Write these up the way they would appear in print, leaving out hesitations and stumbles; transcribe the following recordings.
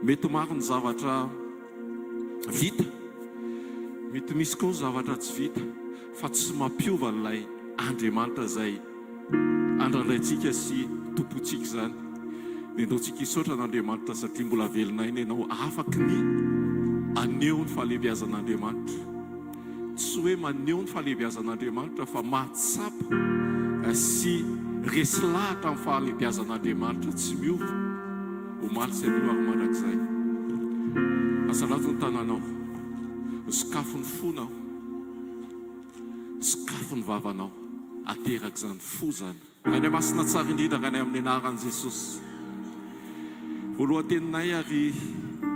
mety maro ny zavatra vita, mety misy koa ny zavatra tsy vita, fa tsy mampiova n'ilay Andriamanitra zay andralaitsika sy tompontsika zany. Dia ndaontsika hisaotra n'Andriamanitra satria mbola velonaina ianao afaka ny aneho ny fahalehibiazan'Andriamanitra. Tsy hoe maneho ny fahalehibiazan'Andriamanitra fa mahatsapa sy resy lahatra amin'ny fahalehibiazan'Andriamanitra tsy miova. Omaly sy amiloary mandrakizay. Asalato ny tananao, sokafo ny fonao, sokafo ny vavanao, ateraka zany fo zany. Any masina tsara indrindra any amin'ny anaran'i Jesosy. Voalohan-teninay ary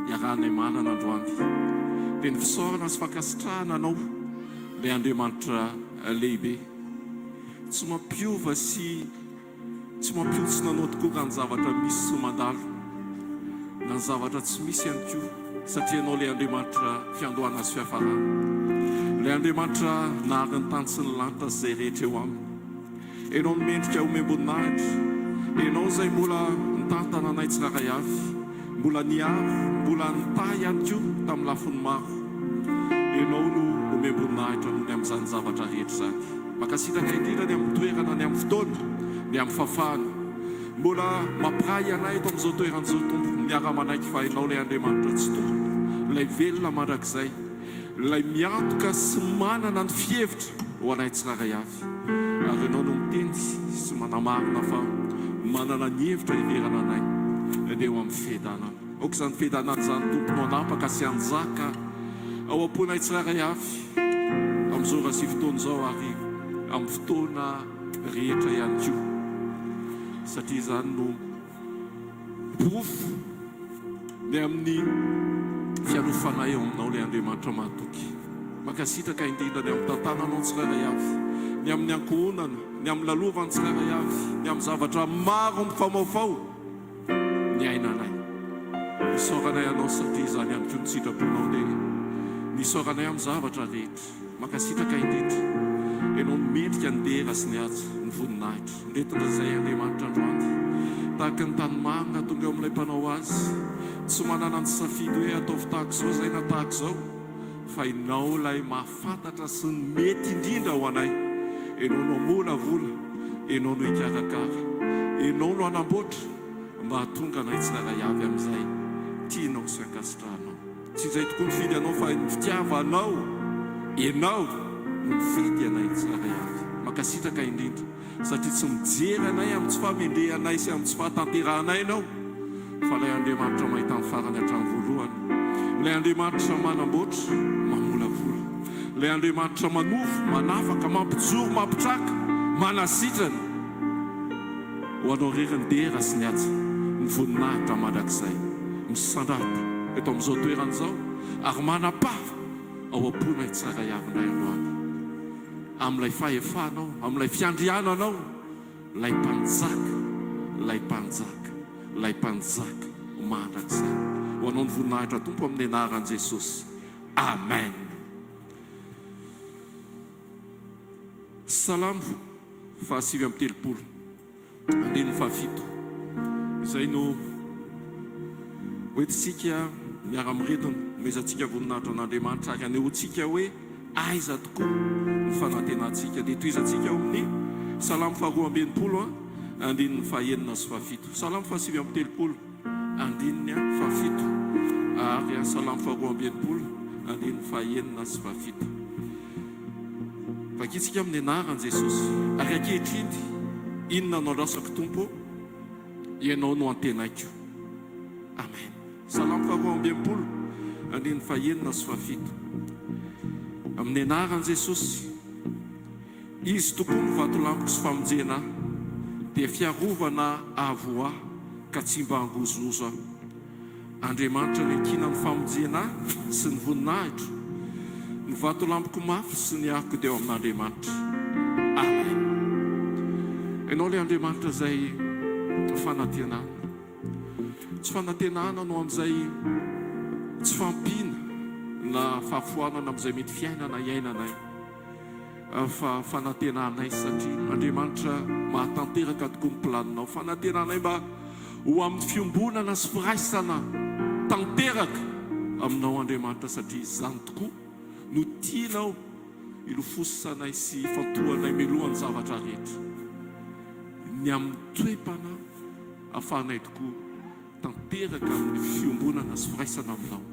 iarahanay manana androany. Dia ny fisaorana sy fankasitrahana anao ilay Andriamanitra lehibe. Tsy mampiova sy tsy mampiotsina anao tokoa raha ny zavatra misy sy mandalo, na ny zavatra tsy misy ihany koa, satria anao ilay Andriamanitra fiandohana sy fiafarana. Ilay Andriamanitra nahary ny tany sy ny lanitra sy izay rehetra eo aminy. Ianao no mendrika omem-boninahitra, ianao izay mbola nitany tanànay tsiraray avy, mbola niaro, mbola nitay ihany koa tamin'ny lafiny maro. Ianao no omem-boninahitra noho ny amin'izany zavatra rehetra zany. Makasitraka indrindra ny amin'ny toerana, ny amin'ny fotoana, ny amin'ny fafana. Mbola mampiray anay eto amin'izao toeran'izao Tompo, miara-manaiky fa ianao ilay Andriamanitra tsy tompo, ilay velona mandrakizay, ilay miantoka sy manana ny fihevitra ho anay tsiraray avy. Ary ianao no miteny sy manamarina fa manana ny hevitra hiverana anay dia eo amin'ny fihedanana. Aoka izany fihedanana izany Tomponao anapaka sy anjaka ao am-ponay tsiraray avy amin'izao raha sy fotoana izao ary amin'ny fotoana rehetra ihany koa. Satria izany no porofo ny amin'ny fianofanay eo aminao ilay Andriamanitra mahatoky. Makasitraka indrindra ny amin'ny tantananao tsiraray avy, ny amin'ny ankohonana, ny amin'ny lalovany tsiraray avy, ny amin'ny zavatra maro mifamaofao ny ainanay. Nisaoranay anao satria izany ihany koa ny sitraponao dia nisaoranay amin'ny zavatra rehetra. Makasitraka indrindra ianao no mendrika ny dera sy ny aja ny voninahitra. Ndetina izay Andriamanitra androany tahaka ny tanimarina tonga eo amin'ilay mpanao azy, tsy manana ny safidy hoe ataovy tahaka izao izay na tahaka izao, fa ianao ilay mahafantatra sy ny mety indrindra ho anay. Ianao no amolavola, ianao no hikarakara, ianao no hanamboatra mba hahatonga anay tsiraray avy amin'izay tianao sy ankasitrahanao. Tsy izay tokoa ny fidy anao fa ny fitiavanao, ianao no mifidy anay tsiraray avy. Makasitraka indrindra satria tsy mijery anay amin'ny tsy famendrehanay sy amin'ny tsy fahatanterahanay ianao, fa ilay Andriamanitra mahita amin'ny farany hatramin'ny voalohany, ilay Andriamanitra manamboatra, mamolavola, ilay Andriamanitra manofo, manafaka, mampijoro, mampitraka, manasitrana ho anao rery ny dera sy ny aja ny voninahitra mandrakizay misandrata eto amin'izao toeran'izao ary manam-pava ao am-ponay tsiraray avinay androany. Amin'ilay fahefanao, amin'ilay fiandriananao, ilay mpanjaka, ilay mpanjaka, ilay mpanjaka mandrakizay ho anao ny voninahitra Tompo amin'ny anaran'i Jesosy. Amen. Salamo fahasivy amin'ny telopolo andininy fahafito. Izay no hoentintsika miara-miretina mezantsika voninahitra an'Andriamanitra ary anehoantsika hoe aiza tokoa ny fanantenantsika. Dia toizantsika ao amin'ny Salamo faharoa ambinipolo andininy fahaenina sy fahafito. Salamo fahasivy amin'ny telopolo andininy fahafito ary Salamo faharoa ambinipolo andininy fahaenina sy fahafito. Vakitsika amin'ny anaran'i Jesosy ary ankehitriny inona no andrasako Tompo, ianao no antenaiko. Amen. Salamo faharoa ambinipolo andininy fahaenina sy fahafito. Amin'ny anaran'i Jesosy, izy tokoa ny vatolampoko sy famonjena dia fiarovana avo aho ka tsy mba hangozozo aho. Andriamanitra ny ankina ny famonjena sy ny voninahitra, ny vatolampoko mafy sy ny ahoko dia eo amin'Andriamanitra. Amen. Ianao ilay Andriamanitra izay fanantenana. Tsy fanantenana no amin'izay tsy fampina na fahafoanana amin'izay mety fiainana iainanay, fa fanantenanay satria Andriamanitra mahatanteraka tokoa ny planinao. Fanantenanay mba ho amin'ny fiombonana sy firaisana tanteraka aminao Andriamanitra satria izany tokoa no tianao ilofosanay sy fantohanay melohan'ny zavatra rehetra. Ny amin'ny toe-panahy ahafahanay tokoa tanteraka amin'ny fiombonana sy firaisana aminao.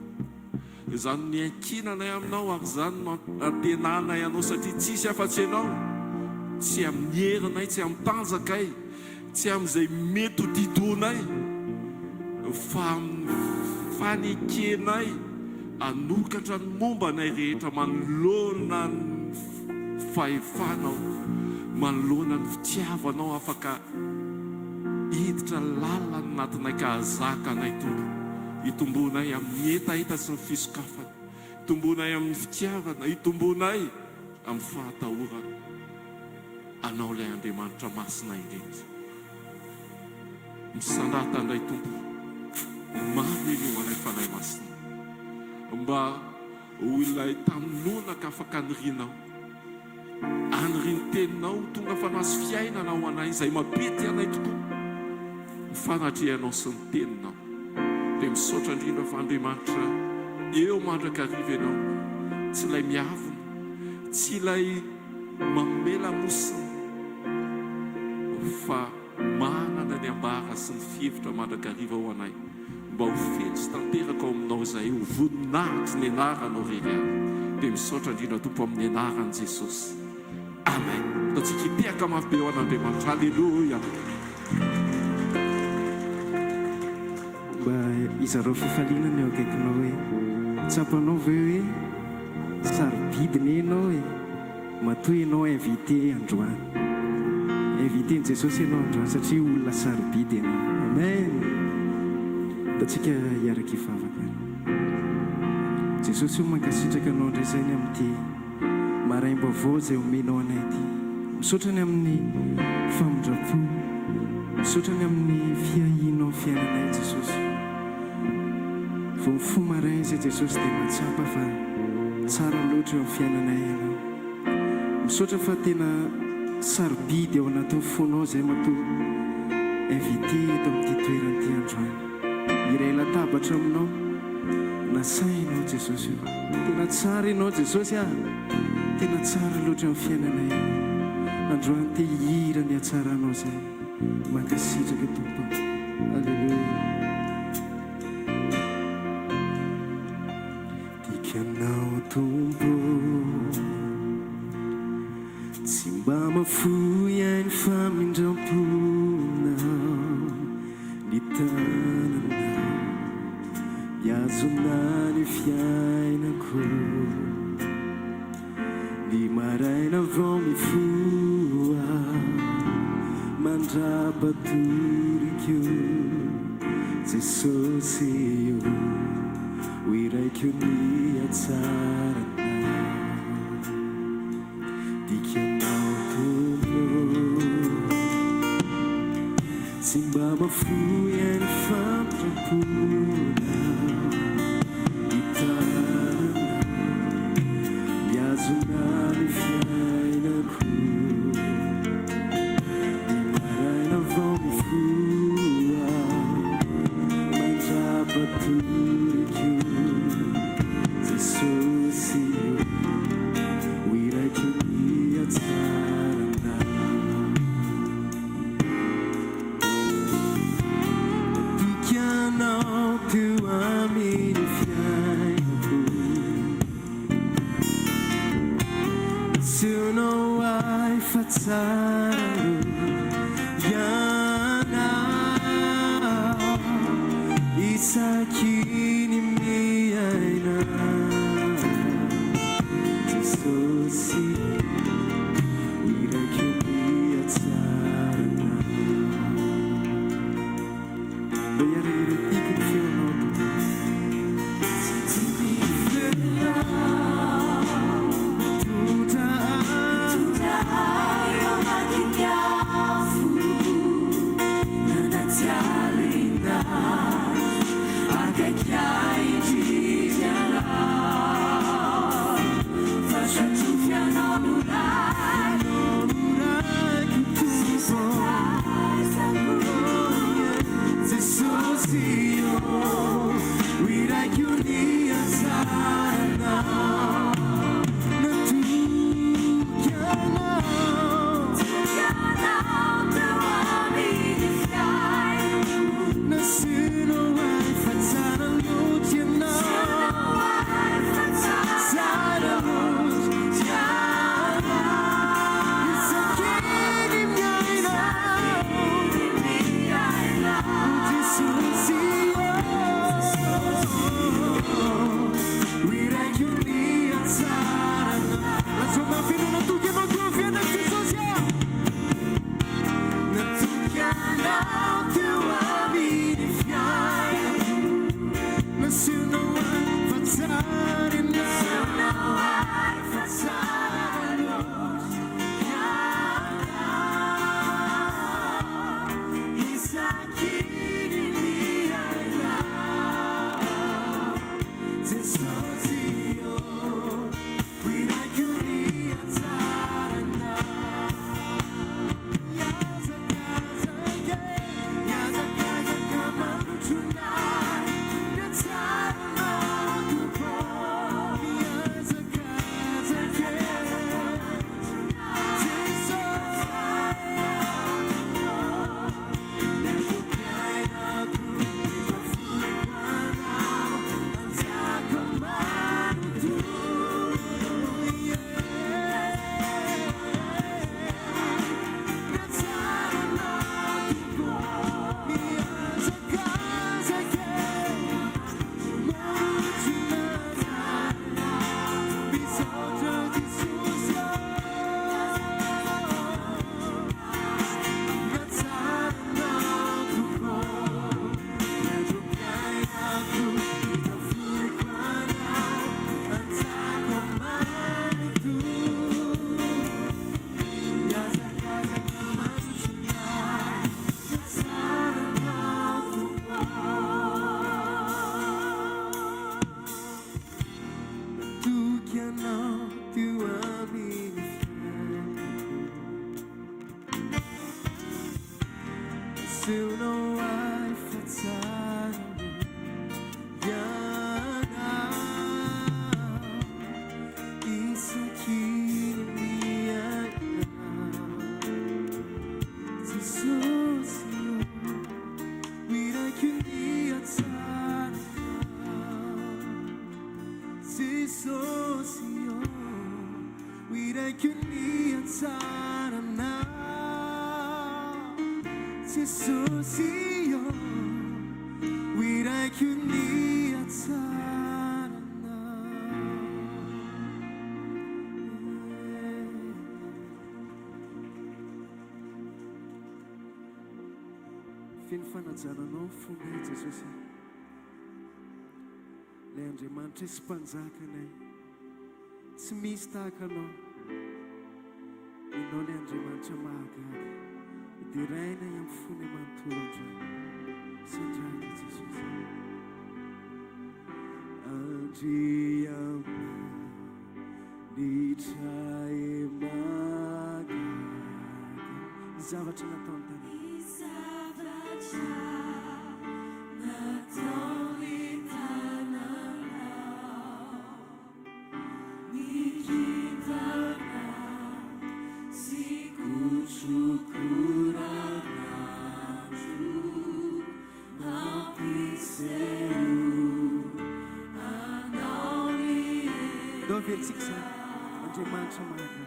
Izany ny ankinanay aminao ary izany no antenanay anao satria tsisy afa-tsy ianao, tsy amin'ny herinay, tsy amin'ny tanjakay, tsy amin'izay mety ho didonay, fa amin'ny fanekenay anokatra ny mombanay rehetra, manoloana ny fahefanao, manoloana ny fitiavanao, afaka hiditra lalana anatinay ka hazaka anay tompo. Itombonay amin'ny hetaheta sy ny fisokafana, itombonay amin'ny fitiavana, itombonay amin'ny fahatahorana. Anao ilay Andriamanitra masina indrindra. Misandrata indray tompo, mameno anay fanahy masina, mba ho ilay tanonaka afaka anirinao, aniriny teninao tonga fa nasy fiainana ho anay izay mapety anay tokoa, mifanatrehanao sy ny teninao. Dia misaotra indrindra fa Andriamanitra eo mandrakariva ianao, tsy ilay miavona, tsy ilay mamela mosina, fa manana ny ambara sy ny fihevitra mandrakariva ho anay, mba ho fely sy tanteraka ao aminao izay ho voninahitry ny anaranao rery any. Dia misaotra indrindra tompo amin'ny anaran'i Jesosy. Amen. Ataontsika hitehaka mafy be ho an'Andriamanitra. Halleluja. Mba izarao fifalinana eo akaikinao hoe tsapanao ve hoe sarobidiny ianao hoe matoy ianao invité androany. Invité-n Jesosy ianao androany satria olona sarobidy ianao. Amen. Da tsika hiaraka hivavaka. Jesosy io mankasitraka anao indray zay ny amin'ity maraim-baovao izay omenao anay ity. Misaotrany amin'ny famondrapo, misaotrany amin'ny fiahinao fiainanay Jesosy. Vao mifoha maraina izay Jesosy dia matsapa fa tsara loatra eo amin'ny fiainanay ianao. Misaotra fa tena sarobidy ao anatin'ny fonao izay matoa invité eto amin'ity toerana ity androany. Iray latabatra aminao, nasainao Jesosy io. Tena tsara ianao Jesosy tena tsara loatra eo amin'ny fiainanay. Androany te hihira ny hatsaranao izay. Mankasitraka tompo. Alleluia. Dikanao tompo, tsy mba mafoy ahy ny famindramponao, ny tananao miazona ny fiainako, ny maraina vao mifoha mandrapatoriko Jesosy io, ho iraiko ny hatsarana. Dikanao tompo, tsy mba mafoy ahy ny famindramponao, ny tananao miazona ny fiainako, ny maraina vao mifoha mandrapatoriko Jesosy io, ho iraiko ny hatsarana. Dikanao teo amin'ny fiainako, asehonao ahy fa tsara ianao, isaky ny miaina Jesosy, ho iraiko ny hatsarana. Mba hiarehiretika ny feonao tsy mitondra ahy eo anatin'ny afo nanaty alina, akaiky ahy indrindra ianao, fa satrofi anao no raiko tompo. Jesosy io, ho Feno fanajananao ny fonay Jesosy. Ilay Andriamanitra sy mpanjakanay tsy misy tahaka anao. Ianao ilay Andriamanitra mahagaga, idiraina amin'ny fonay manontolo androany. Sandrany Jesosy. Andriamanitra mahagaga, ny zavatra nataony tany. Versículo Andriamanitra mahagaga.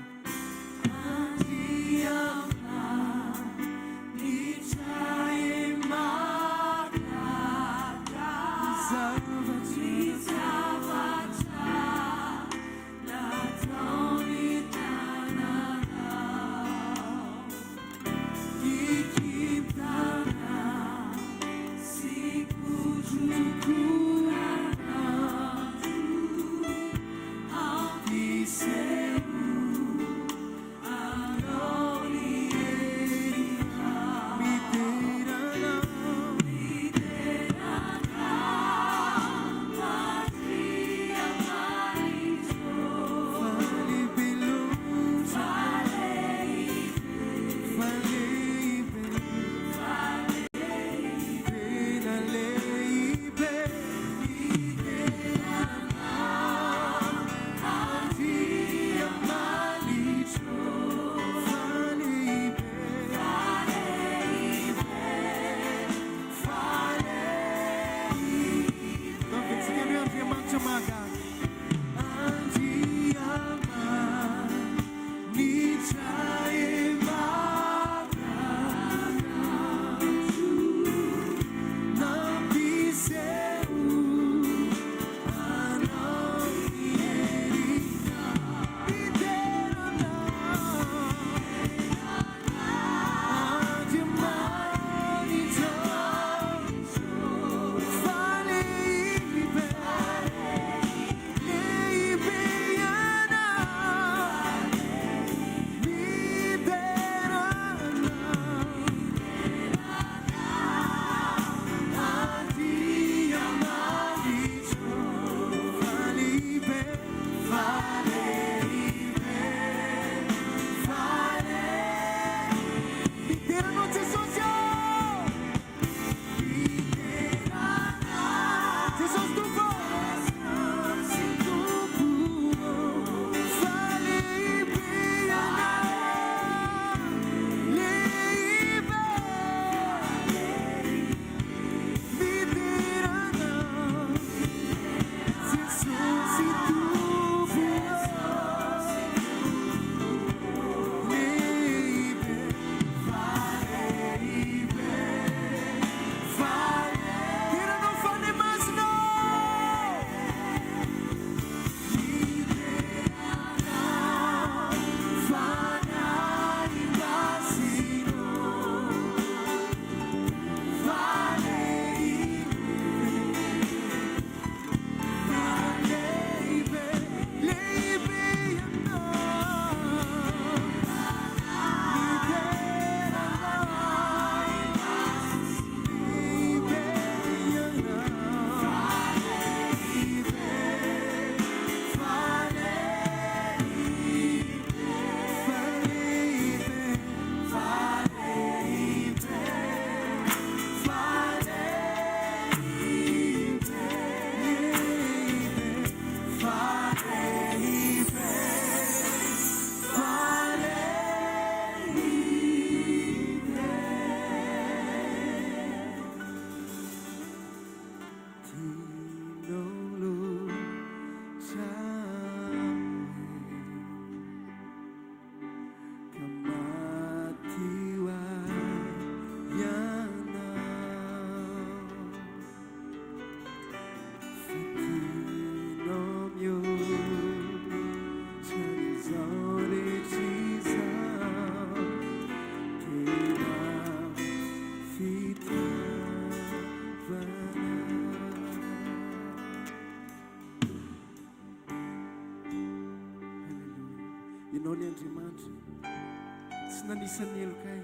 Isany elokay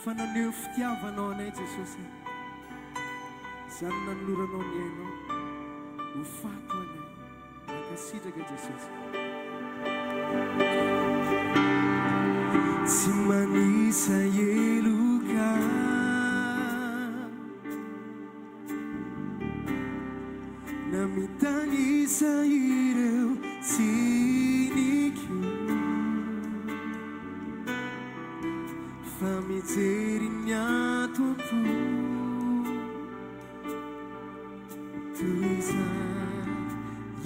fananeo fitiavanao anay Jesosy izany nanoloranao ny ainao ho fato anay mankasitraka Jesosy tsy manisa eloka na mitanisa ireo tsinikio mijery ny atompo toy izany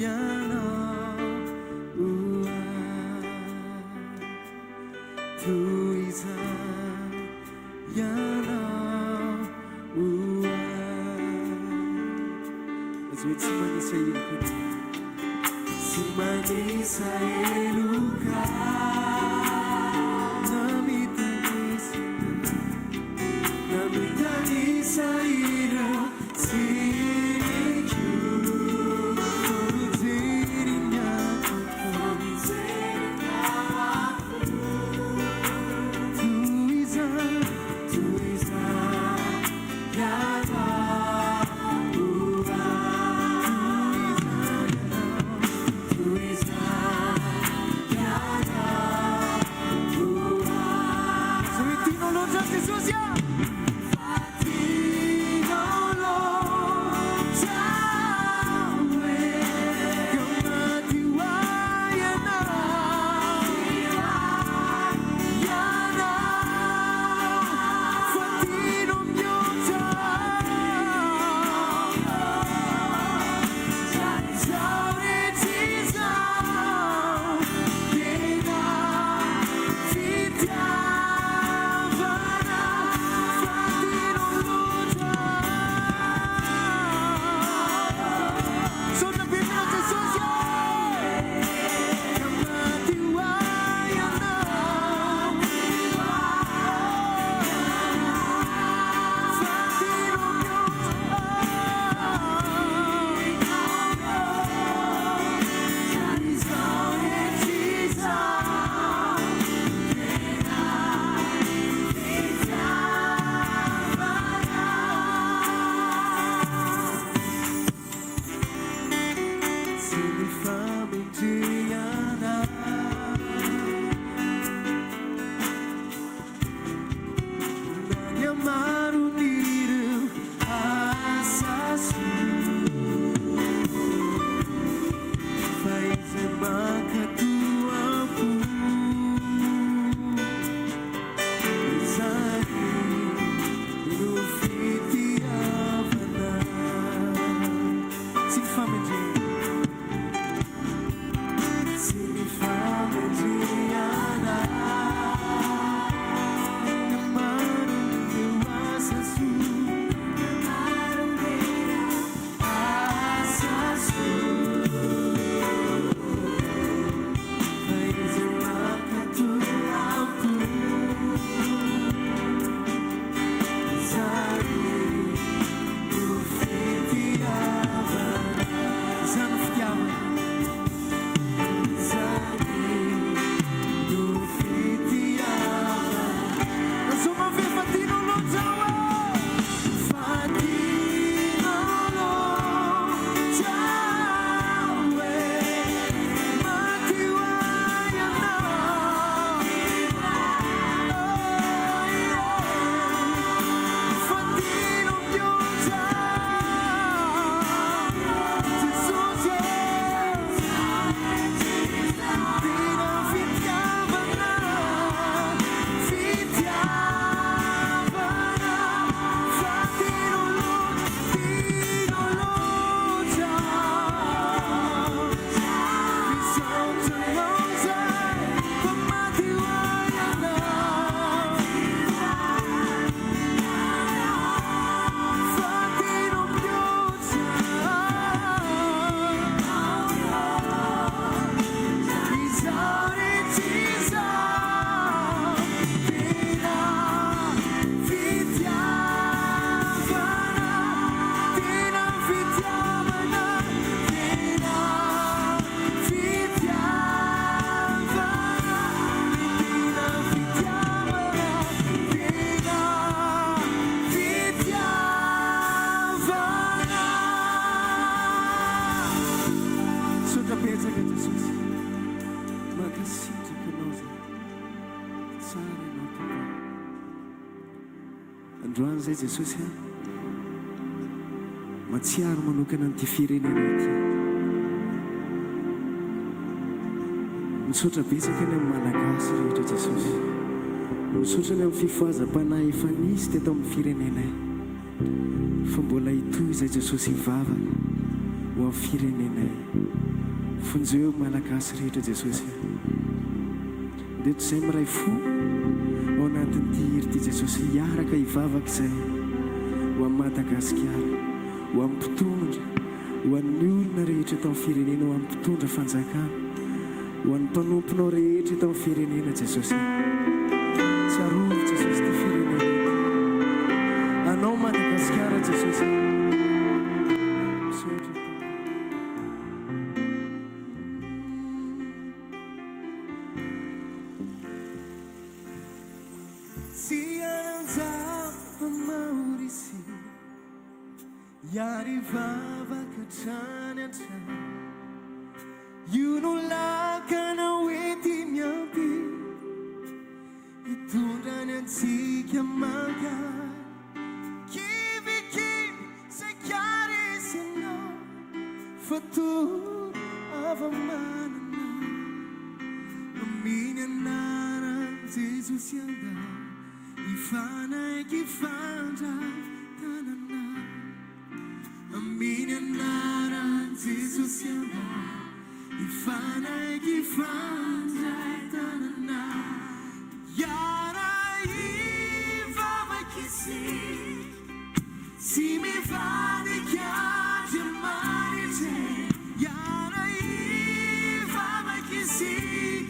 ianao toy izany ianao azy hoe tsy manisa eloka tsy manisa eloka androany zay Jesosy a matsiaro manokana nyity firenena ity misaotra betsaka ny amin'ny malagasy rehetra Jesosy misaotra ny amin'ny fifoazam-panahy efa nisy teto amin'ny firenenay fa mbola hitoy zay Jesosy hivavaka ho amin'ny firenenay fonjeo malagasy rehetra Jesosy dia toy izay miray fo ao anatin'ity hery Jesosy hiaraka hivavaka izay ho amin'ny Madagasikara ho amin'ny mpitondra ho an'ny olona rehetra tao amin'ny firenena ho amin'ny mpitondra fanjakana ho an'ny mpanomponao rehetra tao amin'ny firenena Jesosy tsarovy Jesosy ty firenena anao Madagasikara Jesosy misaotra Maurisi yarivavaka trany an-trano io no lakana oety miampy hitondrany antsika magary kivikivy sakary isinao fatoro avamanana aminy anaran Jesosy andao ifanaiky fandray tanana aminy anaran Jesosy andao ifanaiky fandray tanana yara ivavaky sy mivadika diamanitry yara ivavaky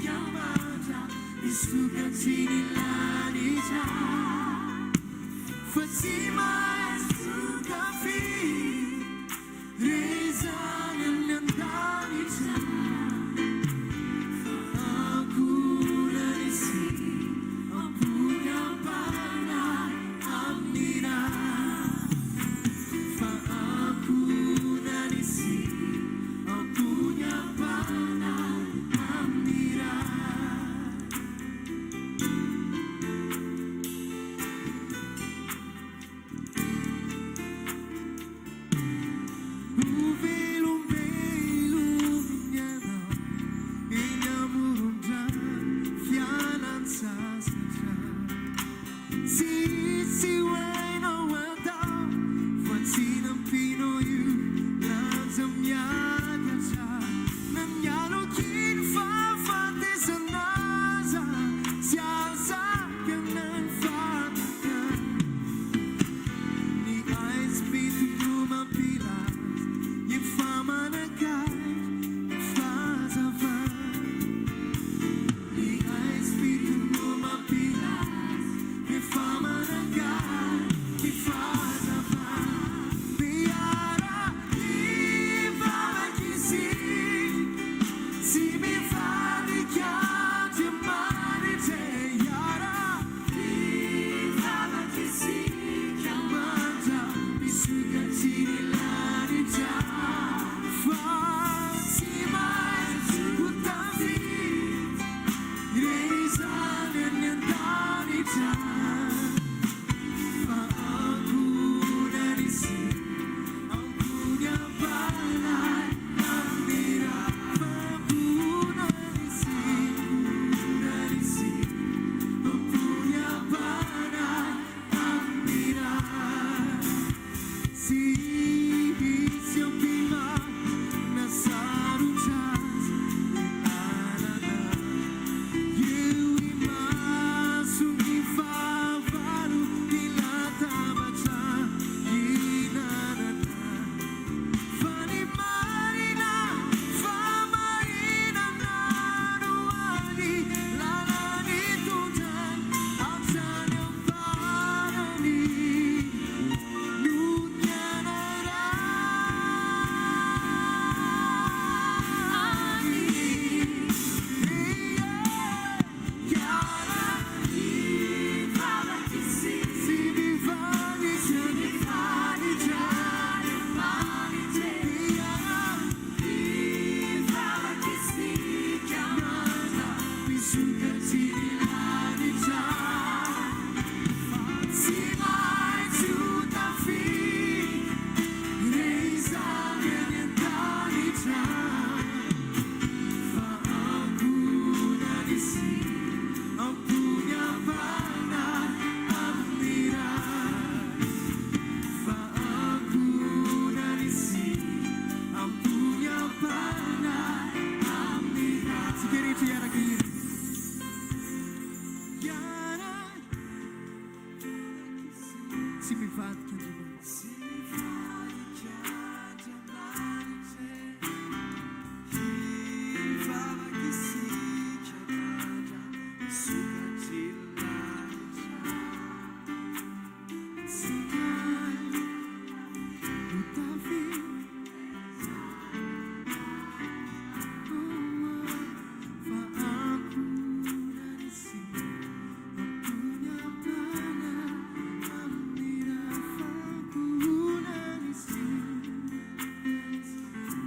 kiamandra isokatriny lanitra Fatima Sukafi Rezana Nandanitra Akuna Nisi Apunya Pana Amnira Akuna Nisi Apunya Pana Amnira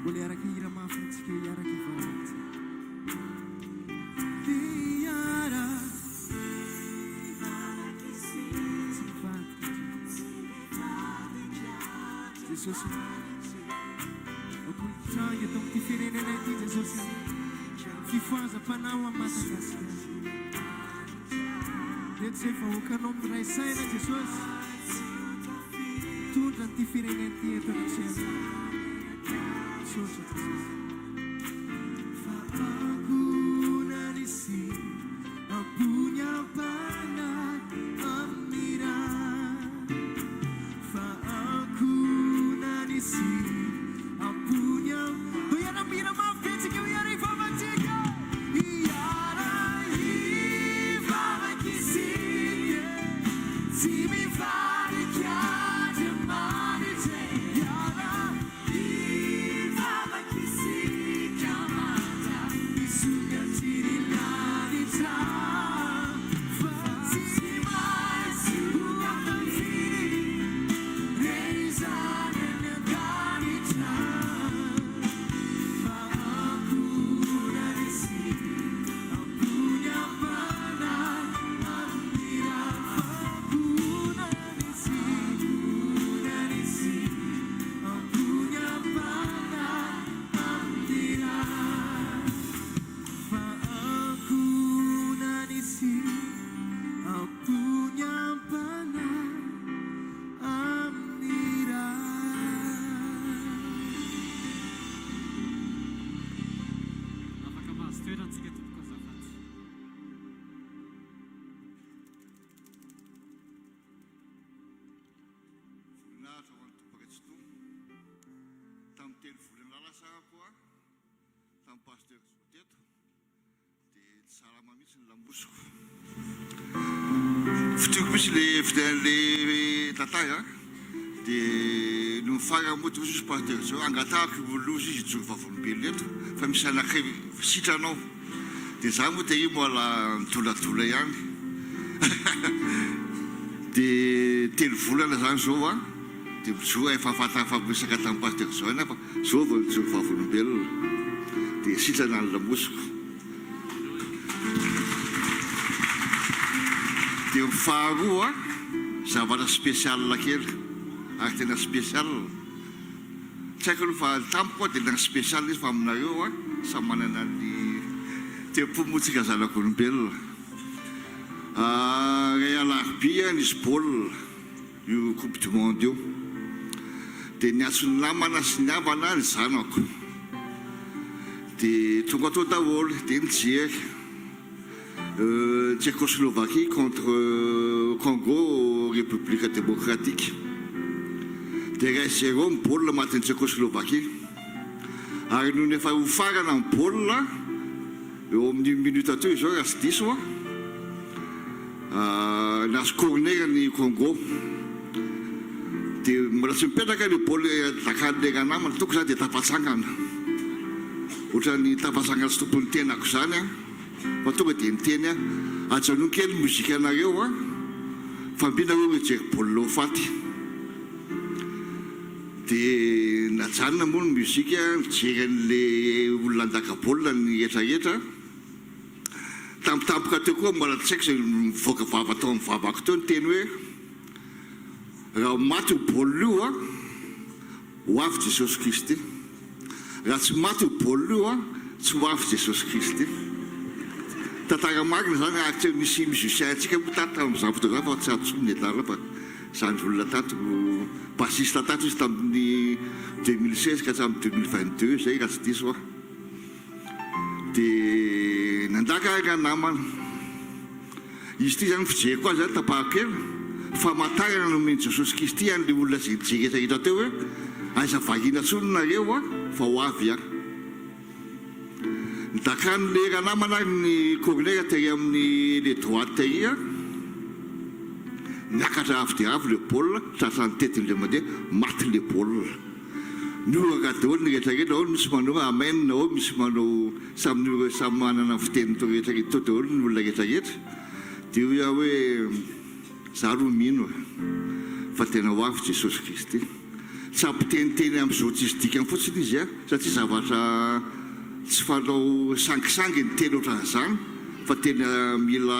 Mbola araka hira mafy antsika iaraka ivavaka. Jesus, ukutranga tão diferente na ti, Jesus. Que faz a panela mata das Deus se faz o canão para sair na Jesus. Tudo é diferente na ti, tu não sei. Jesus. Faguna di si, a punya pana amira. Faguna di si, a punya. Tu ya na mira ma fez que eu ia rivar matica. Iara riva que si mi fare chiade mani te. Iara riva que si chiamata. Bisogna tirare ta. Fazzi mai sulla fini. Reisa nella ganita. Faguna di si, a punya pana amira. Faguna di si, a punya pana amira. Faguna di si, a punya pana amira. Afaka bas toerantsika tompoko azafady. Voninahitra ho an'ny tompakaitsotoa tamin'ny telo volana lasaka koa tamin'ny pasteur teto dia tsy salama mihitsy ny lamosiko fitiako mihitsy le tantara dia no mifara moa ty ozy pasteur zao angatahako lozy izy ijoro vavolombelo eto fa misy anakay sitranao dia za moa dia io moala mitolatola ihany dia telo volana zany zao a dia mijoa efa fafamisaka tamin'ny pasteur zao eny fa zao vao mijoro vavolombelona dia sitrana ny lamosiko dia mifaharoa zavatra spesiala kely ary tena spesiala tsy haiko aloha fa tamiko koa dia tena spesiala izy fa aminareo a samy manana ny tempomotsika zanak'olombelona ray alarobia nisy baolina io coupe du monde io dia niatso ny namana sy ny havana ny zanako dia tonga tao daholo dia nijery Tchécoslovaquie contre Congo République démocratique dia 1-0 ny baolina matin'ny Tchécoslovaquie ary no nefa ho farana ny baolina eo amin'ny minute teo izao raha tsy diso nazo corner ny Congo dia mbola tsy mipetraka ny baolina dakan'le namana toko zany dia tapatsangana ohatrany tapatsangana tsy tompony tenako zany fa tonga dia niteny ajanona kely mozika anareo fambinareo mijery baolina ho faty dia najanona moa ny mozika mijery an'le olona andaka baolina ny etrarehetra tampotampoka teo koa mbola tsy haiko zay mivoaka vava tao amin'ny vavako teo ny teny hoe raha maty io baolina io ho avy Jesosy Kristy raha tsy maty io baolina io tsy ho avy Jesosy Kristy tantara marina zany akitsy misy musicien antsika moa tato tamin'izany fotoana fa tsy atsony etala fa zany olona tato basiste tato izy tamin'ny 2016 ka hatramin'ny 2022 zay raha tsy diso dia nandaka ary namana izy ty zany fijery koa zany tapahakely famantarana nomeny Jesosy Kristy an'le olona zay nijeretrahitra teo hoe aiza vahina tsononareo fa ho avy nidakan'le raha namana ary ny corner tery amin'ny le droite tery niakatra avy dia avy le baolina tratrany tetin'le mandeha maty le baolina nioraka daholo ny rehetrarehetra ao misy manao amen ao misy manao samy manana fiteny tao rehetrarehetra tao daholo ny olona rehetrarehetra dia io iaho hoe za roa mino fa tena ho avy Jesosy Kristy Tsampiteniteny amin'izao tsisy dikany fotsiny izy a satria zavatra tsy fanao sangisangy ny teny ohatran'izany fa tena mila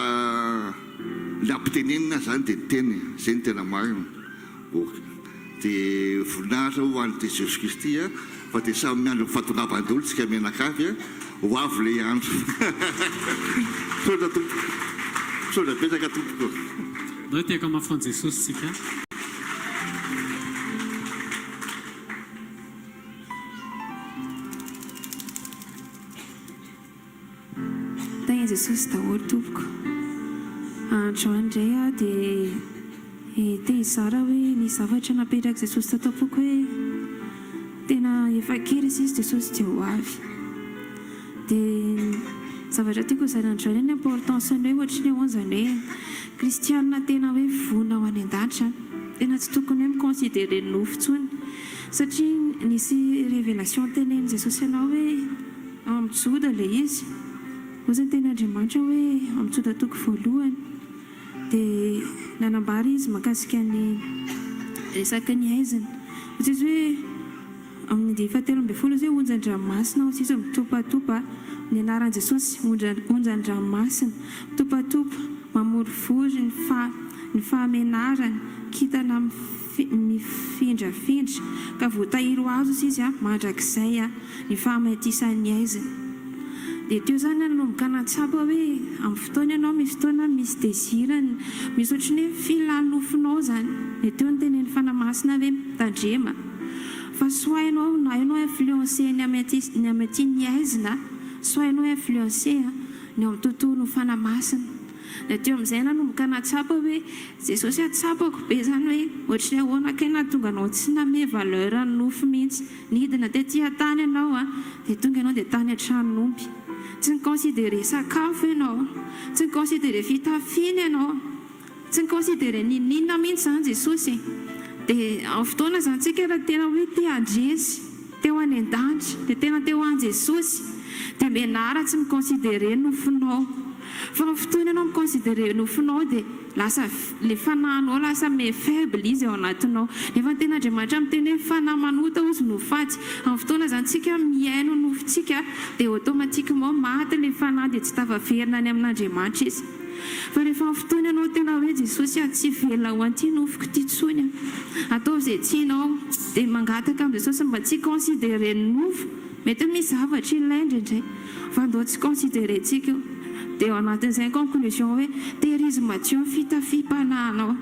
lampitenenina zany dia ny teny zay ny tena marina. Dia voninahitra ho an'i Jesosy Kristy a fa dia samy miandro ny fahatongavan-dolo tsika mianakavy a ho avy le andro. Saotra tompo, saotra betsaka tompoko. Ndao tiaka mafon'ny Jesosy tsika. Tagna Jesosy daholo tompoko. Andro andray a dia te zara hoe ny zavatra napetraka Jesosy tatapoko hoe tena efa kely izy Jesosy dia ho avy. Dia zavatra tiako zany andro any importance ny hoe ohatry ny ahoan'izany hoe kristianina tena hoe vonona ho any an-danitra tena tsy tokony hoe miconsidere ny nofo intsony satria nisy révélation teneny Jesosy ianao hoe amitsoda le izy ozany teny Andriamanitra hoe amitsoda toko voalohany dia nanambary izy makasika ny resaka ny aizina ohatry izy hoe amin'ny 17 izy hoe onjan-dranomasina ohatry izy mitopatopa ny anaran'i Jesosy onjan-dranomasina mitopatopa mamorivory ny fahamenarana kitana mifindrafindra ka voatahiro azo izy mandrakizay ny fahamaitisan'ny aizina. Dia teo zany nanomboka natsapa hoe amin'ny fotoana ianao misy fotoana misy désirany misy ohatry ny hoe filan'ny nofinao zany dia teo ny tenen'ny fanamasina hoe mitandrema fa soit ianao na ianao influencé ny ametian'ny aizina soit ianao influencé ny amin'ny tontolo fanamasina. Dia teo amin'izay nanomboka natsapa hoe Jesosy atsapako be zany hoe ohatry ny ahoana kaina tonga anao tsy name valeur ny nofo mihitsy nidina tetỳ tany ianao dia tonga ianao dia tany an-tranonomby tsy ny considéré sakafo ianao tsy ny considéré fitafiana ianao tsy ny considéré ninina mihitsy zany Jesosy. Dia amin'ny fotoana zany tsika raha tena hoe te handresy teo any an-danitra dia tena teo an Jesosy dia menara tsy miconsidéré nofinao fa amin'ny fotoana ianao miconsidéré nofinao dia lasa le fanahinao lasa me faible izy ao anatinao nefa tena Andriamanitra miteny hoe fanahy manota ozy no faty. Amin'ny fotoana zany tsika miaino nofontsika dia automatiquement maty le fanahy dia tsy tafaverina any amin'Andriamanitra izy. Fa rehefa amin'ny fotoana ianao tena hoe Jesosy tsy velona ho an'ity nofoko ity tsony atao izay tianao dia mangataka amin'ny Jesosy mba tsy considéré ny nofo mety misy zavatra ilay indraindray fa ndao tsy considéré tsika dia ao anatin'izay conclusion hoe tehirizy madio fitafim-panahinao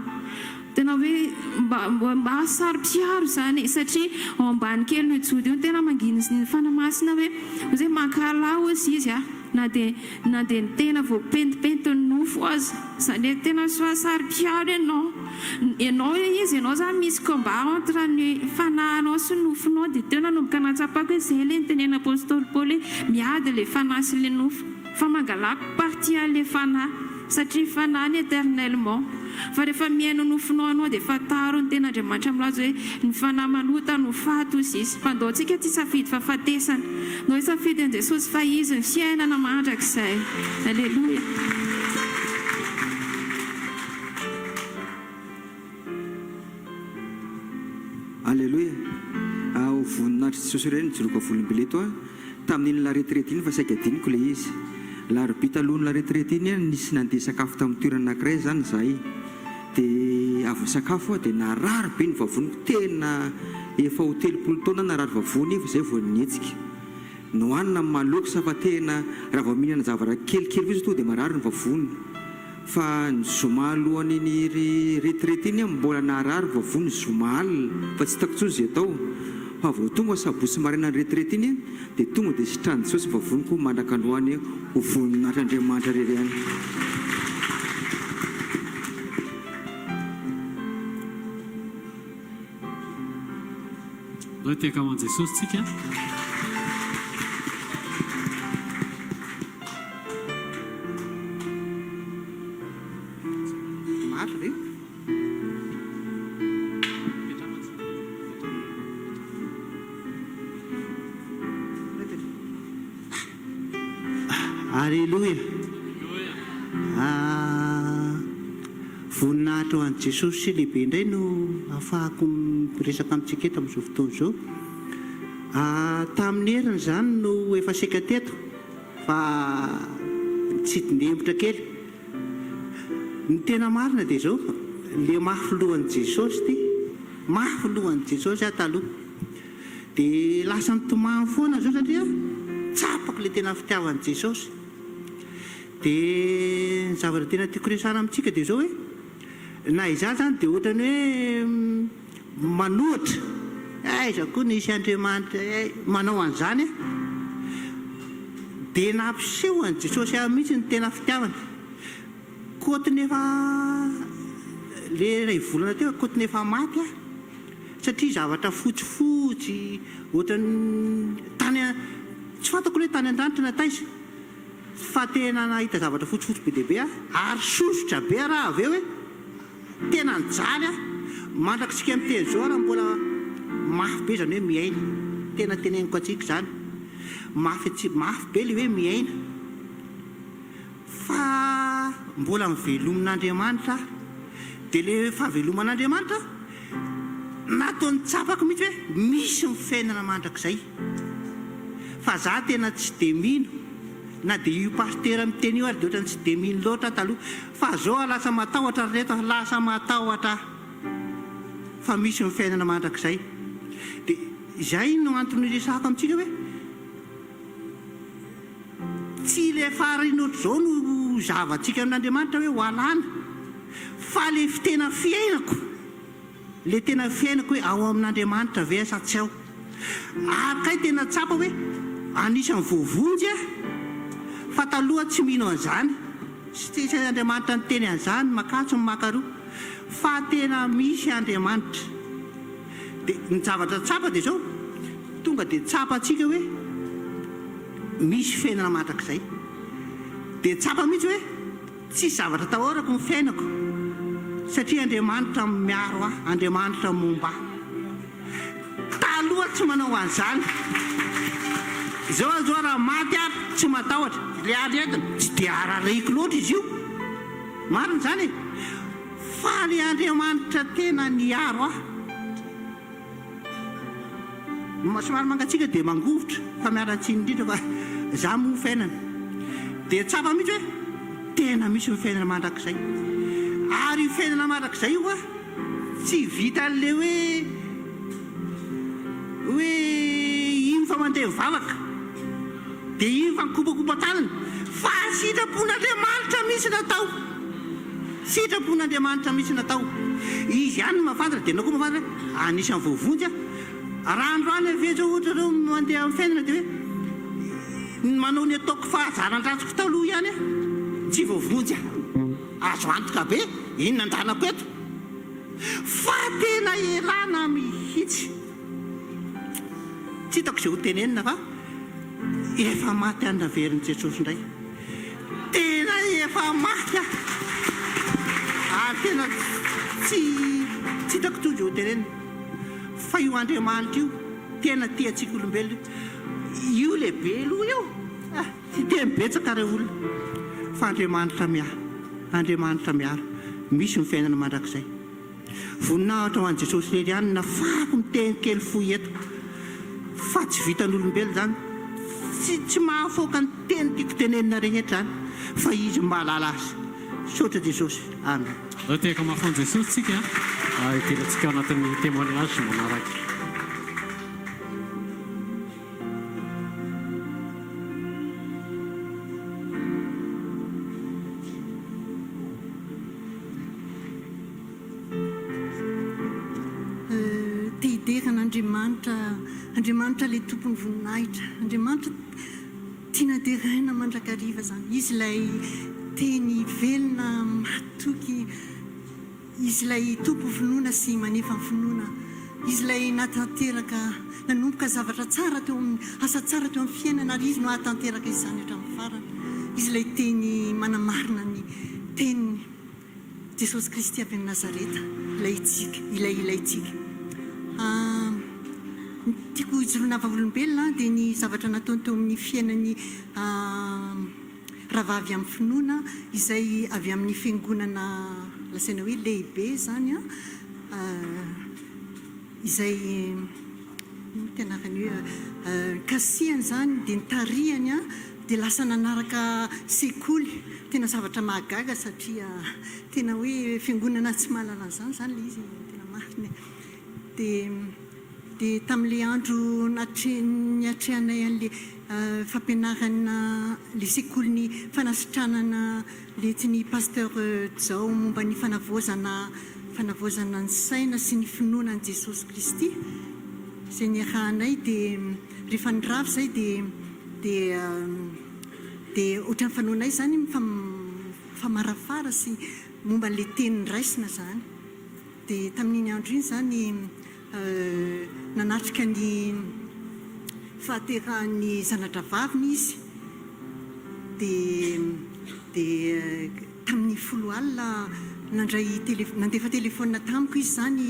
tena hoe mba asaro-piaro zany satria ao ambany kely no jody io tena manginy ny fanamasina hoe zay mankala ozy izy na dia ny tena voapentipenty ny nofo azy zany hoe tena asaro-piaro ianao izy ianao zany misy combat entre ny fanahinao sy nofonao dia teo nanomboka natsapako hoe zay le nytenena apôstôly Paoly hoe miady le fanahy sy le nofo fa mangalako parti le fanahy satria fanahy ny éternellement fa rehefa miaino nofinao anao dia efa taro ny tena Andriamanitra milaza hoe ny fanahy manota no fato izy izy fa ndao tsika tsy safidy fa fatesana ndao isafidy an Jesosy fa izy ny fiainana mandrakizay. Alleluia. Alleluia. Ao voninahitra Jesosy ireny nijoroka volombileto tamin'iny la retraite iny fa saika diniko le izy la robita alohan'ny la retraite iny nisy nandeha sakafo tamin'ny toerana anankiray zany zahay dia avy sakafo dia narary be ny vavoniko tena efa ho 30 taona narary vavony fa zay vao nihetsika nohanina maloky sa fa tena raha vao mihinana zavatra kelikely izy to dia marary ny vavony fa ny zoma alohan'iny retraite iny mbola narary vavony zoma fa tsy hitako tsony zay atao fa vao tonga sabosy maraina ny retraite iny dia tonga dia sitrany Jesosy vavoniko mandraka androany ho voninahitra Andriamanitra rery any. Ndao tiaka ho an'i Jesosy tsika. Alleluia. Voninahitra voninahitra ho an'i Jesosy sy lehibe indray no ahafahako miresaka amintsika eto amin'izao fotoana izao. Tamin'ny heriny izany no efa saika teto fa tsy tindembotra kely. Ny tena marina dia izao, le mafy lohan'i Jesosy ty, mafy lohan'i Jesosy taloha. Dia lasa nitomany foana zao satria tsapako le tena fitiavan'i Jesosy. Dia ny zavatra tena tiako resahana amintsika dia izao hoe na izaho zany dia ohatrany hoe manohitra aiza koa nisy Andriamanitra manao an'izany dia nampiseho an'i Jesosy ahy mihitsy ny tena fitiavana. Kotiny efa le ray volana teo kotiny efa maty satria zavatra fotsifotsy ohatrany tany tsy fantako hoe tany an-danitra nataiza fa tena nahita zavatra fotsifotsy be dehibe ary sosotra be raha avy eo hoe tena nijaly mandrakitsika amin'ny teny zao raha mbola mafy be zany hoe miaina. Tena teneniko atsika zany mafy be le hoe miaina fa mbola mivelomin'Andriamanitra. Dia le fahaveloman'Andriamanitra nataony tsapako mihitsy hoe misy mifainana mandrakizay. Fa za tena tsy de mino na dia io pastera miteny io ary dia ohatrany tsy de mino loatra taloha fa zao lasa matahotra reto lasa matahotra fa misy mifainana mandrakizay. Dia izay no antony resahako amintsika hoe tsy le farany ohatr'izao no zavatsika amin'Andriamanitra hoe ho alàna fa le tena fiainako, le tena fiainako hoe ao amin'Andriamanitra ve sa tsy ao. Ary kay tena tsapa hoe anisan'ny voavonjy fa taloha tsy mino an'izany sy Andriamanitra ny teny an'izany makatso makaroa fa tena misy Andriamanitra. Dia ny zavatra tsapa dia izao tonga dia tsapa atsika hoe misy fiainana mandrakizay. Dia tsapa mihitsy hoe tsy zavatra tahorako ny fiainako satria Andriamanitra miaro ahy, Andriamanitra momba ahy. Taloha tsy manao an'izany. Zao raha maty ary tsy matahotra le aretina tsy dia araraiko loatra izy io marina zany fa le Andriamanitra tena niaro ahy. Somary mangatsika dia mangovotra fa miara-tsiny indrindra fa za moa fiainana. Dia tsapa mihitsy hoe tena misy fiainana mandrakizay. Ary io fiainana mandrakizay io tsy vita le hoe iny fa mandeha mivavaka dia iny fa mikopakopa tanana fa sitrapon'Andriamanitra misy natao, sitrapon'Andriamanitra misy natao. Izy ihany mahafantatra dia nakoa mahafantatra hoe anisan'ny voavonjy raha androany avetsy ohatra reo mandeha amin'ny fiainana dia hoe manao ny ataoko fahazaran-dratsiko taloha ihany tsy voavonjy azo antoka be iny nandanako eto fa tena elana mihitsy. Tsy hitako izay ho tenenina fa efa maty anaverin'i Jesosy indray, tena efa maty ary tena tsy hitako toy izay ho tenenina fa io Andriamanitra io tena tiantsika olombelona io lehibe aloha io tsy tia mibetsaka reo olona fa Andriamanitra miaro, Andriamanitra miaro misy mifainana mandrakizay. Voninahitra ho an'i Jesosy lery ihany nafako miteny kely fohy eto fa tsy vitan'olombelona zany tsy mahafoaka ny teny tiako tenenina rehetra zany fa izy mahalala azy. Saotra Jesosy. Amen. Teka mafon Jesosy tsika itilantsika ao anatin'ny témoignage manaraka. Andriamanitra le tompony voninahitra, Andriamanitra tiana deraina mandrakariva zany. Izy ilay teny velona matoky, izy ilay tompo finoana sy manefa ny finoana, izy ilay natanteraka nanomboka zavatra tsara teo amin'ny asa tsara teo amin'ny fiainana ary izy no atanteraka izany hatramin'ny farany. Izy ilay teny manamarina ny teny Jesosy Kristy avy amin'ny Nazareta, ilay tsika. Tiako hijoroana vavolombelona dia ny zavatra nataony teo amin'ny fiainany rahavavy amin'ny finoana izay avy amin'ny fiangonana lasaina hoe lehibe zany a izay tenarany hoe kasiany zany dia nitarihany a dia lasa nanaraka sekoly tena zavatra mahagaga satria tena hoe fiangonana tsy mahalala zany zany le izy tena mariny dia tamin'le andro niatrehanay an'le fampianarana le sekoly ny fanasitranana lety ny pasteur Jao momba ny fanavaozana ny saina sy ny finoana an Jesosy Kristy izay niarahanay dia rehefa niravo zay dia ohatran'ny fanoanay zany famarafara sy momba n'le teny raisina zany dia tamin'iny andro iny zany nanatrika ny fahaterahan'ny zanadra vaviny izy dia tamin'ny 10 alina nandefa telefona tamiko izy zany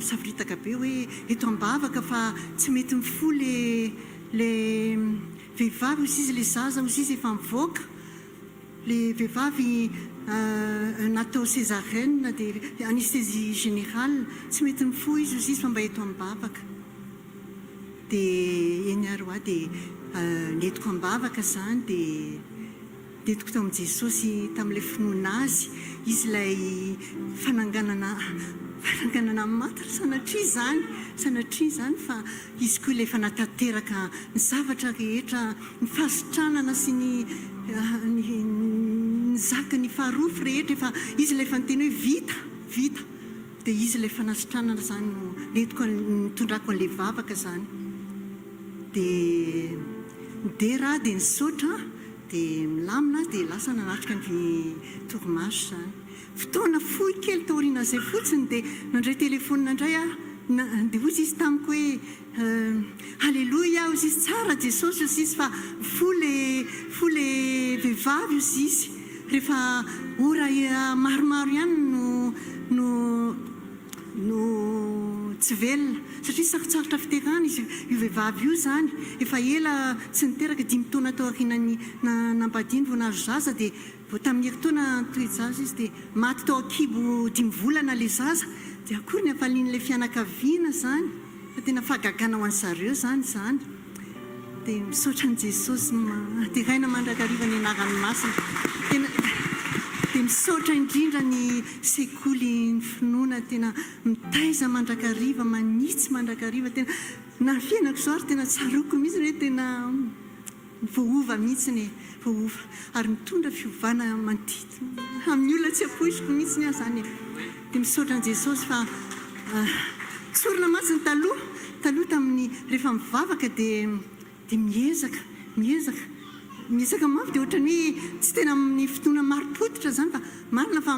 safiritaka be hoe eto ambavaka fa tsy mety mifo le vehivavy ozy izy le zaza ozy izy efa mivoaka le vehivavy natao césarienne dia anesthésie générale tsy mety mifo izy ozy izy fa mba eto ambavaka dia eny aroa dia netiko ambavaka zany dia netiko tao amin'i Jesosy tamin'ilay finoana azy izy ilay fananganana matatra sanatria zany fa izy koa ilay fanatanteraka ny zavatra rehetra ny fasitranana sy ny zaka ny faharofo rehetra efa izy ilay fanteny hoe vita dia izy ilay fanasitranana zany no netiko nitondrako an'ilay vavaka zany dia raha dia nisaotra dia milamina dia lasa nanatrika ny torimaso zany fotoana fohy kely taoriana zay fotsiny dia nandray telefonina indray dia ozy izy tamiko hoe halleloia ozy izy tsara Jesosy ozy izy fa fo le vehivavy ozy izy rehefa ora maromaro ihany no tsy velona satria sarotsarotra fiterahana izy io vehivavy io zany efa ela tsy niteraka 5 taona tao aorianany nampadiany vao nahazo zaza dia vao tamin'ny herintaona nitohy zaza izy dia maty tao akibo 5 volana le zaza dia akory ny afalian'ilay fianakaviana zany fa tena fahagagana ho an'ny zareo zany dia misaotra an' Jesosy teraina mandrakariva ny anarany masina dia misaotra indrindra ny sekoly ny finoana tena mitaiza mandrakariva manitsy mandrakariva tena na fiainako zao ary tena tsaroko mihitsy hoe tena voaova mihitsy voaova ary mitondra fiovana mantito amin'ny olona tsy ampoisiko mihitsy ny zany dia misaotra an' Jesosy fa tsorona matsiny taloha tamin'ny rehefa mivavaka dia miezaka mafy dia ohatrany hoe tsy tena amin'ny fotoana marim-potitra zany fa marina fa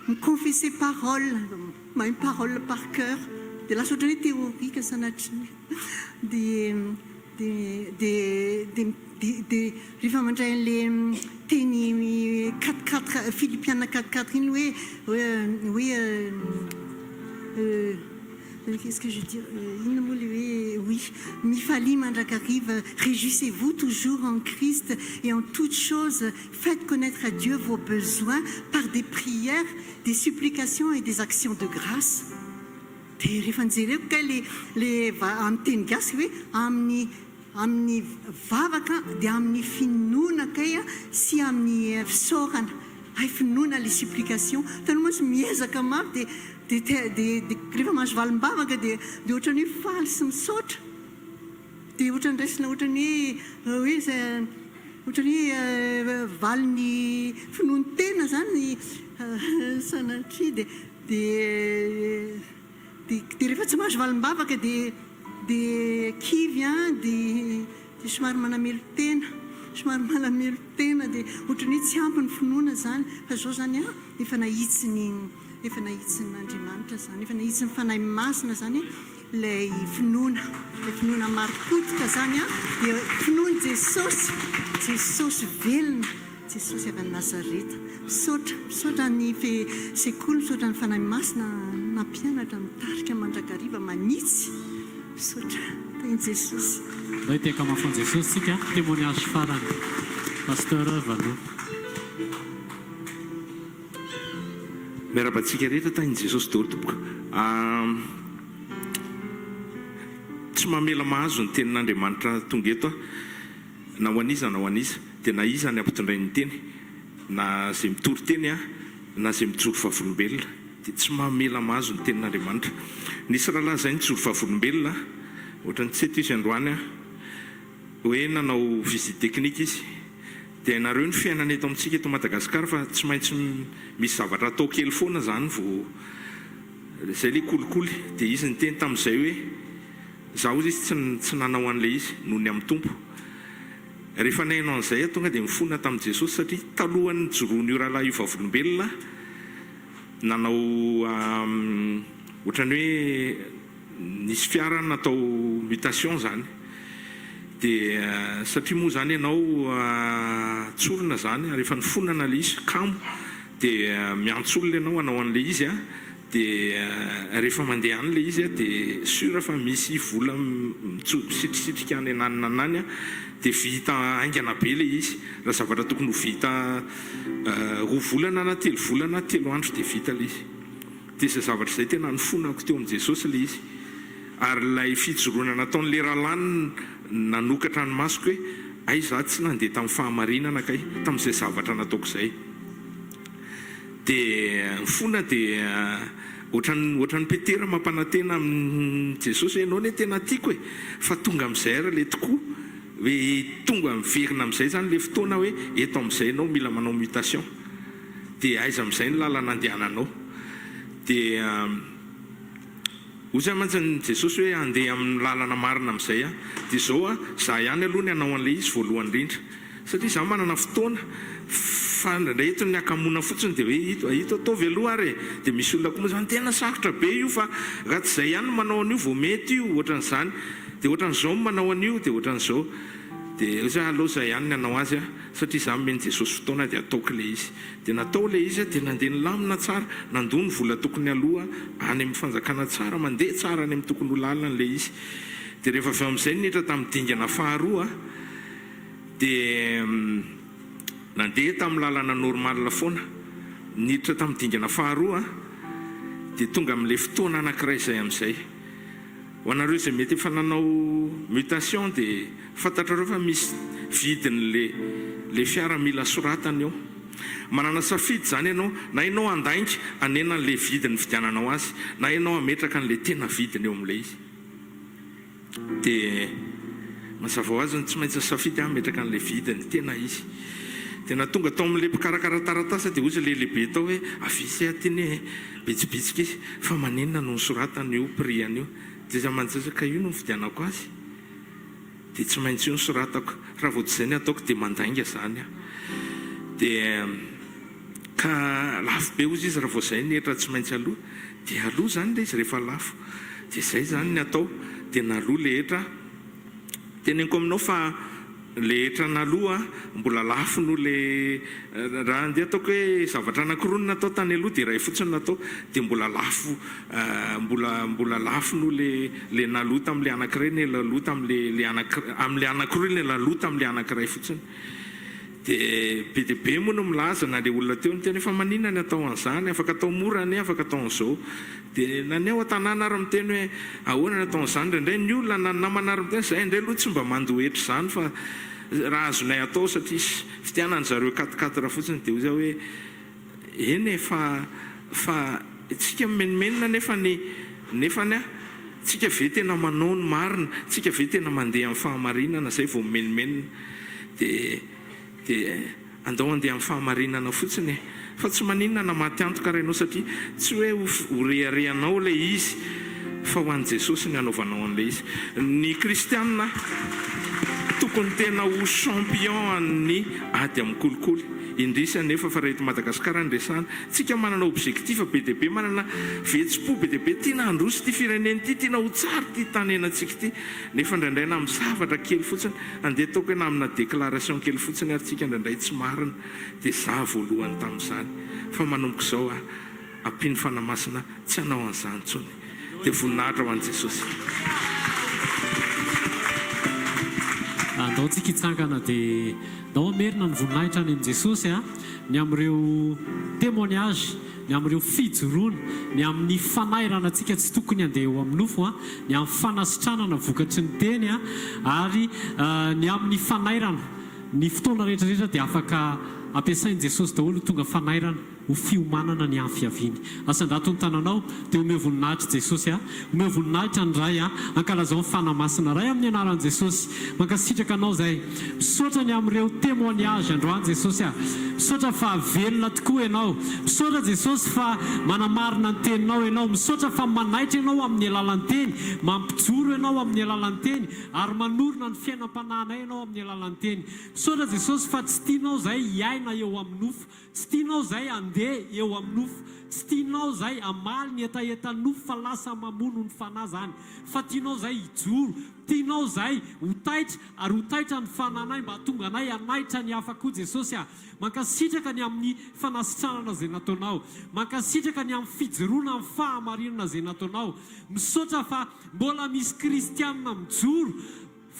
miconfesser parole mahay parole par cœur dia lasa ohatrany hoe théorique sanatria dia rehefa mandray an'le teny 4 Philippiana 4 iny hoe qu'est-ce que je veux dire oui, Mifali mandrakariva, réjouissez-vous toujours en Christ et en toutes choses, faites connaître à Dieu vos besoins par des prières, des supplications et des actions de grâce. Dia rehefa nijereko kay le amin'ny teny gasy hoe amin'ny vavaka dia amin'ny finoana kay sy amin'ny fisaorana ay finoana les supplications tano moa sy miezaka mafy dia rehefa mahazo valim-bavaka dia ohatrany hoe faly sy misaotra dia ohatrany raisina ohatrany hoe valiny finoany tena zany sanatria dia rehefa tsy mahazo valim-bavaka dia kivy dia somary manamelo tena dia ohatrany hoe tsy ampy ny finoana zany fa zao zany efa nahitsin'Andriamanitra zany efa nahitsiny fanahy masina zany ilay finoana marim-potika zany dia finoany Jesosy velona Jesosy avy any Nazareta misaotra ny sekoly misaotra ny fanahy masina nampianatra mitarika mandrakariva manitsy misaotra teny Jesosy mba hiteka mafony Jesosy tsika témoignage farany pasteur Valo miarabantsika rehetra tany Jesosy daholo tompoko. Tsy mamela mahazo ny tenin'Andriamanitra tonga eto na ho an'iza na ho an'iza dia na iza ny ampitondray ny teny na zay mitory teny na zay mijoro vavolombelona dia tsy mamela mahazo ny tenin'Andriamanitra. Nisy rahalahy zay nijoro vavolombelona ohatrany tsy eto izy androany hoe nanao visite technique izy dia nareo ny fiainana eto amintsika eto Madagasikara fa tsy maintsy misy zavatra atao kely foana zany vao zay le kolikoly dia izy ny teny tamin'izay hoe zaho izy tsy nanao an'ilay izy noho ny amin'ny tompo. Rehefa nainao an'izay tonga dia mifona tamin'i Jesosy satria talohany joroan'io rahalahy io vavolombelona nanao ohatrany hoe nisy fiara natao mutation zany dia satria moa zany ianao tsolona zany rehefa nifonana le izy kamo dia miantsolona ianao hanao an'le izy dia rehefa mandeha an'le izy dia sura fa misy vola misitrisitrika any ananany dia vita aingana be le izy raha zavatra tokony ho vita 2 volana na 3 volana 3 andro dia vita le izy. Dia izay zavatra izay tena nifonako teo amin'i Jesosy le izy ary ilay fijoroana nataon'le rahalahy nanokatra ny masoko hoe ay za tsy nandeha tamin'ny fahamarinana kay tamin'izay zavatra nataoko izay. Dia mifona dia ohatran'ny Petera mampanantena amin'i Jesosy hoe ianao ne tena tiako fa tonga amin'izay ary le tokoa hoe tonga miverina amin'izay zany le fotoana hoe eto amin'izay ianao mila manao mutation dia aiza amin'izay ny lalana andehananao. Dia ozy mantsy Jesosy hoe andeha amin'ny lalana marina amin'izay dia zao za ihany aloha ny hanao an'le izy voalohany indrindra satria za manana fotoana fa reheto ny akamona fotsiny dia hoe hito ataovy aloha ary dia misy olona koa moa zany tena sarotra be io fa raha tsy izay ihany manao an'io vao mety io ohatran'izany dia ohatran'izao manao an'io dia ohatran'izao dia za aloha za ihany ny hanao azy satria za meny Jesosy fotoana dia ataoko le izy dia natao le izy dia nandeha nilamina tsara nandony vola tokony aloha any amin'ny fanjakana tsara mandeha tsara any amin'ny tokony ho lalina le izy. Dia rehefa avy amin'izay niditra tamin'ny dingana faharoa dia nandeha tamin'ny lalana normal foana niditra tamin'ny dingana faharoa dia tonga amin'ilay fotoana anankiray izay amin'izay. Ho anareo izay mety efa nanao mutation dia fantatrareo fa misy vidiny le fiara mila soratana eo. Manana safidy zany ianao na ianao andainga anena an'le vidiny fidiananao azy na ianao ametraka an'le tena vidiny eo amin'ilay izy. Dia mazava ho azy tsy maintsy safidy ametraka an'le vidiny tena izy. Dia na tonga tao amin'le mpikarakara taratasa dia ozy le lehibe tao hoe avisy atyny bitsibitsika izy fa manenina no soratana io prix an'io dia za manjazaka io no fidianako azy dia tsy maintsy io ny soratako raha vao tsy izay ny ataoko dia mandainga zany dia ka lafo be ozy izy raha vao izay netra tsy maintsy aloha dia aloha zany le izy rehefa lafo dia izay zany ny atao dia naloha le hetra teneniko aminao fa le hetra naloha mbola lafo no le raha andeha ataoko hoe zavatra anankiroa no natao tany aloha dia ray fotsiny natao dia mbola lafo mbola lafo no le naloha tamin'le anankiray ny laloha tamin'le amin'le anankiroa ny laloha tamin'le anankiray fotsiny. Dia be dia be moa no milaza na le olona teo ny tena efa maninona ny atao an'izany afaka atao mora ny afaka atao an'izao dia naneo an-tanàna ary miteny hoe ahoana ny atao an'izany indray ny olona namana ary miteny izay indray aloha tsy mba mandohetra izany fa raha azonay atao satria fitianany zareo 4-4 fotsiny dia ozy hoe eny fa tsika menimenina nefany tsika ve tena manao ny marina tsika ve tena mandeha amin'ny fahamarinana zay vao menimenina dia andao andeha amin'ny fahamarinana fotsiny fa tsy maninona na maty antoka rainao satria tsy hoe ho reharehanao le izy fa ho an'i Jesosy ny hanaovanao an'le izy. Ny kristianina tokony tena ho champion amin'ny ady amin'ny kolikoly indrisy nefa fa reheto Madagasikara andresana tsika manana objectif be dia be manana vetsim-po be dia be tiana handroso ty fireneny ty tiana ho tsara ty tanenantsika ty nefa indraindray na amin'ny zavatra kely fotsiny andeha ataoko hoe na amina déclaration kely fotsiny ary tsika indraindray tsy marina dia za voalohany tamin'izany fa manomboka izao ampiny fanamasina tsy hanao an'izany tsony dia voninahitra ho an'i Jesosy. Andao tsika hitsangana dia dao amerina ny voninahitra any amin'i Jesosy ny amin'ireo témoignage ny amin'ireo fijoroana ny amin'ny fanairana antsika tsy tokony andeha eo amin'ny nofo ny amin'ny fanasitranana vokatry ny teny ary ny amin'ny fanairana ny fotoana rehetrarehetra dia afaka ampiasain'i Jesosy daholo tonga fanairana ho fiomanana ny amfiaviany asan-dato ny tananao dia omeo voninahitra Jesosy omeo voninahitra ny ray ankalazao ny fanamasina ray amin'ny anaran'i Jesosy mankasitraka anao zay misaotra ny amin'ireo témoignage androany Jesosy misaotra fa velona tokoa ianao misaotra Jesosy fa manamarina ny teninao ianao misaotra fa manaitra ianao amin'ny alalan'ny teny mampijoro ianao amin'ny alalan'ny teny ary manorina ny fiainam-panahynay ianao amin'ny alalan'ny teny misaotra Jesosy fa tsy tianao zay hiaina eo amin'ny nofo tsy tianao zay andeha eo amin'ny nofo tsy tianao zay amaly ny etaeta nofo fa lasa mamono ny fanahy zany fa tianao zay hijoro tianao zay ho taitra ary ho taitra ny fananay mba tonga anay anaitra ny hafa koa Jesosy mankasitraka ny amin'ny fanasitranana zay nataonao mankasitraka ny amin'ny fijoroana amin'ny fahamarinana zay nataonao misaotra fa mbola misy kristianina mijoro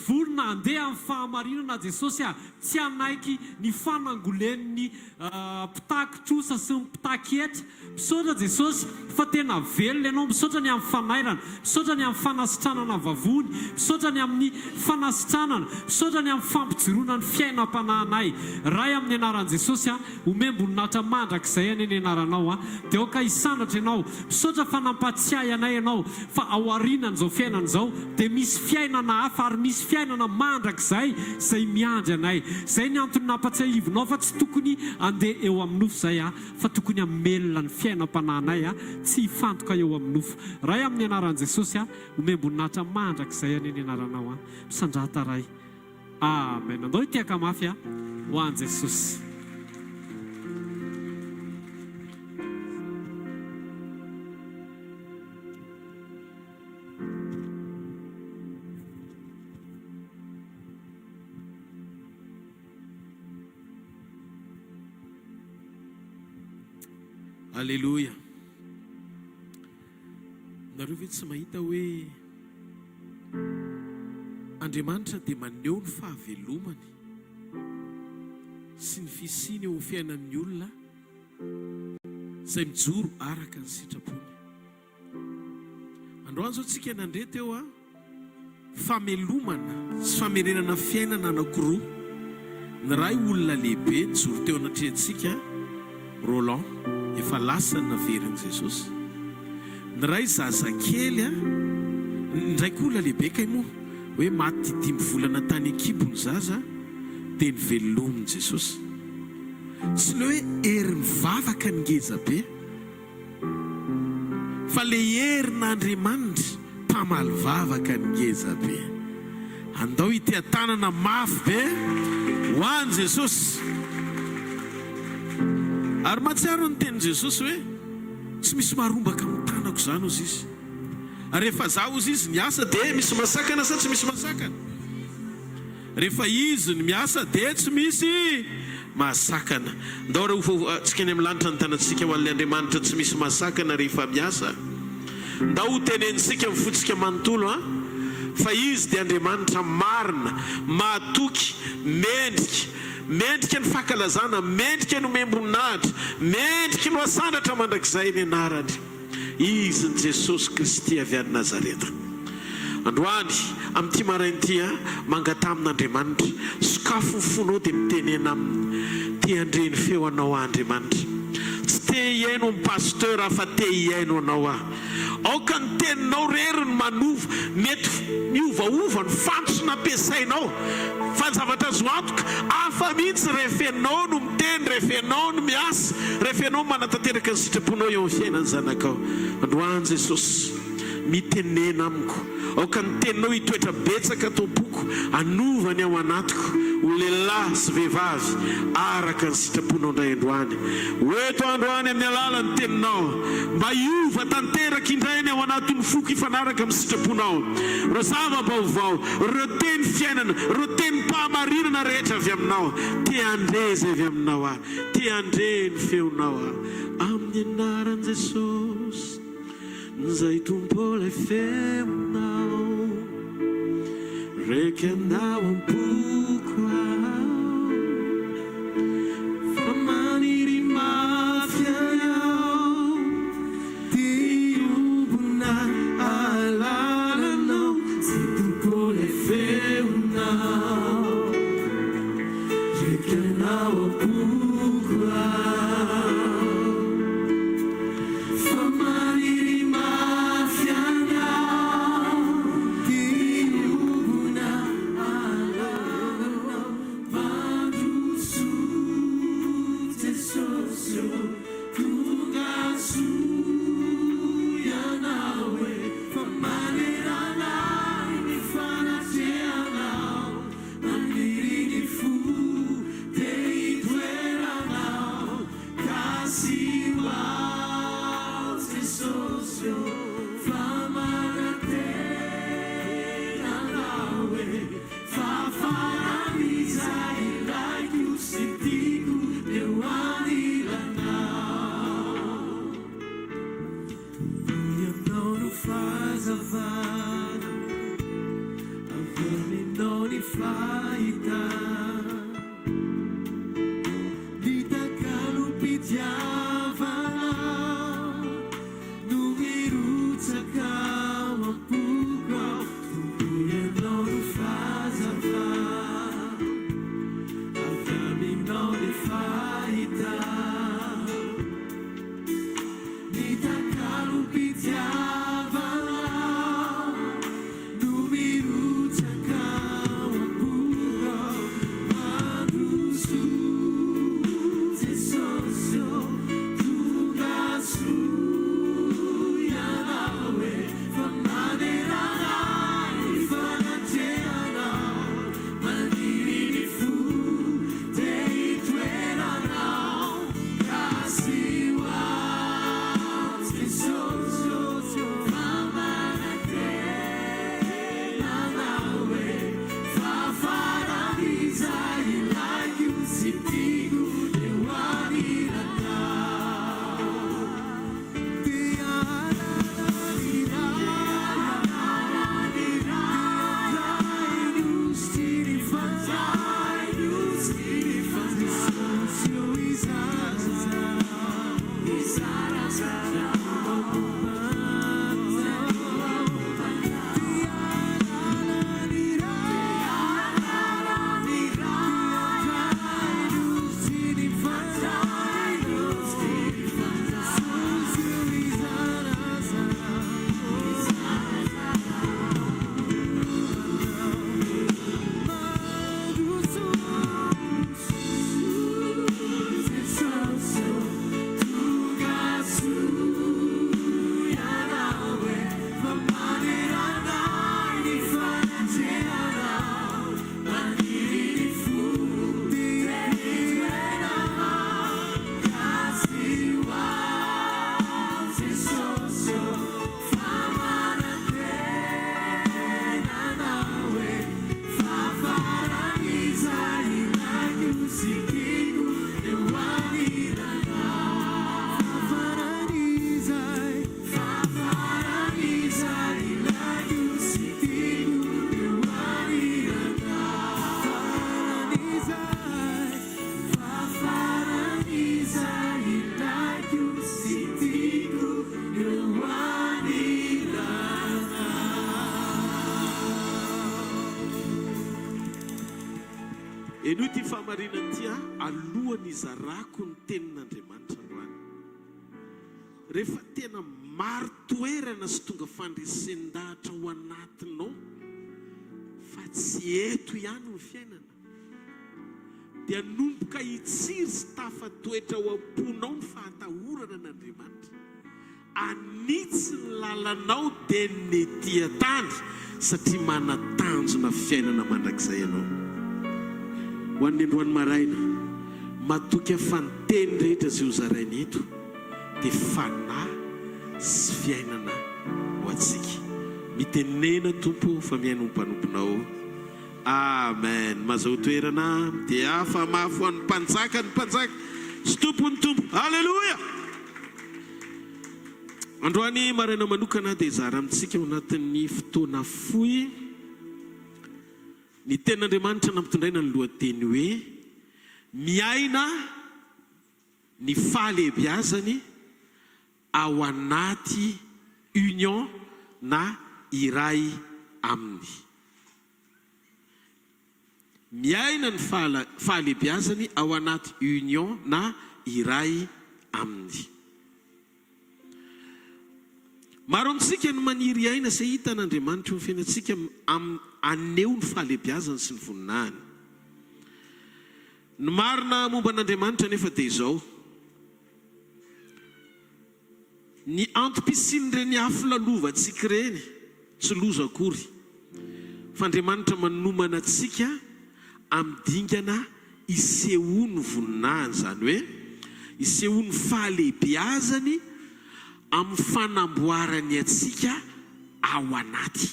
volona andeha amin'ny fahamarinana Jesosy tsy anaiky ny fanangolen'ny mpitaky-trosa sy ny mpitaky-etra misaotra Jesosy fa tena velona ianao misaotra ny amin'ny fanairana misaotra ny amin'ny fanasitranana vavony misaotra ny amin'ny fanasitranana misaotra ny amin'ny fampijoroana ny fiainam-panahinay ray amin'ny anaran'i Jesosy omem-boninahitra mandrakizay any ny anaranao dia aoka hisandratra ianao misaotra fa nampatsiahy anay ianao fa ao aorinan' izao fiainana izao dia misy fiainana hafa ary misy fiainana mandrakizay zay miandry anay zay ny antony nampatsiahivinao fa tsy tokony andeha eo amin'ny nofo zay fa tokony hamelona ny fiainam-panahinay tsy hifantoka eo amin'ny nofo ray amin'ny anaran'i Jesosy omem-boninahitra mandrakizay any ny anaranao misandrata ray amen andao itiaka mafy ho an'i Jesosy Alléluia. Nareo ve tsy mahita hoe Andriamanitra dia maneho ny fahavelomany sy ny fisiny eo fiainan'ny olona izay mijoro araka ny sitrapony. Androany zao tsika nandre teo famelomana sy famerenana fiainana anankiroa. Ny ray olona lehibe nijoro teo anatrehantsika Roland efa lasa ny naverin'i Jesosy. Ny ray zazakely ndraiky olona lehibe kay moa hoe maty 5 volana tany ekibo ny zaza dia nivelomin'i Jesosy. Tsy le hoe hery mivavaka ny ngeza be fa le herin'Andriamanitra mpamaly vavaka ny ngeza be. Andao ity tanana mafy be ho an'i Jesosy. Ary matsiaro ny tenin'i Jesosy hoe tsy misy marombaka amin'ny tanako izany ozy izy. Rehefa zaho ozy izy miasa dia misy masakana sa tsy misy masakana. Rehefa izy ny miasa dia tsy misy masakana. Ndao raha tsika any amin'ny lanitra ny tanantsika ho an'ilay Andriamanitra tsy misy masakana rehefa miasa. Ndao ho tenenitsika mifotsika manontolo fa izy dia Andriamanitra marina, mahatoky, mendrika ny fahakalazana, mendrika ny omem-boninahitra, mendrika ny asandatra mandrakizay ny anarany. Izy ny Jesosy Kristy avy any Nazareta. Androany amin'ity marain'ity mangatamin'Andriamanitra, sokafo ny fonao dia mitenena aminy, te handreny feo anao Andriamanitra. Tsy te hiaino ny pasteur fa te hiaino anao aoka ny teninao rery ny manova, mety miovaova ny fantoso nampiasainao fa zavatra azo antoka hafa mihitsy rehefa ianao no miteny, rehefa ianao no miasa, rehefa ianao manatanteraka ny sitraponao eo amin'ny fiainany zanakao. Androany Jesosy mitenena amiko, aoka ny teninao hitoetra betsaka tompoko, anovany ao anatiko ho lehilahy sy vehivavy araka ny sitraponao indray androany. Oeto androany amin'ny alalan'ny teninao mba hiova tanteraka indray ny ao anatin'ny foko ifanaraka amin'ny sitraponao. Reo zava-baovao, reo teny fiainana, reo teny mpahamarinana rehetra avy aminao, te handreza avy aminao te andre ny feonao amin'ny anaran'i Jesosy. Zay tompo ilay feonao, reky andao am-poko fa maniry mafy ao fahita ny takalom-pitiavana no mirotsaka ao am-poko tomboyanao no fazava avy aminao ny fahita ny takalom-pitiavana no mirotsaka ao am-poko mandroso Jesosy tonga soa ianao hoe fa manerana ny fanatrehanao maniry ny fo dia hitoeranao kasihoao Jesosy fa manatenanao hoe fa faran'izay ilaiky sy tiako eo aniranao dia eno ity fahamarinana ity alohan'ny izarako ny tenin'Andriamanitra androany rehefa tena maro toerana sy tonga fandresendahatra ho anatinao fa tsy eto ihany ny fiainana dia nomboka hitsiry sy tafatoetra ao am-ponao ny fahatahorana n'Andriamanitra anitsy ny lalanao dia ny ety tany satria manatanjona fiainana mandrakizay ianao ho an'ny androany maraina matoky afanteny rehetra zay ho zarainy eto dia fanahy sy fiainana ho antsika mitenena tompo fa miaino mpanomponao amen mazao toerana dia afa mafy ho an'ny mpanjaka sy tompony tompo halleloia androany maraina manokana dia zara amintsika ao anatin'ny fotoana fohy ny ten'Andriamanitra nampitondraina ny lohateny hoe miaina ny fahalehibiazany ao anaty union na iray aminy miaina ny fahalehibiazany ao anaty union na iray aminy maro amintsika no maniry aina sy hita n'Andriamanitra ny fiainantsika aneo ny fahalehibiazany sy ny voninahiny ny marina momba an'Andriamanitra nefa dia izao ny antom-pisin'ireny afo lalovantsika ireny tsy loza akory fa Andriamanitra manomana antsika amidingana isehoany voninahiny zany hoe isehoany fahalehibiazany amin'ny fanamboarany atsika ao anaty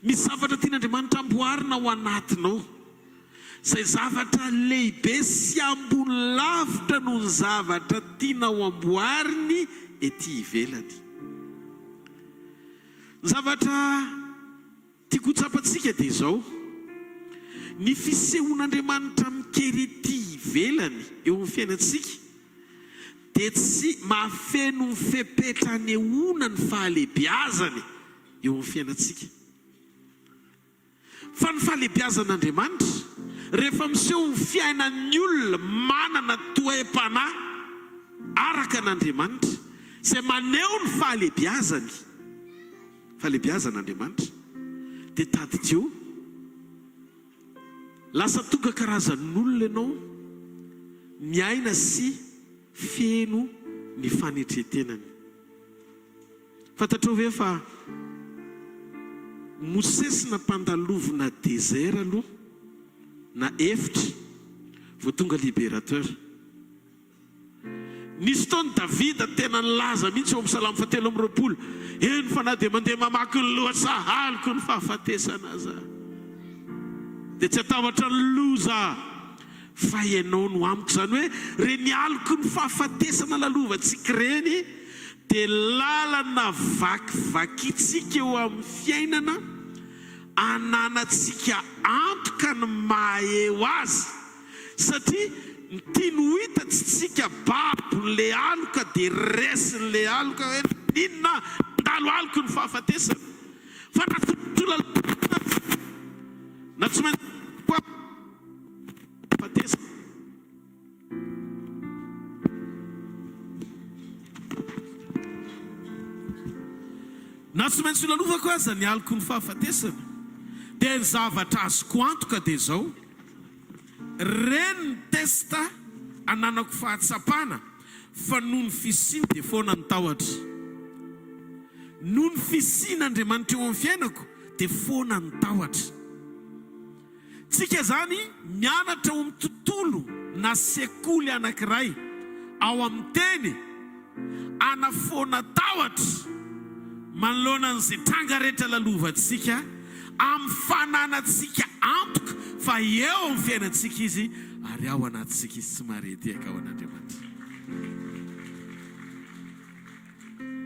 misy zavatra tian'Andriamanitra amboarina ao anatinao izay zavatra lehibe sy ambony lavitra noho ny zavatra tiana ho amboariny ety ivelany ny zavatra tiako ho tsapantsika dia izao ny fisehon'Andriamanitra mikerity velany eo amin'ny fiainantsika dia tsy mahafeno mifepetra nehoana ny fahalebiazany eo amin'ny fiainantsika. Fa ny fahalebiazan'Andriamanitra rehefa miseho ny fiainan'ny olona manana toepanahy araka an'Andriamanitra izay maneho ny fahalebiazan'Andriamanitra dia tadideo lasa tonga karazan'olona ianao miaina sy feno ny fanetretenany. Fantatrao ve fa Mosesy nampandalovina désert aloha na efitra vao tonga libérateur. Nisy taony Davida tena nilaza mihitsy eo amin'ny Salamo 7:20 eny fa na dia mandeha mamaky ny lohasahaliko ny fahafatesana aza dia tsy atahotra ny loza fa ianao no amiko. Izany hoe reny aliko ny fahafatesana lalovantsika reny dia lalana vakivakitsika eo amin'ny fiainana ananatsika antoka ny mahaeo azy, satria ny tiany ho hita tsy tsika babon'le aloka dia resin'le aloka hoe inona ndalo aliko ny fahafatesana fa na tsy maintsy fahafatesana. Na tsy maintsy lalovako aza ny aliko ny fahafatesana dia ny zavatra azoko antoka dia zao: reny ny testa ananako fahatsapana fa noho ny fisiana dia foana ny tahotra. Noho ny fisian'Andriamanitra eo amin'ny fiainako dia foana ny tahotra. Tsika zany mianatra ao amin'ny tontolo na sekoly anankiray ao amin'ny teny anafoana tahotra manoloana an'izay tranga rehetra lalovantsika amin'ny fananatsika antoka fa eo amin'ny fiainantsika izy ary ao anatintsika izy tsy maharetiaka ao an'Andriamanitra.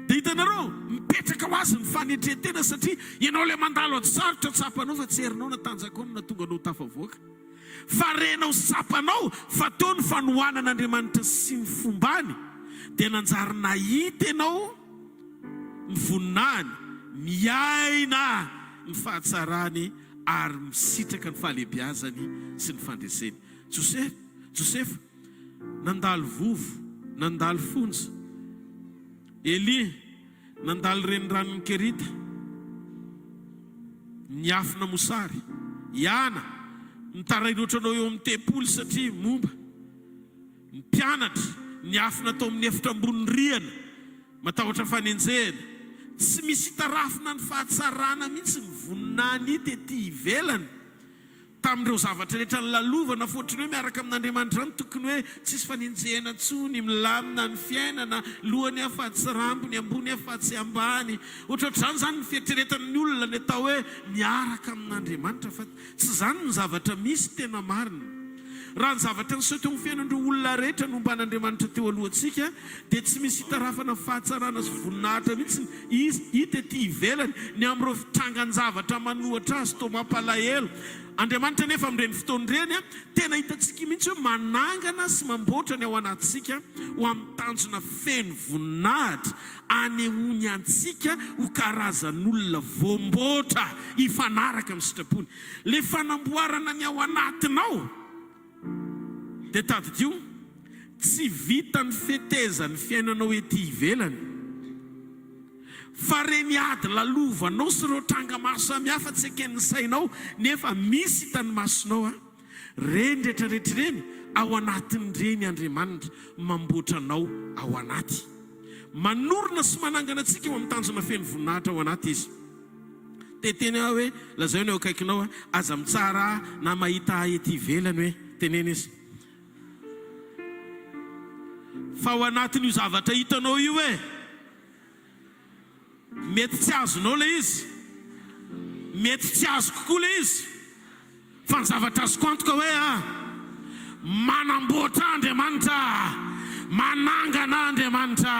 Dia hitanareo mipetraka ho azy ny fanetretena satria ianao ilay mandalo an-tsarotra tsapanao fa tsy herinao na tanjakao na tonga anao tafavoaka fa renao tsapanao fa tao ny fanohanan'Andriamanitra sy ny fombany dia nanjary nahita ianao ny voninahiny miaina ny fahatsarany ary misitraka ny fahalebiazany sy ny fandreseny. Josefa nandalo vovo, nandalo fonja. Eli nandalo renirano ny Kerita, niafina mosary. Iana nitarairoatranao eo amin'ny tempolo satria momba. Ny mpianatra niafina tao amin'ny efitra ambony rihana matahotra fanenjehana. Tsy misy hitarafina ny fahatsarana mihitsy ny voninahiny tety ivelany tamin'ireo zavatra rehetra ny lalovana fotriny hoe miaraka amin'Andriamanitra any tokony hoe tsisy fanenjehana ntsony milamina ny fiainana lohany afa-tsy rambony ambony afa-tsy ambany ohatrohatr'izany zany ny fieritreretan'ny olona ny atao hoe miaraka amin'Andriamanitra fa tsy zany ny zavatra misy tena marina. Raha ny zavatra nyseho teo amin'ny fiainan'ireo olona rehetra nomban'Andriamanitra teo alohantsika dia tsy misy hitarafana fahatsarana sy voninahitra mihitsy izy hita ety ivelany ny amin'ireo fitrangan'ny zavatra manohatra azy tao mampalahelo. Andriamanitra nefa amin'ireny fotoan'ireny tena hitantsika mihitsy hoe manangana sy mamboatra ny ao anatintsika ho amin'ny tanjona feno voninahitra anehoany antsika ho karazan'olona voamboatra hifanaraka amin'ny sitrapony. Le fanamboarana ny ao anatinao dia tadidio tsy vita ny fetezany fiainanao ety ivelany fa reny ady lalovanao sy ireo tranga maro samihafa tsy eken'ny sainao nefa misy hitany masonao reny rehetrarehetra reny ao anatin'ireny Andriamanitra mamboatra anao ao anaty, manorona sy manangana antsika eo amin'ny tanjona feno voninahitra ao anaty izy. Teteny hoe lazao ny eo akaikinao aza mitsara na mahita ety ivelany hoe teneny izy fa ao anatin'io zavatra hitanao io hoe mety tsy azonao le izy, mety tsy azo kokoa le izy, fa ny zavatra azoko antoka hoe manamboatra Andriamanitra, manangana Andriamanitra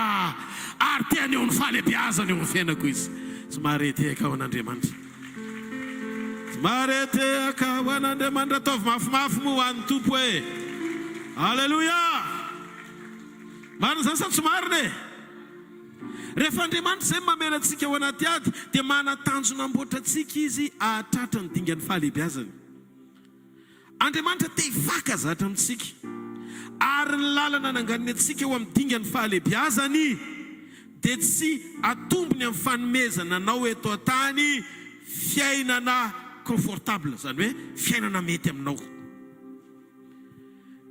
ary teany eo ny fahalebiazany eo amin'ny fiainako izy. Tsy maharety eka ao an'Andriamanitra, tsy Mareteka hoan'Andriamanitra ataovy mafimafy moa ho an'ny tompo e. Alleluia. Marina zany sa tsy marina e. Rehefa Andriamanitra izay mamela antsika ao anaty ady dia manatanjona amboatra antsika izy ahatratra ny dingan'ny fahalehibiazany. Andriamanitra te hivaka zatra amintsika ary ny lalana nanganiny antsika eo amin'ny dingan'ny fahalehibiazany dia tsy atombony amin'ny fanomezana anao eto an-tany fiainana confortable, zany hoe fiainana mety aminao.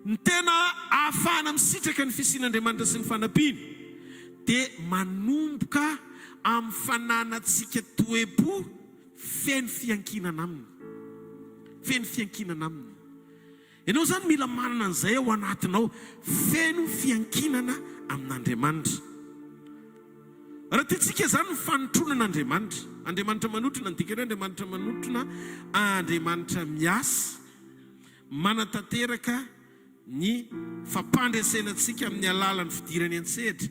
Ny tena ahafahana misitraka ny fisian'Andriamanitra sy ny fanampiany dia manomboka amin'ny fananantsika toepo feno fiankinana aminy. Feno fiankinana aminy. Ianao zany mila manana an'izay ao anatinao, feno fiankinana amin'Andriamanitra. Raha tiantsika zany ny fanotronan'Andriamanitra. Andriamanitra manotrona, ny dikany Andriamanitra manotrona, Andriamanitra miasa, manatanteraka ny fampandresenantsika amin'ny alalan'ny fidirany an-tsehatra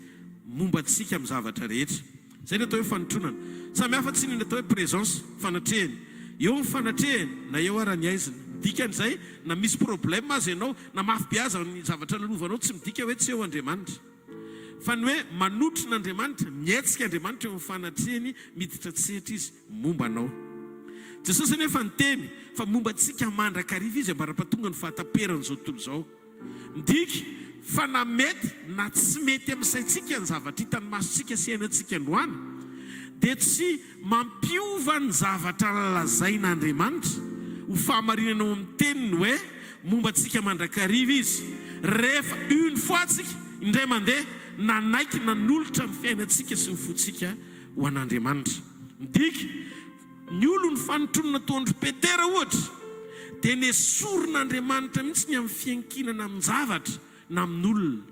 momba antsika amin'ny zavatra rehetra. Zay ny atao hoe fanotronana. Samy hafa tsy ny atao hoe présence, fanatrehany. Eo ny fanatrehany na eo ara ny aiziny. Dikan'izay na misy problème azy ianao na mafy biaza ny zavatra lalovanao tsy midika hoe tsy eo Andriamanitra. Fa ny hoe manotron'Andriamanitra, mietsika Andriamanitra eo amin'ny fanatrehany, miditra tsehatra izy momba anao. Jesosy nefa niteny fa momba antsika mandrakariva izy ambara-pahatonga ny fahataperany zao tontolo zao. Midika fa na mety na tsy mety amin'ny saintsika ny zavatra hitany masontsika sy ainantsika androany dia tsy mampiova ny zavatra lazain'Andriamanitra ho fahamarinana ao amin'ny teniny hoe momba antsika mandrakariva izy. Rehefa une fois tsika indray mandeha nanaiky nanolotra amin'ny fiainantsika sy ny fontsika ho an'Andriamanitra. Midika ny olo ny fanotronana tondro Petera ohatra dia nesoron'Andriamanitra mihitsy ny amin'ny fiankinana amin'ny zavatra na amin'olona.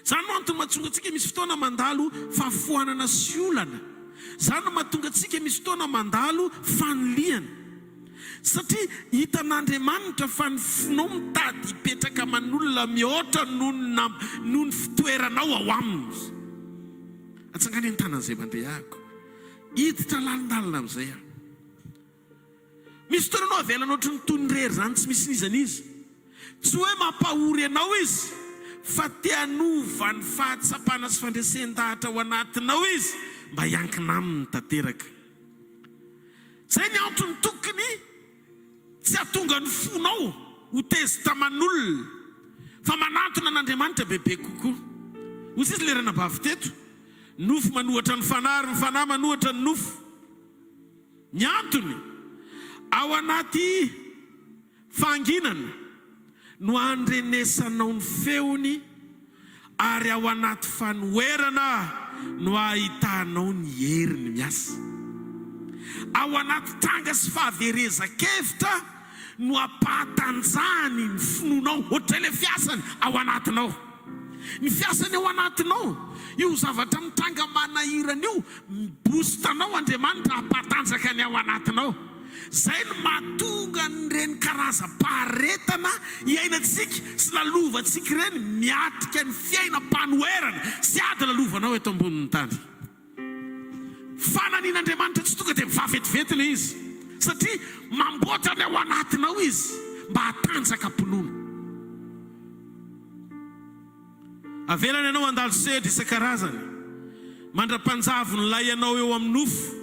Zany no antony mahatonga antsika misy fotoana mandalo fahafoanana sy olana. Zany no mahatonga antsika misy fotoana mandalo fanoliana. Satria hitan'Andriamanitra fa ny finao mitady hipetraka aman'olona mihoatra noho ny fitoeranao ao aminy. Atsangany an-tanan'izay mandeha ahako. Hiditra lalindalina amin'izay aho. Misy fotoana anao avelana ohatry ny tonrery zany tsy misy nizan'izy. Tsy hoe mampahory anao izy, fa te hanova ny fahatsapana sy fandresen-dahatra ao anatinao izy mba hiankina aminy tanteraka. Zay ny antony tokony tsy hatonga ny fonao ho tezitra aman'olona, fa manantona an'Andriamanitra bebe kokoa. Ozy izy lerana bavy teto, nofo manohatra ny fanahy, ny fanahy manohatra ny nofo. Ny antony ao anaty fanginana no andrenesanao ny feony, ary ao anaty fanoerana no ahitanao ny heriny miasa. Ao anaty tranga sy fahaverezan-kevitra no ampahatanjany ny finonao, ohatra ilay fiasany ao anatinao. Ny fiasany ao anatinao, io zavatra mitranga manahirana io, mibostanao Andriamanitra hampatanjaka ny ao anatinao. Zay no mahatonga nyreny karazam-paharetana iainantsika sy lalovantsika ireny miatrika ny fiainam-panoerana sy ady lalovanao eto ambonin'ny tany. Fananin'Andriamanitra tsy tonga dia mivavetivety ilay izy, satria mamboatra ny ao anatinao izy mba hatanjaka mponoana. Avelany ianao andalo sedry isan-karazany, mandra-panjavony lay ianao eo amin'ny nofo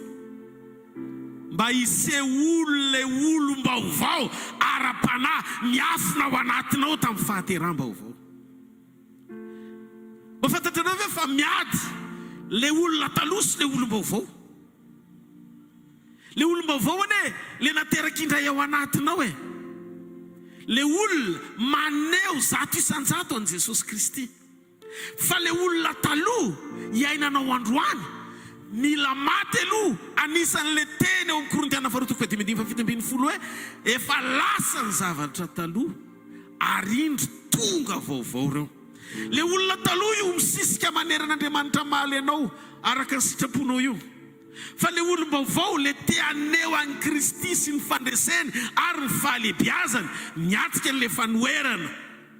mba hiseholy le olom-baovao ara-panahy miafina ao anatinao tamin'ny fahateram-baovao. Mafantatranao ve fa miady le olona taloha sy le olom-baovao? Le olom-baovao ane le nateraka indray ao anatinao e. Le olona maneho zato isan-jato an' Jesosy Kristy. Fa le olona taloha iainanao androany, mila maty aloha, anisan'le teny ao amin'ny Korintiana faharoa toko 10:7 hoe efa lasa ny zavatra taloha ary indro tonga vaovao reo. Le olona taloha io misisika maneran'Andriamanitra maly anao araka ny sitraponao io. Fa le olom-baovao le te haneho an'i Kristy sy ny fandreseny ary ny fahalehibiazany, miatrika an'le fanoerana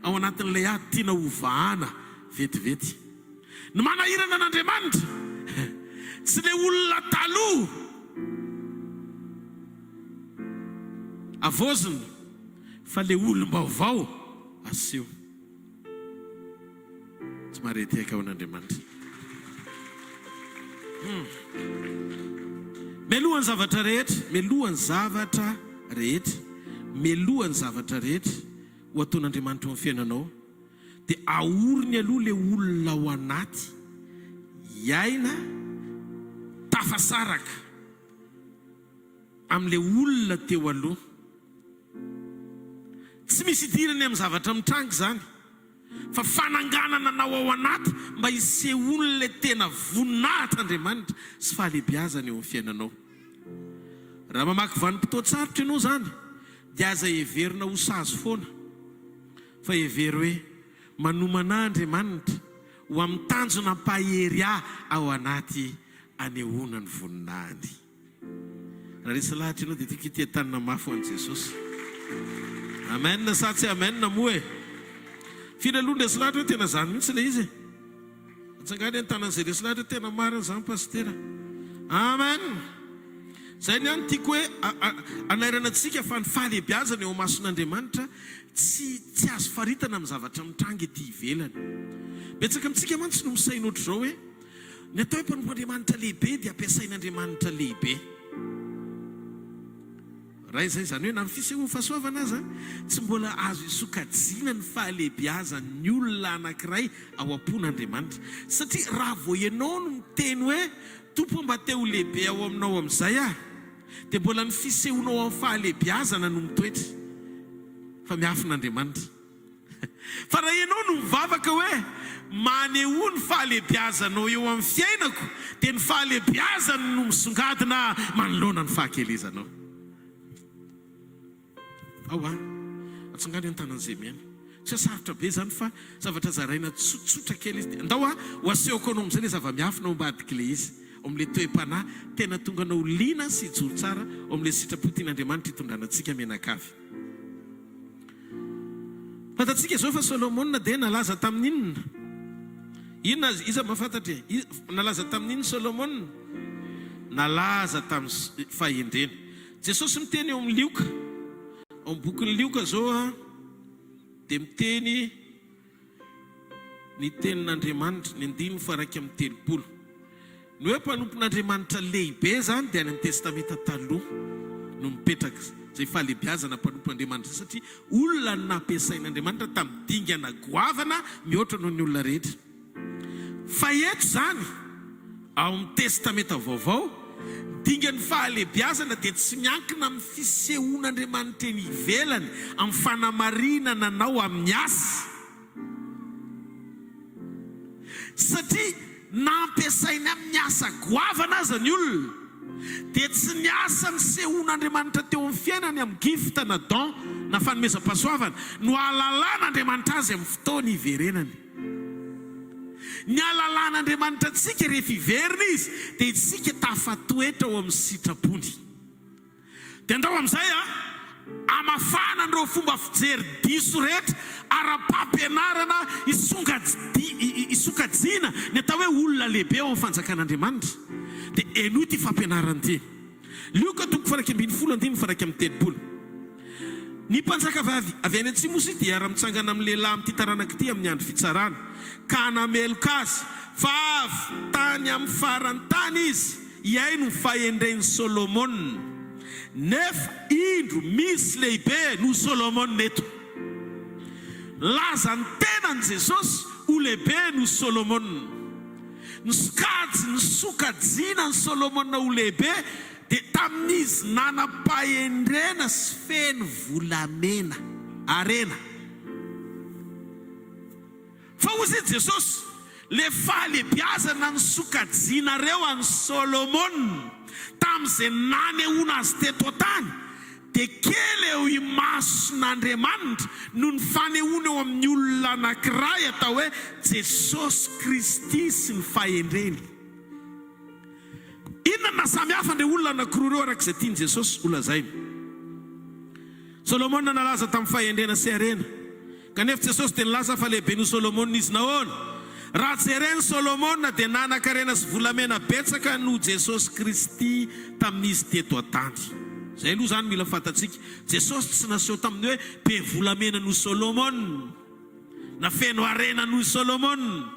ao anatin'ilay ady tiana ovahana vetivety. Ny manahirana an'Andriamanitra tsy le olona taloha avoziny fa le olom-baovao aseho. Tsy mareteka ao an'Andriamanitra. Melohan'ny zavatra rehetra, melohan'ny zavatra rehetra, melohan'ny zavatra rehetra ho ataon'Andriamanitra amin'ny fiainanao, dia aoriny aloha le olona ao anaty iaina tafasaraka amin'le olona teo aloha. Tsy misy idirany amin'ny zavatra mitrangy zany, fa fananganana nao ao anaty mba hisehoany le tena voninahitr'Andriamanitra sy fahalebiazany eo amin'ny fiainanao. Raha mamaky vanim-potoan-tsarotra ianao zany, dia aza heverina ho sazo foana, fa hevery hoe manomana Andriamanitra ho amin'ny tanjona pahery ao anaty anehoana ny voninahiny. Raha resy lahatra ianao dia tiako ite-tanana mafy ho an'i Jesosy. Amen sa tsy amen moa e. Firy aloha resy lahatra tena zany mihitsy le izy. Atsangany an-tanan'izay resy lahatra tena marina zany pastera. Amen. Zay ny any tiako hoe anairana antsika fa ny fahalebiazana eo mason'Andriamanitra tsy azo faritana amin'ny zavatra mitrangy ety ivelany. Betsaka amintsika mantsy no misaina ohatry zao hoe ny atao hoe mpanompoandriamanitra lehibe dia ampiasain'Andriamanitra lehibe. Raha izay zany hoe na fisehoany fahasoavana aza tsy mbola azo isokajiana ny fahalebiazan'ny olona anankiray ao am-pon'Andriamanitra. Satria raha vao ianao no miteny hoe tompo mba te ho lehibe ao aminao amin'izay dia mbola ny fisehoanao amin'ny fahalebiazana no mitoetra fa miafin'Andriamanitra. Fa raha ianao no mivavaka hoe maneho ny fahalebiazanao eo amin'ny fiainako, dia ny fahalebiazana no misongadina manoloana ny fahakelezanao. Atsangany an-tanan'izay miaina. Tsy sarotra be zany fa zavatra zaraina tsotsotra kely izy. Andao ho asehoko anao amin'izay le zava-miafina ao ambadika le izy, ao amin'le toe-panahy tena tonga anao liana sy hijoro tsara ao amin'le sitrapotian'Andriamanitra hitondranantsika menakavy. Fantatsika zao fa Solomona dia nalaza tamin'inona? Inona iza mahafantatra? Nalaza tamin'inona Solomona? Nalaza tamin'ny fahendrena. Jesosy miteny eo amin'ny Lioka, ao amin'ny bokin'ny Lioka zao dia miteny ny tenin'Andriamanitra ny 9:30. Ny hoe mpanompon'Andriamanitra lehibe zany dia any amin'ny testamenta taloha no mipetraka zay fahalebiazana mpanompon'Andriamanitra, satria olona nampiasain'Andriamanitra tamin'ny dingana goavana mihoatra noho ny olona rehetra. Fa eto zany ao amin'ny testamenta vaovao, dingan'ny fahalebiazana dia tsy miankina amin'ny fisehoan'Andriamanitra eny ivelany amin'ny fanamarinana anao amin'ny asa, satria nampiasaina amin'ny asa goavana aza ny olona, dia tsy ny asa ny sehoan'Andriamanitra teo amin'ny fiainany amin'ny gifta na don na fanomezam-pahasoavana no ahalalàn'Andriamanitra azy amin'ny fotoana iverenany. Ny ahalalàn'Andriamanitra antsika rehefa iverina izy dia itsika tafatoetra ao amin'ny sitrapony. Dia andao amin'izay amafana an'ireo fomba fijery diso rehetra ara-pampianarana isokajiana ny atao hoe olona lehibe ao amin'ny fanjakan'Andriamanitra. Dia eno ity fampianarana ity. Lioka 2:30. Ny mpanjaka vavy avy any Antsimosi dia ara-mitsangana amin'ny lehilahy amin'ity taranaka ity amin'ny andro fitsarana, ka nameloka azy fa avy tany amin'ny farantany izy iay no fahendren'i Solomona, nefa indro misy lehibe no Solomona eto. Laza ny tenan'i Jesosy ho lehibe no Solomona. Ny sokajiana ny Solomona ho lehibe dia tamin'izy nanam-pahendrena sy feno volamena arena. Fa hozy Jesosy le fahalebiazana ny sokajianareo an'i Solomona tamin'izay nanehoana azy teto tany, dia kely eo imason'Andriamanitra no ny fanehoana eo amin'ny olona anankiray atao hoe Jesosy Kristy sy ny fahendreny. Inona na samy hafa nde olona anankiroa ireo arak'izay tiany Jesosy ho lazainy? Solomona nalaza tamin'ny fahendrena sy arena, kanefa Jesosy dia nilaza fa lehibe no Solomona izy nahoana? Raha jereny Solomona dia nanan-karena sy volamena betsaka no Jesosy Kristy tamin'izy teto an-tany. Zay aloha zany mila fantatsika. Jesosy tsy naseho taminy hoe be volamena noho Solomon, na feno arena noho Solomon.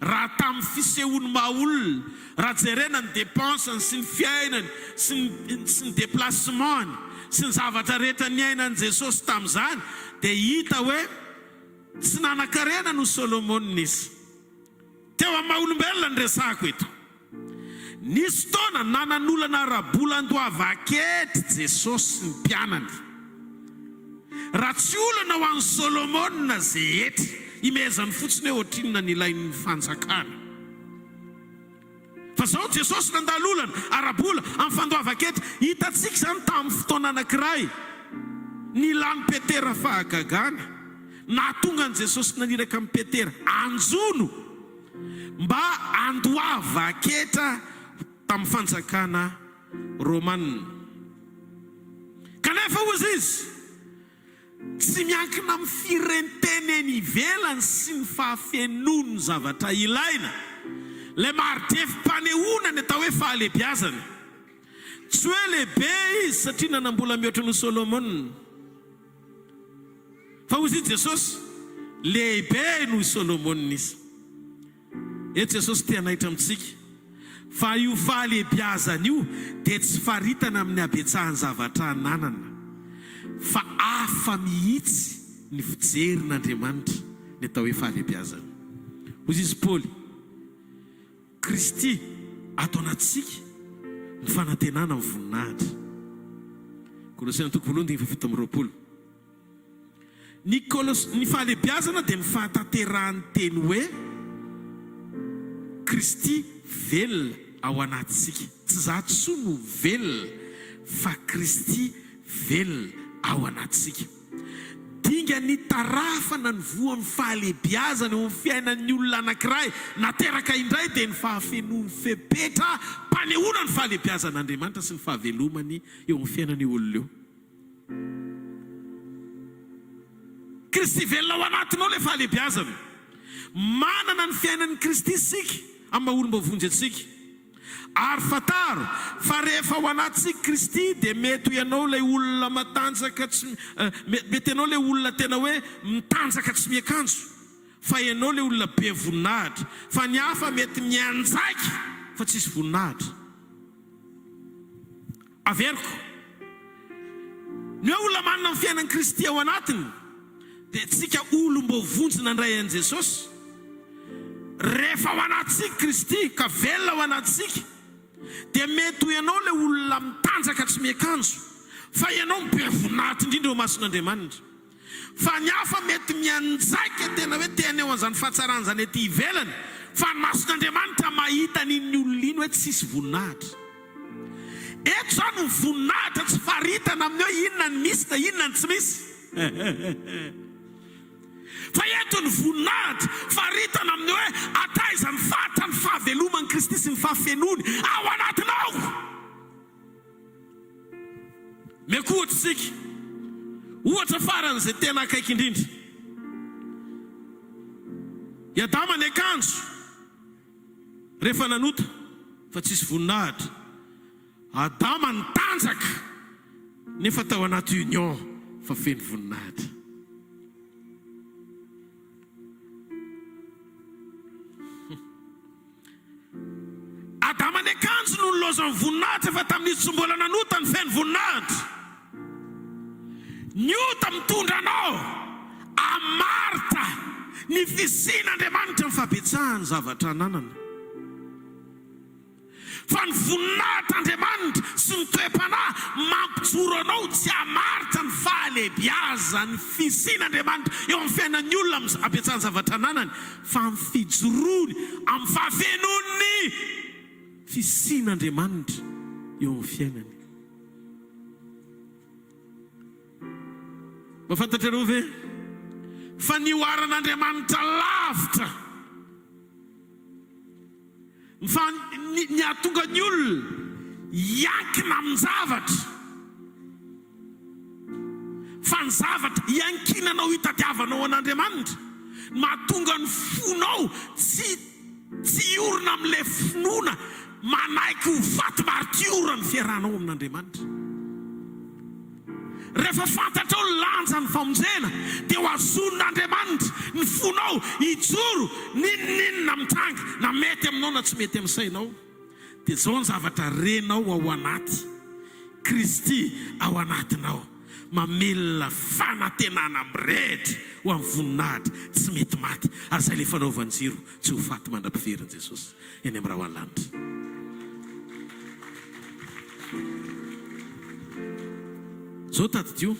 Raha tamin'ny fisehoany maolona, raha jerena ny dépensany sy ny fiainany sy ny déplacementny sy ny zavatra rehetra niainany Jesosy tamin'izany, dia hita hoe tsy nanan-karena noho Solomon nisy. Teo amin'ny maha-olombelona ny resako eto. Nisy taona nanan'olana ara-bolan-doava akety Jesosy ny mpianany. Raha tsy olana ho an'ny Solomon na Zehety, imezany fotsiny hoe ohatrinona ny ilain'ny fanjakana. Fa zao Jesosy nandalo olana ara-bola amin'ny fandoava akety, hitatsika zany tamin'ny fotoana anankiray nilan'ny Petera fahagagana. Nahatonga an' Jesosy naniraka amin'ny Petera anjono mba andoava aketa tamin'ny fanjakana Romanina. Kanefa ozy izy tsy miankina amin'ny firenteneny ivelany sy ny fahafenony zavatra ilaina. Le maridefim-panehoana ny atao hoe fahalebiazana. Tsy hoe lehibe izy satria nanambola mihoatra noho Solomon. Fa ozy izy Jesosy lehibe noho Solomon izy. Eto Jesosy te hanaitra amintsika fa io fahalebiazana io dia tsy faritana amin'ny habetsahany zavatra ananana, fa afa mihitsy ny fijerin'Andriamanitra ny atao hoe fahalebiazana. Ozy izy Paoly, Kristy ato anatsika ny fanantenana amin'ny voninahitra. Kolosiana 3:7. Ny fahalebiazana dia ny fahatanterahany teny hoe Kristy velona ao anatsika. Tsy zato soa no velona, fa Kristy velona ao anatsika. Dinga ny tarafana ny voan'ny fahalebiazana eo amin'ny fiainan'ny olona anankiray nateraka indray dia ny fahafenoany fepetra mpanehoana ny fahalebiazan'Andriamanitra sy ny fahavelomany eo amin'ny fiainan'ny olona eo. Kristy velona ao anatinao le fahalebiazana. Manana ny fiainan'ny Kristy sika amin'ny maha-olombavonjy atsika. Ary fataro fa rehefa ao anatsika Kristy dia mety ianao ilay olona matanjaka mety ianao ilay olona tena hoe mitanjaka tsy miakanjo, fa ianao ilay olona be voninahitra. Fa ny hafa mety mianjaiky fa tsisy voninahitra. Averiko, ny hoe olona manana ny fiainan'ny Kristy ao anatiny dia tsika olombavonjy nandray an'i Jesosy. Rehefa ao anatsika Kristy ka velona ao anatsika dia mety ho ianao ilay olona mitanjaka tsy miakanjo, fa ianao mibe voninahitra indrindra eo mason'Andriamanitra. Fa ny hafa mety mianjaika tena hoe tena eo an'izany fahatsarana zany ety ivelany, fa ny mason'Andriamanitra mahita n'iny olona hoe tsisy voninahitra. Eto zany ny voninahitra tsy faritana amin'ny hoe inona ny misy na inona ny tsy misy. Fa eto ny voninahitra faritana amin'ny hoe ataizany fatra ny fahavelomany Kristy sy ny fahafenony ao anatinao. Meko ohatra tsika, ohatra faran'izay tena akaiky indrindra. I Adama ny akanjo rehefa nanota fa tsisy voninahitra. Adama ny tanjaka nefa tao anaty union fa feno voninahitra. Adama ny akanjo no nilozany voninahitra fa tamin'izy tsy mbola nanota ny feno voninahitra. Ny ota mitondra anao amarita ny fisian'Andriamanitra ny fabetsahany zavatra ananana. Fa ny voninahitr'Andriamanitra sy ny toe-panahy mampijoro anao tsy hamaritra ny fahalebiazany ny fisian'Andriamanitra eo amin'ny fiainan'ny olona abetsahany zavatra ananany, fa ny fijoroany amin'ny fahafenony fisian'Andriamanitra eo amin'ny fiainany. Mafantatrareo ve fa nioaran'Andriamanitra lavitra fa ny ahatonga ny olona iankina amin'ny zavatra, fa ny zavatra iankinanao hitadiavanao an'Andriamanitra, mahatonga ny fonao tsy orina amin'ilay finoana manaiky ho faty maritiora ny fiarahanao amin'Andriamanitra. rehefa fantatrao lanjany famonjena dia ho azon'Andriamanitra ny fonao hijoro ninninona mitanga na mety aminao na tsy mety amin'ny sainao. Dia zao ny zavatra renao ao anaty Kristy ao anatinao, mamelona fanantenana mirehitra ho amin'ny voninahitra tsy mety maty, ary izay le fanaovany jiro tsy ho faty mandram-piveriny Jesosy eny amin'ny raha lanitra. Zao tadidio,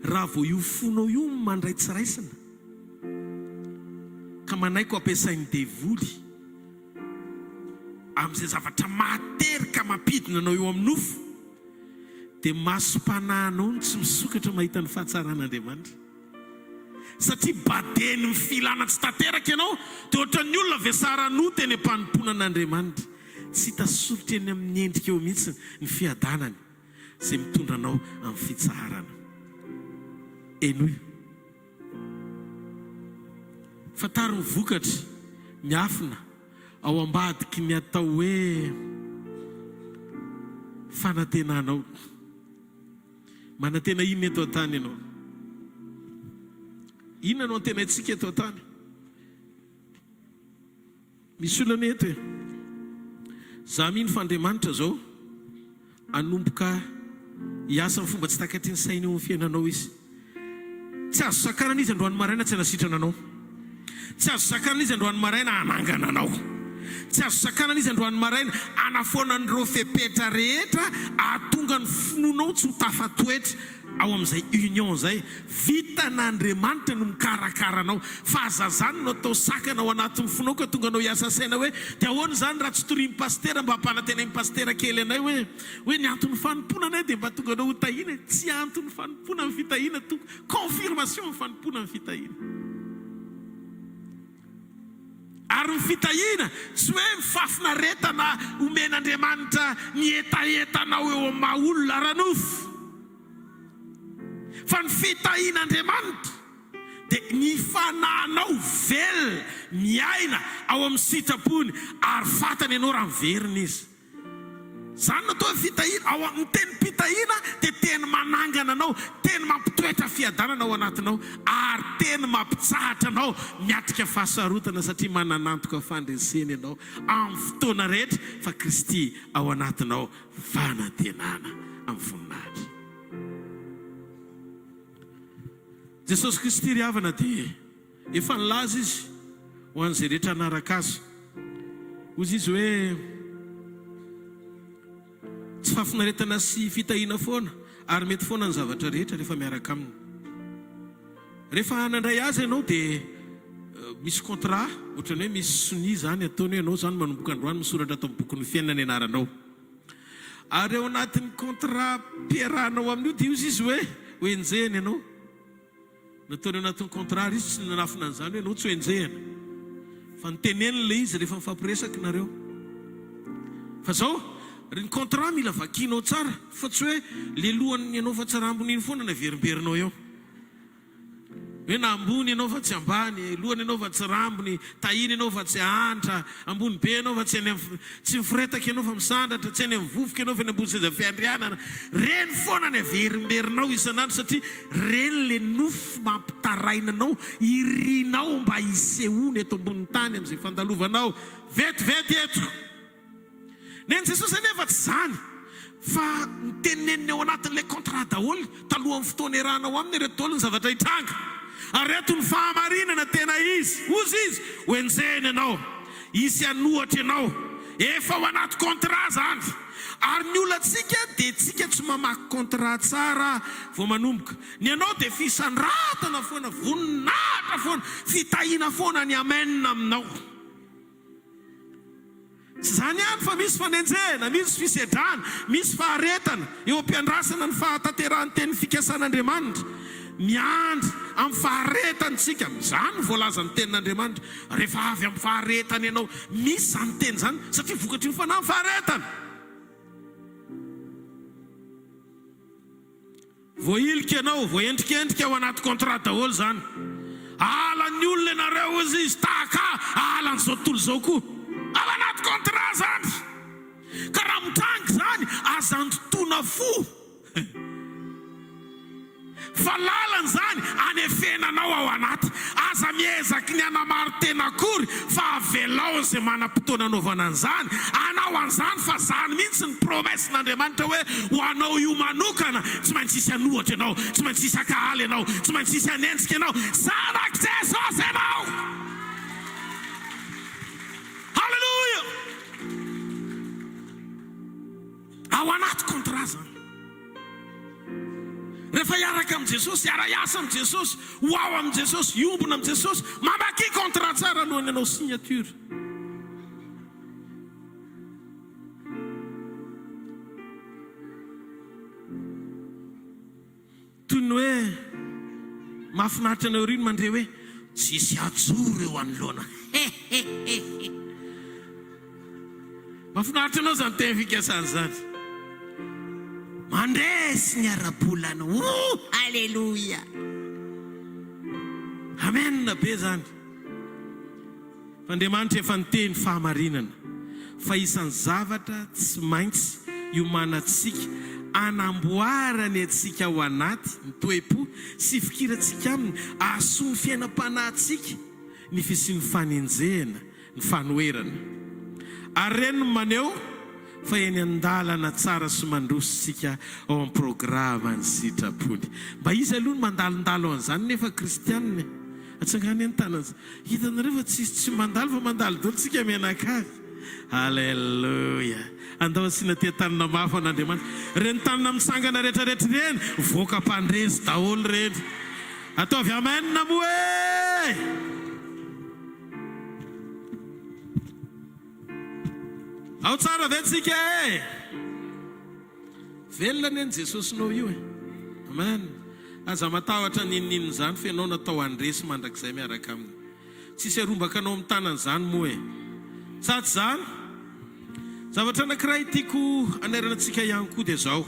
raha vao io fonao io mandray tsiraisina ka manaiko ampiasain'ny devoly amin'izay zavatra mahaterika mampidina anao eo amin'ny nofo, dia masom-panahinao tsy misokatra mahita ny fahatsaran'Andriamanitra. Satria badeny ny filana tsy tanteraka ianao dia ohatran'ny olona vesaranoty eny am-panomponan'Andriamanitra, tsy hita soritra eny amin'ny endrika eo mihitsy ny fiadanany izay mitondra anao amin'ny fitsarana. Enoy fataro ny vokatra miafina ao ambadiky ny atao hoe fanantenanao. Manantena inona eto an-tany ianao? Inona no antenaitsika eto an-tany? Misy olana eto e, za mino f'Andriamanitra zao anomboka hiasa amin'ny fomba tsy takatry ny sainy eo amin'ny fiainanao izy. Tsy azo sakana izy androany maraina tsy hanasitrana anao. Tsy azo sakana izy androany maraina hanangana anao. Tsy azo sakana izy androany maraina anafoana an'ireo fepetra rehetra ahatonga ny fononao tsy ho tafatoetra ao amin'izay union zay. Vitan'Andriamanitra no mikarakara anao. Fa azazany no atao sakana ao anatin'ny fonao ka tonga anao hiasa saina hoe dia ahoana zany raha tsy torian'ny pastera mba hampanantena ny pastera kely anay hoe ny antony fanompona anay dia mba tonga anao ho tahina. Tsy antony fanompona amin'ny fitahina, confirmation ny fanompona amin'ny fitahina. Ary ny fitahina tsy hoe mifafinaretana omen'Andriamanitra ny etaetanao eo amin'ny maha olona ranofo, fa ny fitahin'Andriamanitra dia ny fanahinao velona miaina ao amin'ny sitrapony ary fatany ianao raha miverina izy. Zany natao fitahina ao amin'ny teny mpitahina dia teny manangana anao, teny mampitoetra fiadanana ao anatinao, ary teny mampitsahatra anao miatrika fahasarotana satria mananantoka fandreseny ianao amin'ny fotoana rehetra fa Kristy ao anatinao fanantenana amin'ny voninahitra. Jesosy Kristy ry havana dia efa nilaza izy ho an'izay rehetra anaraka azy. Hozy izy hoe tsy fafinaretana sy fitahina foana ary mety foana ny zavatra rehetra rehefa miaraka aminy. Rehefa nandray azy ianao dia misy contrat, ohatrany hoe misy soni zany ataony ianao zany manomboka androany misoratra atao amin'ny bokin'ny fiainana ny anaranao. Ary ao anatin'ny contrat mpiarahanao amin'io dia izy izy hoe enjehana ianao. Nataony ao anatin'ny contrat izy tsy nanafina an'izany hoe ianao tsy enjehana, fa nitenenina le izy rehefa mifampiresaka nareo. Fa zao ny contrat mila vakianao tsara, fa tsy hoe le lohany ianao fa tsy rambony iny foana na verimberinao eo. Hoe na ambony ianao fa tsy ambany, lohany ianao fa tsy rambony, tahiny ianao fa tsy hantra, ambony be ianao fa tsy mifiretaka ianao fa misandratra, tsy any amin'ny vovoka ianao fa ny ambony seza fiandrianana. Reny foana ny averimberinao isanandro satria reny le nofo mampitarainanao, irinao mba hisehoany eto ambony tany amin'izay fandalovanao vetivety eto. Neny Jesosy anefa tsy zany, fa niteneniny ao anatin'ilay contrat daholo talohan'ny fotoana iarahanao aminy reto daholo ny zavatra hitranga. Ary reto ny fahamarinana tena izy, ozy izy ho enjehiny ianao, isy anohatra ianao, efa ao anaty contrat zany. Ary ny olantsika dia tsika tsy mamaky contrat tsara vao manomboka. Ny ianao dia fisandrantana foana, voninahitra foana, fitahina foana ny amenina aminao. Tsy zany ihany fa misy fanenjehana, misy fisedrana, misy faharetana eo am-piandrasana ny fahatanterahany teny fikasan'Andriamanitra. Miandry amin'ny faharetantsika, zany voalaza ny tenin'Andriamanitra. Rehefa avy amin'ny faharetana ianao, misy zany teny zany satria vokatry ny fanahy amin'ny faharetana. Voailika ianao, voaendrikendrika ao anaty contrat daholo zany. Alan'ny olona ianareo izy izy tahaka alan'izao tontolo izao koa. Ao anaty contrat zany. Ka raha mitrangy zany azantotoana fo. fa lalany zany anefenanao ao anaty. Aza miezaky ny anamaro tena akory fa avelao izay manam-potoana anaovana an'izany. Anao an'izany fa zany mihitsy ny promessin'Andriamanitra hoe ho anao io manokana tsy maintsy hisy anohatra ianao, tsy maintsy hisy akahaly ianao, tsy maintsy hisy anenjika ianao, zanak' Jesosy ianao. Halleluja! Ao anaty contrat zany. Rehefa hiaraka amin'ny Jesosy, hiara-iasa amin'ny Jesosy, ho ao amin'ny Jesosy, hiombona amin'ny Jesosy, mamaky contrat tsara alohan'ny anao signature. Toy ny hoe mahafinaritra anao rino mandre hoe tsisy ajoro eo anoloana. Mahafinaritra anao zany tena fikasana zany. Mandresy ny ara-bolana. Halleluja. Amen be zany. Andriamanitra efa niteny fahamarinana fa isan'ny zavatra tsy maintsy iomanantsika anamboarany antsika ao anaty ny toe-po sy fikirantsika aminy ahasoa ny fiainam-panahintsika ny fisian'ny fanenjehana, ny fanoherana. Ary reny no maneho fa eny an-dalana tsara sy mandrositsika ao amin'ny programa ny sitrapony. Mba izy aloha ny mandalondalo an'izany nefa kristianina. Atsangany an-tanana. Hitanareo fa tsy mandalo fa mandalo dolo tsika mianakavy. Halleluja. Andao asina tia tanana mafy an'Andriamanitra. Reny tanana misangana rehetrarehetra reny voaka mpandresy daholo reny. Ataovy amen moa e! Ao tsara ve tsika e? Velona ny Jesosy nao io e. Amen. Aza matahotra nininin zany fa ianao natao andresy mandrakizay miaraka aminy. Tsisy arombaka anao amin'ny tanany zany moa e. Saty zany zavatra anankiray tiako anerana antsika ihany koa dia zao.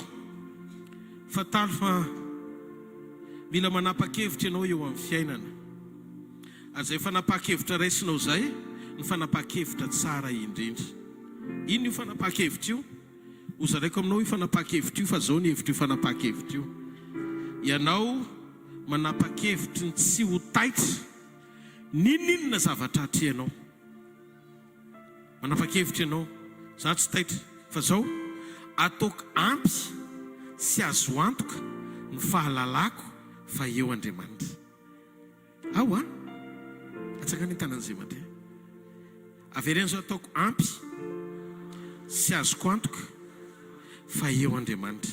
Fataly fa mila manapa-kevitra ianao eo amin'ny fiainana. Azay fanapa-kevitra raisinao zay ny fanapa-kevitra tsara indrindra. Ino io fanapa-kevitra io? Ozaraiko aminao io fanapa-kevitra io fa zao ny hevitra io fanapa-kevitra io. Ianao manapa-kevitra ny tsy ho taitra ninina zavatra atrehanao. Manapa-kevitra ianao za tsy taitra fa zao ataoko ampy sy azo antoka ny fahalalako fa eo Andriamanitra. Ao a? Atsaka ny tanan'izay mande. Avereny zao ataoko ampy sy azoko antoka fa eo Andriamanitra.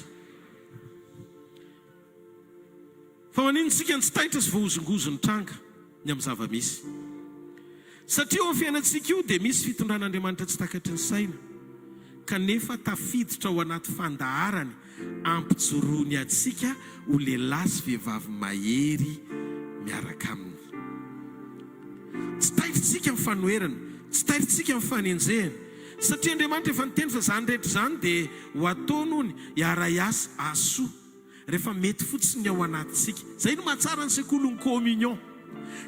Fa manintsika ny tsy taitra sy voahozongozo ny tranga ny amin'ny zava-misy. Satria ao fiainantsika io dia misy fitondran'Andriamanitra tsy takatry ny saina, kanefa tafiditra ao anaty fandaharany ampijoroany atsika ho lehilahy sy vehivavy mahery miaraka aminy. Tsy taitritsika amin'ny fanoherana, tsy taitritsika amin'ny fanenjehana. Satria Andriamanitra efa niteny fa zany rehetra zany dia ho ataony hony hiara-iasa asoa rehefa mety fotsiny ao anatintsika. Zay no mahatsara ny sekoly ny communion.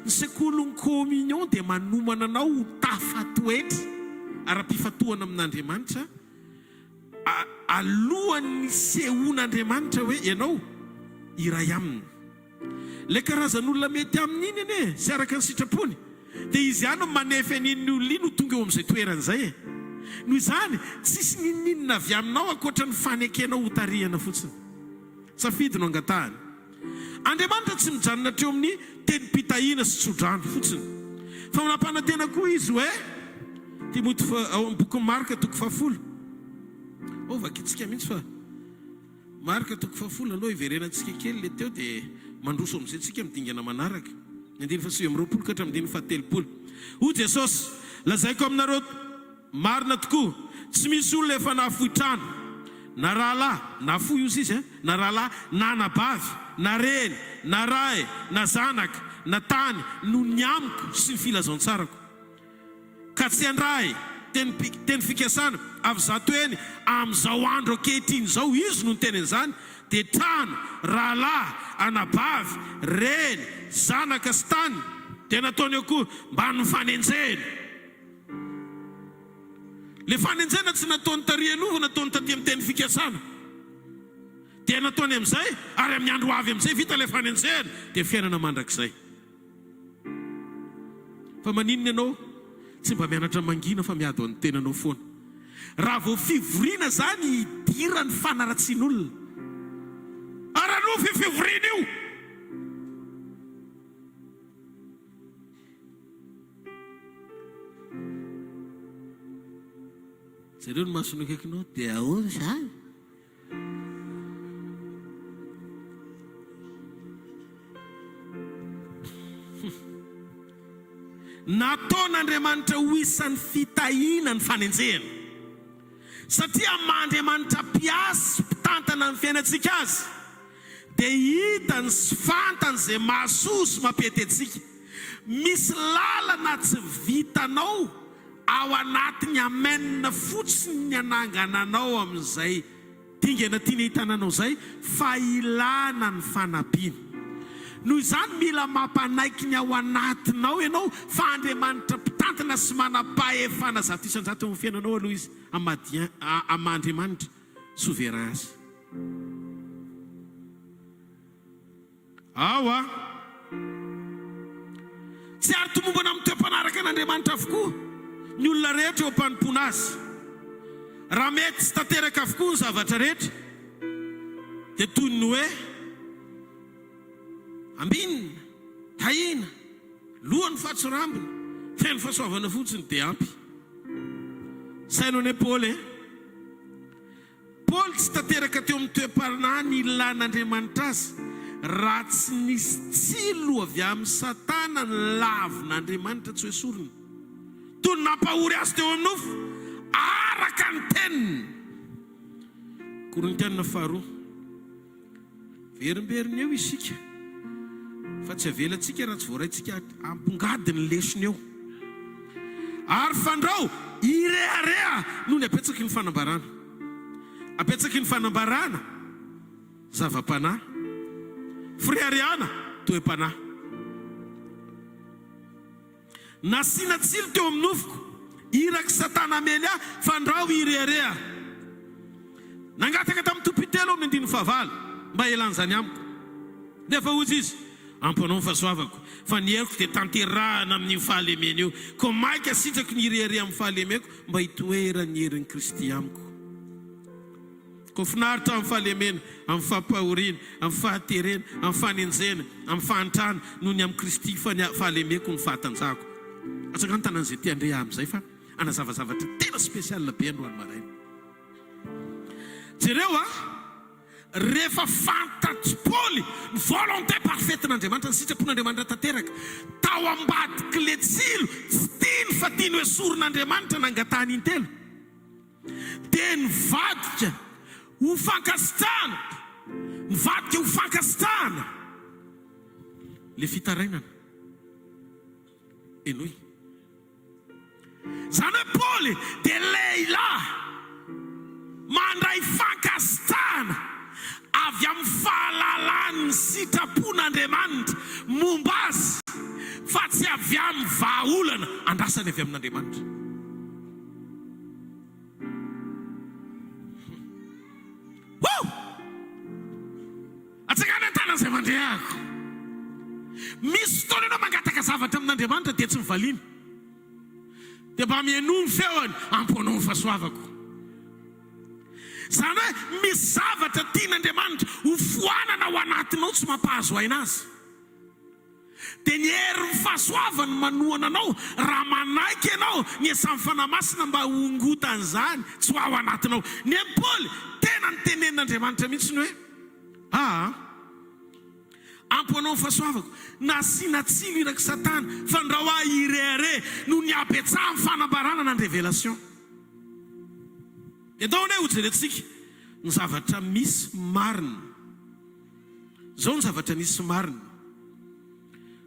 Ny sekoly ny communion dia manomana anao ho tafatoetra ara-pifatohana amin'Andriamanitra alohan'ny sehon'Andriamanitra hoe ianao iray aminy. Le karazan'olona mety amin'iny ane sy araka ny sitrapony dia izy ihany no manefa an'iny olona iny ho tonga eo amin'izay toerana zay e. Noho izany tsisy nininina avy aminao ankoatra ny fanekenao ho tarihana fotsiny. Safidy no angatahany. Andriamanitra tsy mijanona treo amin'ny teny pitahiana sy tsodrano fotsiny. Fa manam-panantena koa izy hoe Timoty ao amin'ny boky Marka toko 10. Vakitsika mihitsy fa Marka toko 10 aloha iverenantsika kely le teo dia mandroso amin'izay tsika midingana manaraka. 9:20 ka hatramin'ny 9:30. Ho Jesosy, lazaiko aminareo marina tokoa, tsy misy olona efa nahafohitrano na rahalahy na fo io izy na rahalahy na anabavy na reny na ray na zanaka na tany no ny amiko sy ny filazantsarako ka tsy andray teny fikasana avy zato eny amin'izao andro ankehitriny zao. Izy no niteneny zany dia trano, rahalahy, anabavy, reny, zanaka sy tany dia nataony akoho mba nifanenjehana. Le fanenjehana tsy nataony tarihanova, nataony taty amin'ny teny fikasana. dia nataony amin'izay ary amin'ny andro avy amin'izay vita ilay fanenjehana dia fiainana mandrakizay. Fa maninona ianao tsy mba mianatra mangina fa miady ho an'ny tenanao foana. Raha vao fivoriana zany idirany fanaratsian'olona, ary anao fivoriana io zareo no masonao kaikinao dia ahoana zany. Nataon'Andriamanitra ho isan'ny fitahiana ny fanenjehana, satria mahandriamanitra mpiasa mpitantana ny fiainantsika azy dia hitany sy fantany izay mahasoa sy mampety antsika. Misy lalana tsy vitanao ao anatin'ny amenina fotsiny ny anangananao amin'izay dingana tiana hitananao izay fa ilana ny fanampiana. Noho izany mila mampanaiky ny ao anatinao ianao fa Andriamanitra mpitantana sy manam-pahefana zato isan-jato amin'ny fiainanao aloha izy ama-Andriamanitra souverain azy. Awa tsy ary tomombana amin'ny toem-panaraka an'Andriamanitra avokoa ny olona rehetra eo ampanompona azy. Raha mety tsy tanteraka avokoa ny zavatra rehetra dia toy ny hoe ambinina, tahina, lohany fatsorambina, feno fahasoavana fotsiny dia ampy. Sainao ne Paul Paul tsy tanteraka teo amin'ny toem-panaraka ny ilan'Andriamanitra azy raha tsy nisy tsilo avy amin'ny Satana ny lavin'Andriamanitra tsy hoe sorony. Toy ny nampahory azy teo amin'ny nofo araka ny teniny. Korintiana 2 verimberina eo isika fa tsy avelantsika raha tsy voaraintsika ampongadiny lesony eo. Ary fandrao irearea noho ny apetsaky ny fanambarana. Apetsaky ny fanambarana zava-panahy, firiariana toe-panahy. Nasiana tsilo teo amin'ny nofoko iraky Satana amely ahy fandrao irearea. Nangataka tamin'ny topitelo amin'ny 19 mba elan'izany amiko. Nefa hozy izy ampanao ny fahasoavako fa ny heriko dia tanterahana amin'ny fahalemena eo. Ko maika sitrako ny irearea amin'ny fahalemeko mba hitoera ny herin'i Kristy amiko. Ko finaritra amin'ny fahalemena, amin'ny fampahoriana, amin'ny fahaterena, amin'ny fanenjena, amin'ny fahantrana noho ny amin'ny Kristy fahalemeko ny fahatanjahako. Atsaka ny tanan'izay tia Andrea amin'izay fa anazavazavatra tena spesial be androany maraina. Jereo rehefa fantatsy Paul ny volonté parfaite n'Andriamanitra, ny sitrapon'Andriamanitra tanteraka tao ambadiky le tsilo tsy tiany fa tiany hoe soron'Andriamanitra nangatany intelo dia nivadika ho fankasitrahana, nivadika ho fankasitrahana le fitarainana enoy. Zany hoe Paul dia lehilahy mandray fankasitrahana avy amin'ny fahalalany sitrapon'Andriamanitra momba azy fa tsy avy amin'ny vahaolana andrasany avy amin'Andriamanitra. Atsakana tana izay mandrehako. Misy fotoana ianao mangataka zavatra amin'Andriamanitra dia tsy mivaliana, dia mba mihaino ny feony amponao ny fahasoavako. Zany hoe misy zavatra tian'Andriamanitra ho foanana ao anatinao tsy mampahazo aina azy. Dia ny herin'ny fahasoavany manohana anao raha manaiky ianao ny esan'ny fanahy masina mba hongotan'izany tsy ho ao anatinao. Ny Paul tena nitenenin'Andriamanitra mihitsy ny hoe amponao ny fahasoavako, nasiana tsilo iraky Satana fandrahoa ireare no ny apetsaha amin'ny fanambarana na ny révélation. Dia dao ne ho jerentsika ny zavatra misy marina. Zao ny zavatra misy marina.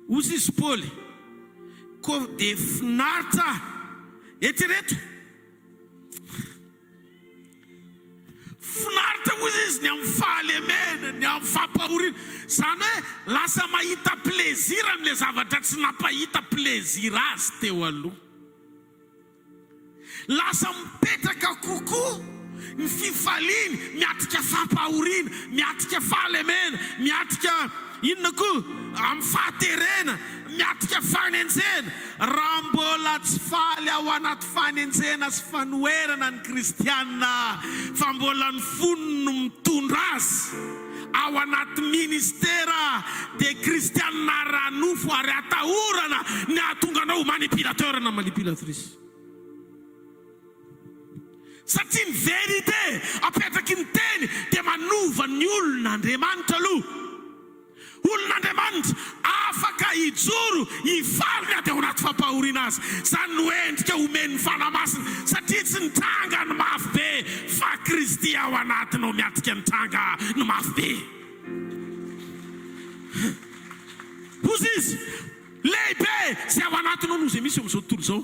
Ozy izy Paul ko dia finaritra etereto. Finaritra ozy izy ny amin'ny fahalemena, ny amin'ny fampahoriana. Zany hoe lasa mahita plaisir amin'ilay zavatra tsy nampahita plaisir azy teo aloha. Lasa mipetraka kokoa ny fifaliany miatrika fampahoriana, miatrika fahalemena, miatrika inona koa amin'ny fahaterena, miatrika fanenjena. Raha mbola tsy faly ao anaty fanenjena sy fanoherana ny kristianina, fa mbola ny fonony no mitondra azy ao anaty ministera de kristianina ranofo ary atahorana ny ahatonga anao manipulateur na manipulatrice. Satria ny verité apetraky ny teny dia manova ny olon'Andriamanitra aloha. Olon'Andriamanitra afaka hijoro hifaly ny ady ao anaty fampahoriana azy. Zany no endrika omeny fanamasina, satria tsy nitranga ny mafy be, fa Kristy ao anatinao miatrika nitranga ny mafy be. Hozy izy lehibe sy ao anatinao no zay misy amin'izao tontolo izao.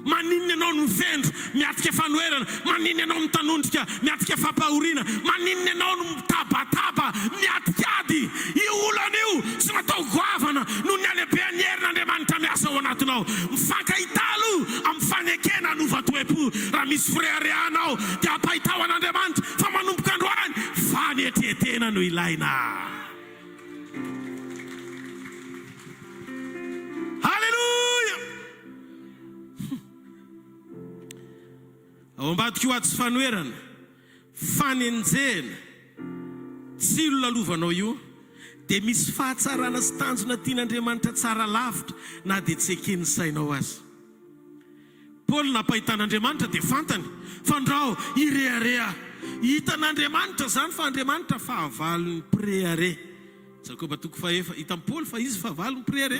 Maninona anao no mifendro miatrika fanoherana, maninona anao mitanondrika miatrika fampahoriana, maninona anao no mitabataba miatrika ady. Io olana io tsy natao goavana no ny alebean'ny herin'Andriamanitra miasa ao anatinao. Mifankahitalo amin'ny fanekena hanovatoepo. Raha misy fireharehanao dia ampahitao an'Andriamanitra, fa manomboka androany fanetretena no ilaina. Ao ambadika io aty sy fanoherana, fanenjena, tsy lolalovanao io, dia misy fahatsarana sy tanjona tian'Andriamanitra tsara lavitra na dia tsy ekeny sainao azy. Paoly napahitan'Andriamanitra dia fantany fandrao irearea. Hitan'Andriamanitra zany fa Andriamanitra fahavalon'ny preare. Jakoba toko fahefa hitan'ny Paoly fa izy fahavalon'ny preare.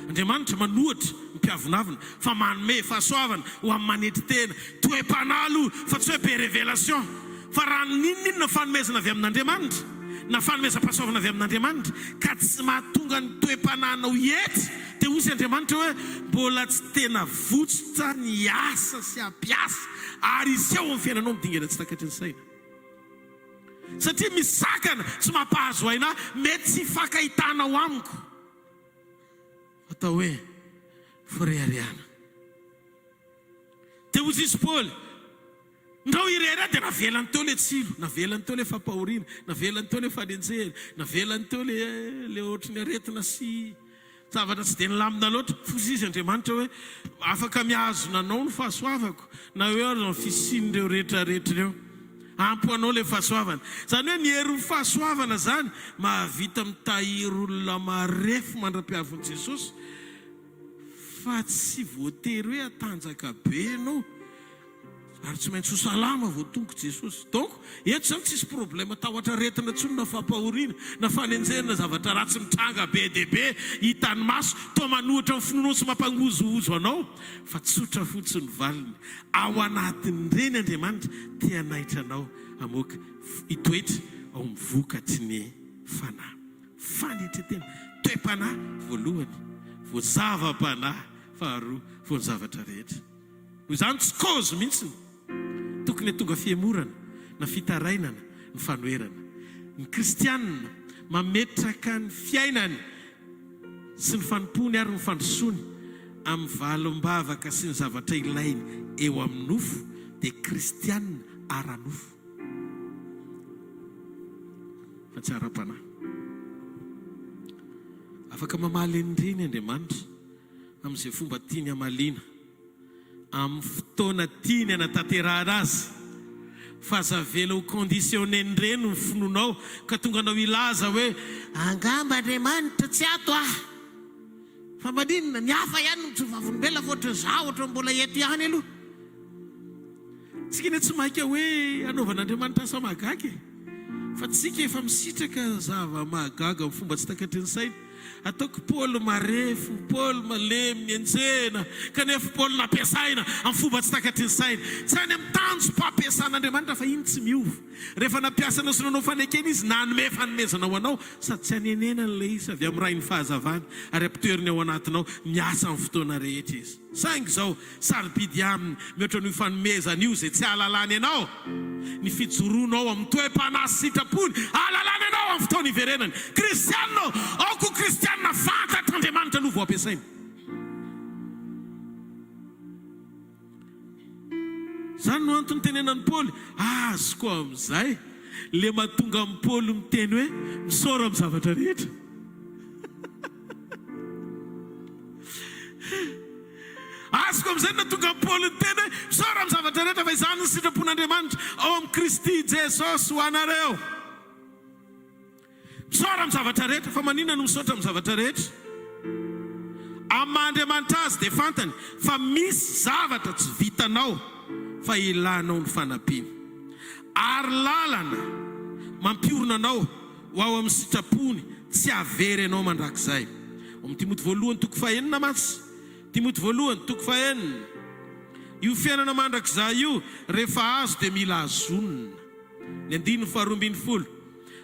Andriamanitra manohatra mpiavonavina fa manome fahasoavana ho amin'ny manety tena. Toe-panalo fa tsy hoe be révélation. Fa raha ninona fanomezana avy amin'Andriamanitra, na fanomezam-pahasoavana avy amin'Andriamanitra, ka tsy mahatonga ny toe-pananao ety, dia hozy Andriamanitra hoe mbola tsy tena votsitra ny asa sy ampiasa, ary izy ao amin'ny fiainanao midingana tsy takatry ny saina. Satria misakana tsy mampahazo aina, mety tsy fankahitanao amiko. Atao hoe firehareana. Dia hozy izy Paoly, ndreo irehara dia navelany teo le tsilo, navelany teo le fampahoriana, navelany teo le fanenjena, navelany teo le ohatry ny aretina sy zavatra tsy dia nilamina loatra. Fozy izy Andriamanitra hoe afaka mihazonanao ny fahasoavako, na hoe ny fisin'ireo rehetrarehetra ireo, ampy anao le fahasoavana. Zany hoe ny herin'ny fahasoavana zany mahavita mitahiry olona marefo mandra-piavin'i Jesosy, fa tsy voatery hoe atanjaka be anao, ary tsy maintsy ho salama vao tonga Jesosy. Donc eto zany tsisy problème tahotra retina tsony na fampahoriana na fanenjena zavatra ratsy mitranga be dia be hitan'ny maso, toa manohitra amin'ny finoana sy mampangozohozo anao, fa tsotra fotsiny valiny ao anatin'ireny Andriamanitra tia naitra anao amoaka hitoetra ao mivokatry ny fanahy. Fanetretena, toe-panahy voalohany, voazava-panahy faharoa, voany zavatra rehetra. Izany tsy cause mihitsiny, tokony tonga fiemorana na fitarainana ny fanoherana. Ny kristianina mametraka ny fiainany sy ny fanompony ary ny fandrosoany amin'ny valom-bavaka sy ny zavatra ilainy eo amin'ny nofo, dia kristianina ara-nofo. Fa tsy ara-panahy. Afaka mamaly an'ireny Andriamanitra amin'izay fomba tiany hamaliana, amin'ny fotoana tiany hanatanterahana azy, fa zavela ho conditionné nireny ny finonao ka tonga anao ilaza hoe angamba Andriamanitra tsy ato fa maninona ny hafa ihany no jovavolombelona voatra zao ohatra mbola eto ihany aloha. Tsika ne tsy maika hoe anaovan'Andriamanitra asa mahagaga, fa tsika efa misitraka zava-mahagaga amin'ny fomba tsy takatry ny saina. Ataoko Paoly marefo, Paoly malemy nienjena, kanefa Paoly nampiasaina amin'ny fomba tsy takatry ny saina. Tsy any amin'ny tanjom-pampiasan'Andriamanitra fa iny tsy miova. Rehefa nampiasana sy nanao fanekena izy, nanome fanomezana ho anao, sady tsy hanenena n'ilay izy avy amin'ny rainy fahazavana, ary ampitoeriny ao anatinao miasa amin'ny fotoana rehetra izy. Saingy izao sarobidy aminy mihoatra ny fanomezana io izay tsy ahalalany ianao, ny fijoroanao amin'ny toe-panahy sy sitrapony ahalalany ianao amin'ny fotoana iverenany. Kristianina aoko kristianina fantatra Andriamanitra no vao ampiasaina. Zany no antony tenenan'ny Paoly, azo koa amin'izay le mahatonga amin'ny Paoly miteny hoe misaora amin'ny zavatra rehetra. Azo koa amin'izay natonga amin'ny Paoly miteny hoe misaora amin'ny zavatra rehetra fa izany ny sitrapon'Andriamanitra ao amin'ny Kristy Jesosy ho anareo. Misaora amin'ny zavatra rehetra, fa maninona no misaotra amin'ny zavatra rehetra? Amin'ny Andriamanitra azy dia fantany fa misy zavatra tsy vitanao fa ilanao ny fanampiana, ary lalana mampiorona anao ho ao amin'ny sitrapony tsy avery ianao mandrakizay. Amin'ny Timoty voalohany toko 4 matsy, Timoty voalohany toko 4, io fiainana mandrakizay io rehefa azo dia mila azonina. Ny 2:12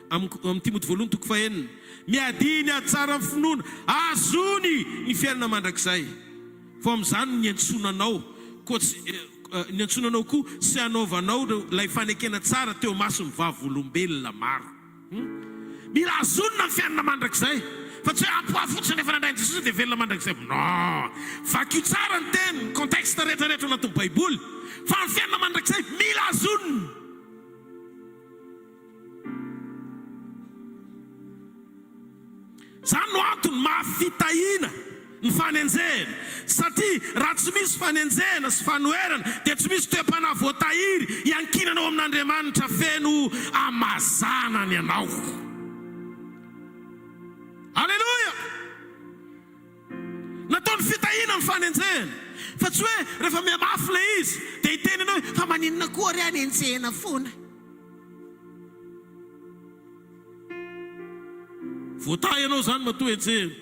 amin'ny Timoty voalohany toko 4, miadiny atsara amin'ny finoana, azony ny fiainana mandrakizay, fa amin'izany ny antsonanao koa sy anaovanao ilay fanekena tsara teo mason'ny vavolombelona maro. Mila azonina ny fiainana mandrakizay, fa tsy hoe ampoa fotsiny rehefa nandrainy Jesosy dia velona mandrakizay. Non, vaky tsara ny teny contexte rehetrarehetra anatin'ny Baiboly, fa ny fiainana mandrakizay mila azonina. Zany no antony mahafitahina ny fanenjena, satria raha tsy misy fanenjena sy fanoherana dia tsy misy toe-panahy voatahiry iankinanao amin'Andriamanitra feno amazanany ianao. Alleluia! Nataony fitahina ny fanenjena, fa tsy hoe rehefa miamafy le izy dia hiteny ianao hoe fa maninona koa ry anenjena foana. Voatahy ianao zany matoa enjena.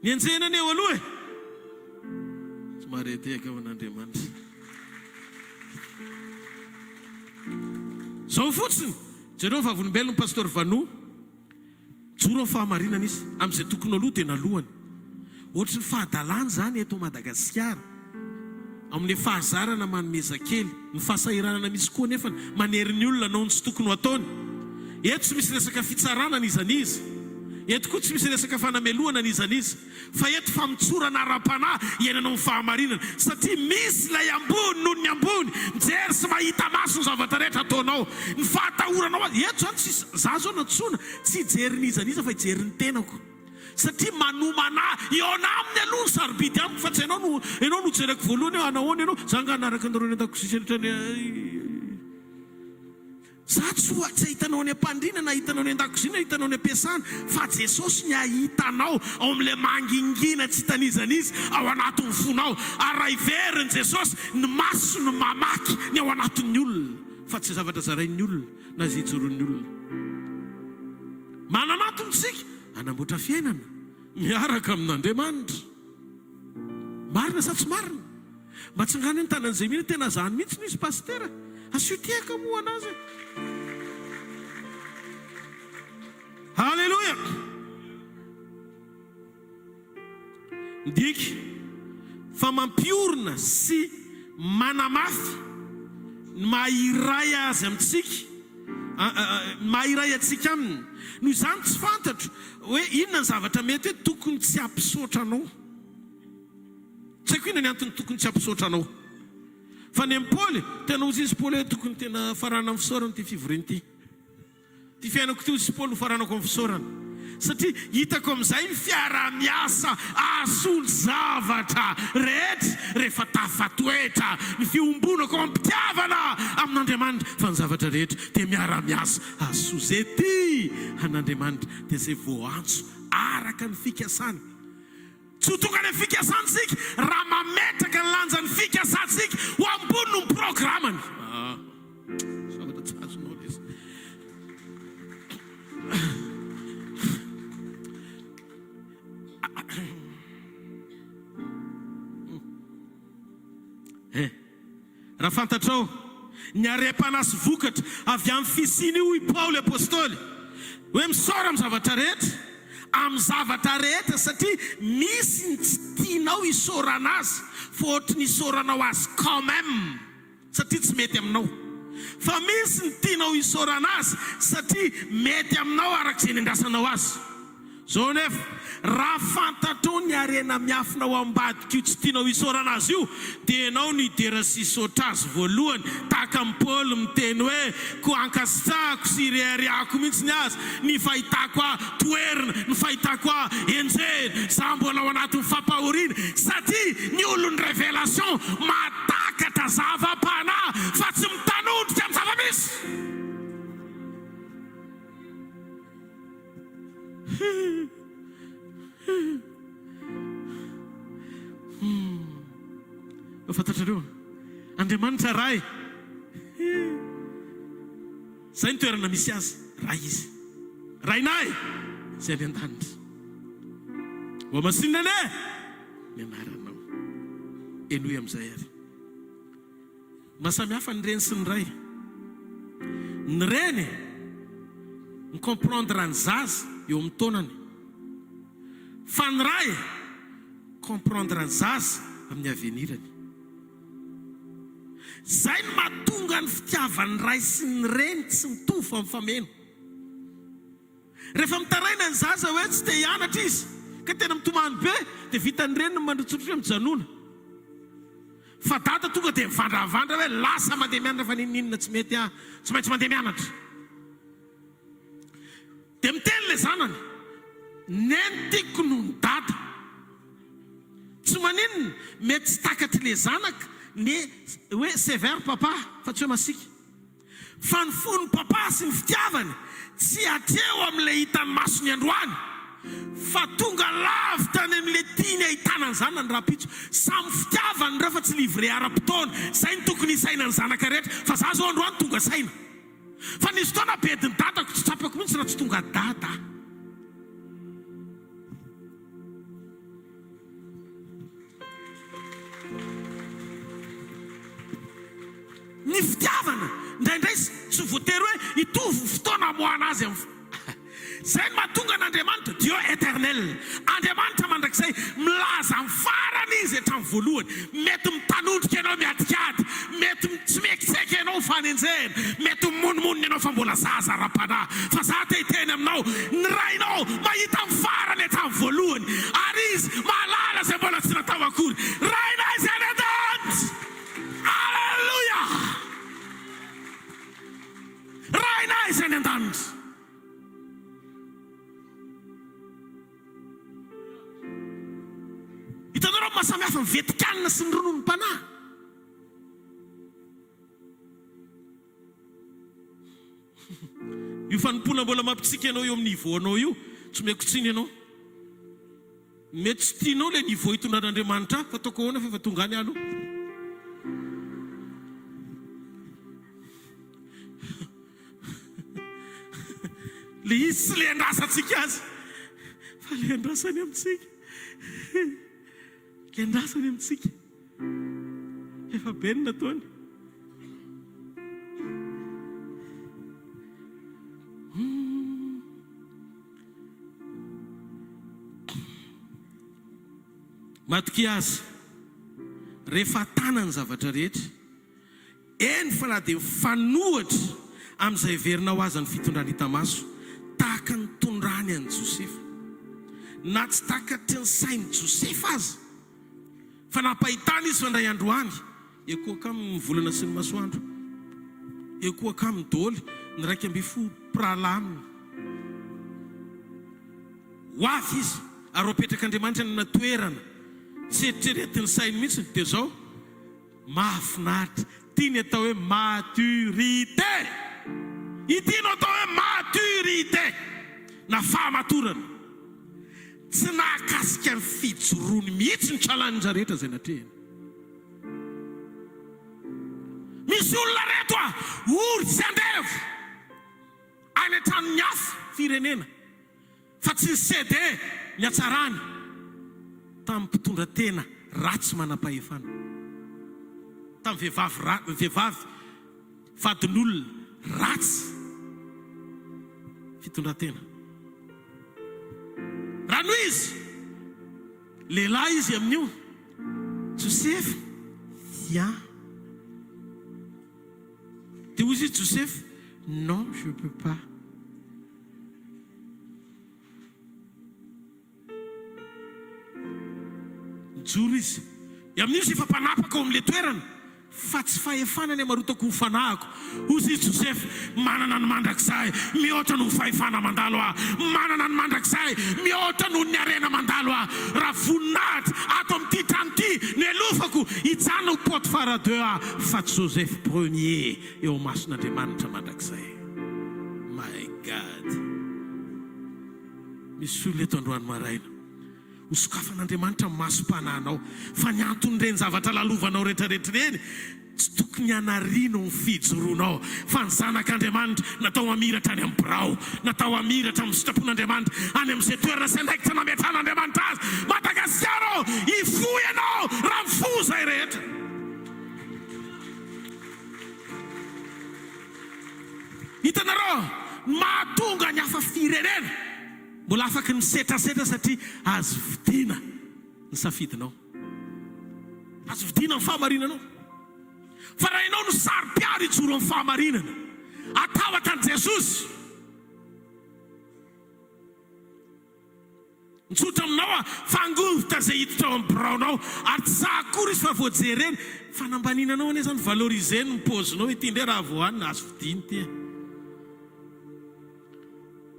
Ny enjena ny eo aloha tsy mareteka ao an'Andriamanitra. Zao fotsiny jereo vavolombelona ny pastor Vano joro amin'ny fahamarinana izy amin'izay tokony aloha dia nalohany. Ohatry ny fahadalana zany eto Madagasikara amin'ny fahazarana manomezakely, ny fahasahiranana misy koa nefa manery ny olona anao ny tsy tokony ho ataony. Eto tsy misy resaka fitsarana n'izanizy, eto koa tsy misy resaka fanameloana n'izanizy, fa eto famitsorana ara-panahy iainanao ny fahamarinana, satria misy ilay ambony noho ny ambony mijery sy mahita maso ny zavatra rehetra ataonao, ny fahatahoranao azy. Eto zany tsisy za zao natsoina tsy hijery n'izaniza fa hijery ny tenako, satria manomanahy eo na amin'ny aloha ny sarobidy amiko, fa tsy ianao no jereko voalohany eo anahoana ianao zanga anaraka andareo ny an-dakozia za tsy hitanao ny am-pandrinana, hitanao ny an-dakozina, hitanao ny am-piasana, fa Jesosy ny ahitanao ao amin'ilay mangingina tsy hitan'izanizy ao anatin'ny fonao. Ary raha iveriny Jesosy ny maso ny mamaky ny ao anatin'ny olona, fa tsy zavatra zarain'ny olona na zijoroan'ny olona. Mananatony tsika anamboatra fiainana miaraka amin'Andriamanitra. Marina sa tsy marina? Mba tsy ngany ny tanan'izay mihitsy tena zany mihitsy nisy pastera asiotiaka moa anazy. Halleluja! Ndiky fa mampiorina sy manamafy mahiray azy amintsika, mahiray atsika aminy. Noho izany tsy fantatro hoe inona ny zavatra mety hoe tokony tsy ampisaotra anao. Tsy haiko inona ny antony tokony tsy ampisaotra anao. Fa ny Paoly tena ozy izy Paoly hoe tokony tena farana amin'ny fisaorana ty fivoriana ty. Ty fiainako ty ozy Paoly faranako amin'ny fisaorana. Satria hitako amin'izay ny fiara-miasa asolo zavatra rehetra rehefa tafatoetra ny fiombonako ampitiavana amin'Andriamanitra, fa ny zavatra rehetra dia miara-miasa aso zay ty an'Andriamanitra dia zay voantso araka ny fikasany. Tsy ho tonga ny fikasantsika raha mametraka ny lanjan'ny fikasantsika ho ambony ny programany. Zavatra tsy azonao lesy. Raha fantatrao ny arem-panasy vokatra avy amin'ny fisiny io i Paoly apôstôly hoe misaora amin'ny zavatra rehetra, amin'ny zavatra rehetra, satria misy ny tsy tianao isaorana azy fa ohatry ny isaoranao azy quand même satria tsy mety aminao, fa misy ny tianao isaorana azy satria mety aminao arak'izay nendrasanao azy. zao nefa raha fantatro ny arena miafina ao ambadika io tsy tianao isaorana azy io dia ianao ny idera sisotra azy voalohany tahaka amin'ny Paoly miteny hoe ko ankasitrahako sy reariako mihitsy ny azy ny fahitako toerina ny fahitako enjeny za mbola ao anatin'ny fampahoriana satria ny olon'ny révélation matakatra zava-panahy fa tsy mitanodrika amin'ny zava-misy. Fantatrareo Andriamanitra ray zay ny toerana misy azy ray izy rainay zay any an-danitra wa masinana mianaranao enoy am'izay ary masamihafa ny reny sy ny ray ny reny ny comprendre ny zaza eo amin'ny taonany fa ny ray comprendre ny zaza amin'ny avenirany. Zay ny mahatonga ny fitiavan'ny ray sy ny reny tsy mitovy amin'ny fameno. Rehefa mitaraina ny zaza hoe tsy te hianatra izy ka tena mitomany be dia vitany reny mandrotsotro hoe mijanona. Fa dada tonga dia mivandravandra hoe lasa mandeha mianatra fa ninninona tsy mety tsy maintsy mandeha mianatra. Dia miteny le zanany nentiko noho ny dada. Tsy maninona mety tsy takatry le zanaka ny hoe sévère papa fa tsy hoe masika. Fa ny fony papa sy ny fitiavany tsy atreo amin'ile hitany masony androany fa tonga lavitra ny amin'ile tiany ahitana ny zanany rapitso. Samy fitiavany rehefa tsy livre ara-potoana zay ny tokony isaina ny zanaka rehetra fa za zao androany tonga saina. Fa nisy fotoana bediny dadako tsy tsapako mihitsy raha tsy tonga dada. Ny fitiavana indraindray tsy voatery hoe hitovy fotoana amoahana azy zay ny mahatonga n'Andriamanitra Dieu éternel. Andriamanitra mandrakizay milaza amin'ny farany izy hatramin'ny voalohany. Mety mitanodrika ianao miadikady, mety tsy miekitseka ianao fanenjena, mety mimonimony ianao fa mbola zaza ara-panahy. Fa za te hiteny aminao ny rainao mahita amin'ny farany hatramin'ny voalohany ary izy mahalala zay mbola tsy natao akory. Raina izy any an-danitra. Alleluia. Raina izy any an-danitra. Hitanareo mahasamihafa ny vetikanina sy ny ronono mpanahy. Io fanompona mbola mampitsika ianao eo amin'ny niveau anao io tsy mekitsiny ianao. Mety tsy tianao le niveau hitondran'Andriamanitra fa ataoko ahoana fa efa tonga any aloha. Le izy tsy le andrasantsika azy fa le andrasany amintsika. Le andrasany amintsika efa benina taony. Matoky azy rehefa tanany zavatra rehetra eny fa na dia fanohatra amin'izay verinao azy ny fitondrany hita maso tahaka ny tondrany an'i Josefa. Na tsy takatry ny sain'i Josefa azy fa napahitany izy fandray androany ekoaka amin'ny volana sy ny masoandro, ekoaka amin'ny dôly ny 12 pralaminy ho avy izy ary apetraka-Andriamanitra ny natoerana tsy eritreretiny sainy mihitsy dia zao mahafinaritra tiany atao hoe maturité. Itiano atao hoe maturité na fahamatorana. Tsy nahakasika ny fijoroany mihitsy ny tralany rehetra zay natrehany. Misy olona reto ory tsy andevo any an-trano ny hafa firenena fa tsy nisede ny hatsarany tamin'ny mpitondra tena ratsy manam-pahefana, tamin'ny vehivavy vadin'olona ratsy fitondra tena. Rano izy lehilahy izy amin'io Joseph viens. Dia hoy izy Joseph non je peux pas. mijoro izy amin'io sy efa mpanapaka ao amin'le toerana fa tsy fahefanany amarotako ny fanahako ozy Joseph manana ny mandrakizay mihoatra no fahefana mandalo manana ny mandrakizay mihoatra no ny arena mandalo raha voninahitra ato amin'ity trano ity ny elofako hijanona ho Potifara 2 fa Joseph premier eo mason'Andriamanitra mandrakizay. My God, misy olona eto androany maraina hosokafan'Andriamanitra masom-pananao fa ny antony reny zavatra lalovanao rehetrarehetra reny tsy tokony hanarino ny fijoroanao fa ny zanak'Andriamanitra natao hamiratra any amin'ny birao, natao hamiratra amin'ny sitrapon'Andriamanitra any amin'izay toerana sy andraikitra nametran'Andriamanitra azy. Madagasikara hifoy ianao raha mifoy izay rehetra. Hitanareo mahatonga ny hafa firenena mbola afaka ny setrasetra satria azo vidiana ny safidinao, azo vidiana ny fahamarinanao. Fa raha ianao no saro-piaro hijoro amin'ny fahamarinana atao an Jesosy, mitsotra aminao fangovitra zay hiditra ao amin'ny biraonao ary tsy sahakory izy fa voajereny fanambaninanao ane zany valorizeny ny pozinao ity ndray raha voanina azo vidiny ty.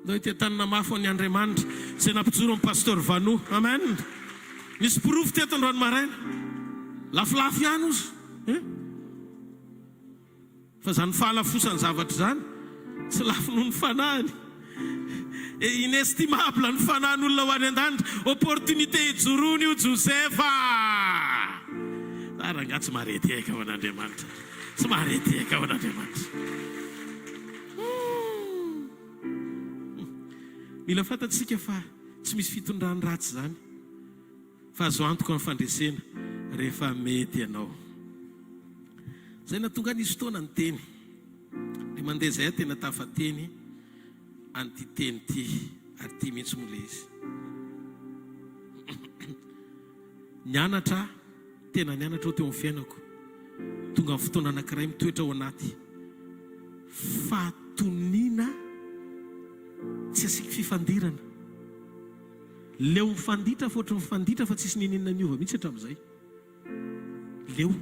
Ndao ity tanana mafy any Andriamanitra zay nampijoro amin'ny pasteur Vano. Amen. Misy pirofo teto androany maraina lafilafy ihany ozy fa zany fahalafosany zavatra zany tsy lafo noho ny fanahany. Inestimable ny fanahin'olona ho any an-danitra. Opportunité hijoroany io Josefa. Raha tsy marety aika ao an'Andriamanitra, tsy marety aika ao an'Andriamanitra. Mila fantatsika fa tsy misy fitondrany ratsy zany fa azo antoka amin'ny fandresena rehefa mety ianao. Zay natonga nisy fotoana ny teny le mandeha zay tena tafateny an'ity teny ty ary ty mihitsy mola izy. Nianatra tena nianatra teo amin'ny fiainako tonga amin'ny fotoana anankiray mitoetra ao anaty fatonina tsy asiky fifandirana. Leo mifanditra fa ohatry mifanditra fa tsisy ninina niova mihitsy hatramin'izay. Leo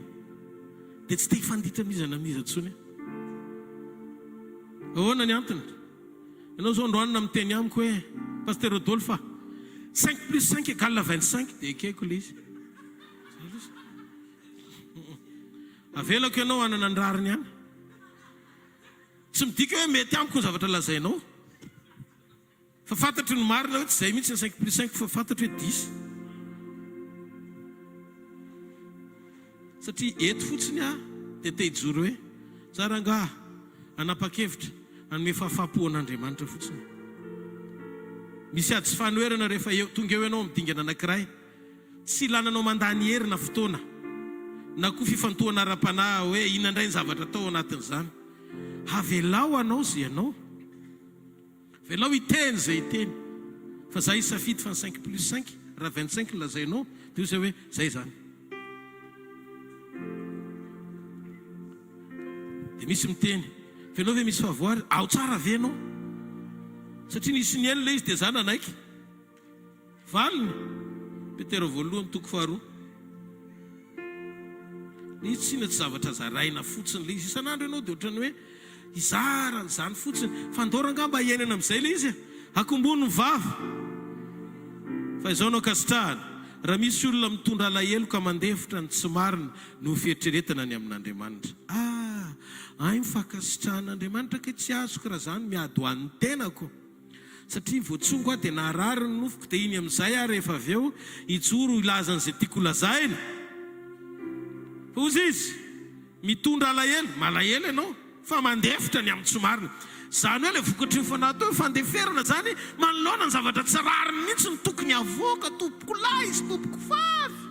dia tsy te hifanditra mizana miza tsony. Ahoana ny antony? Ianao zao androanina miteny amiko hoe Pasteur Rodolphe 5 plus 5 égale 25 dia ekeko le izy. Avelako ianao hanana ny rariny ihany. Tsy midika hoe mety amiko ny zavatra lazainao. Fa fantatry ny marina hoe tsy izay mihitsy ny 5 plus 5 fa fantatry hoe 10. Satria eto fotsiny dia te hijoro hoe tsara angaha anapa-kevitra anome fahafapoan'Andriamanitra fotsiny. Misy ady tsy fanoerana rehefa tonga eo ianao midingana anankiray tsy ilananao mandany hery na fotoana na koa fifantohana ara-panahy hoe inona indray ny zavatra atao anatin'izany. Havelao anao zay ianao, velao hiteny zay hiteny fa za isafidy fa ny 5 plus 5 raha 25 lazainao dia io zay hoe zay zany. Dia misy miteny fa ianao ve misy favoary ao tsara ve ianao satria nisy ny elona izy dia zany anaiky valiny. Petera voalohany toko faharoa. Nisy tsina tsy zavatra zaraina fotsiny le izy isan'andro ianao dia ohatrany hoe izarany zany fotsiny fandoranga mba hiainana amin'izay le izy akombony vava. Fa izao anao kasitrahana raha misy olona mitondra alahelo ka mandefitra ny tsy marina no fieritreretana ny amin'Andriamanitra. Ay mifakasitrahan'Andriamanitra ke tsy azoko raha zany miady ho an'ny tenako satria voatsongo aho dia naharary ny nofoko dia iny amin'izay aho rehefa avy eo hijoro ilazan'izay tiako lazaina. Fa ozy izy mitondra alahelo malahelo ianao fa mandefitra ny amin'ny tsy marina. Zany hoe le vokatry ny fanahy teo fandeferana zany manoloana ny zavatra tsy rariny mihitsy ny tokony avoaka tompoko lahy izy tompoko vavy.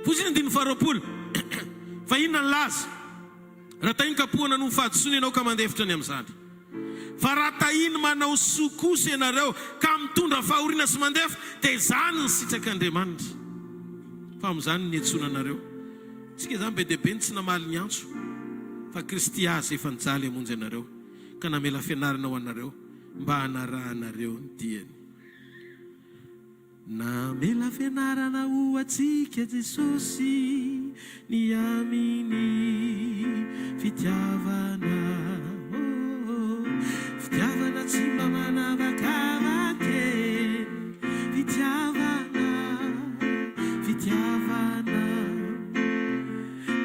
Fosiny andiny faharoapolo fa inona ny laza raha tahiny kapohana no fahadisoana ianao ka mandefitra ny amin'izany. Fa raha tahiny manao sokosa ianareo ka mitondra fahoriana sy mandefitra dia zany ny sitrak'Andriamanitra. Fa amin'izany ny etsoana anareo. Tsika zany be dia be ny tsy namaly ny antso fa Kristy azy efa nijaly hamonjy anareo ka namela fianarana ho anareo mba hanarahanareo ny diany. namela fianarana ho atsika Jesosy ny aminy fitiavana, fitiavana tsy mba manavakavake, fitiavana, fitiavana.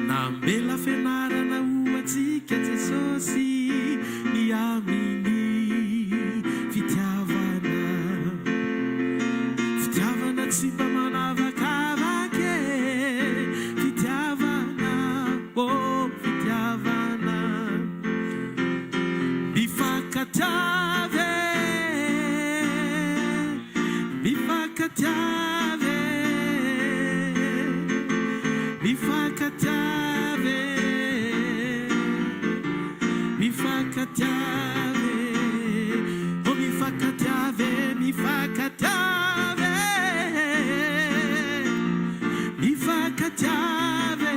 Namela fianarana ho atsika Jesosy ny aminy fitiavana, fitiavana tsy mba manavakavake, fitiavana, oh fitiavana. Mifankatiave, mifankatiave, mifankatiave, mifankatiave, oh mifankatiave, mifankatiave, mifankatiave,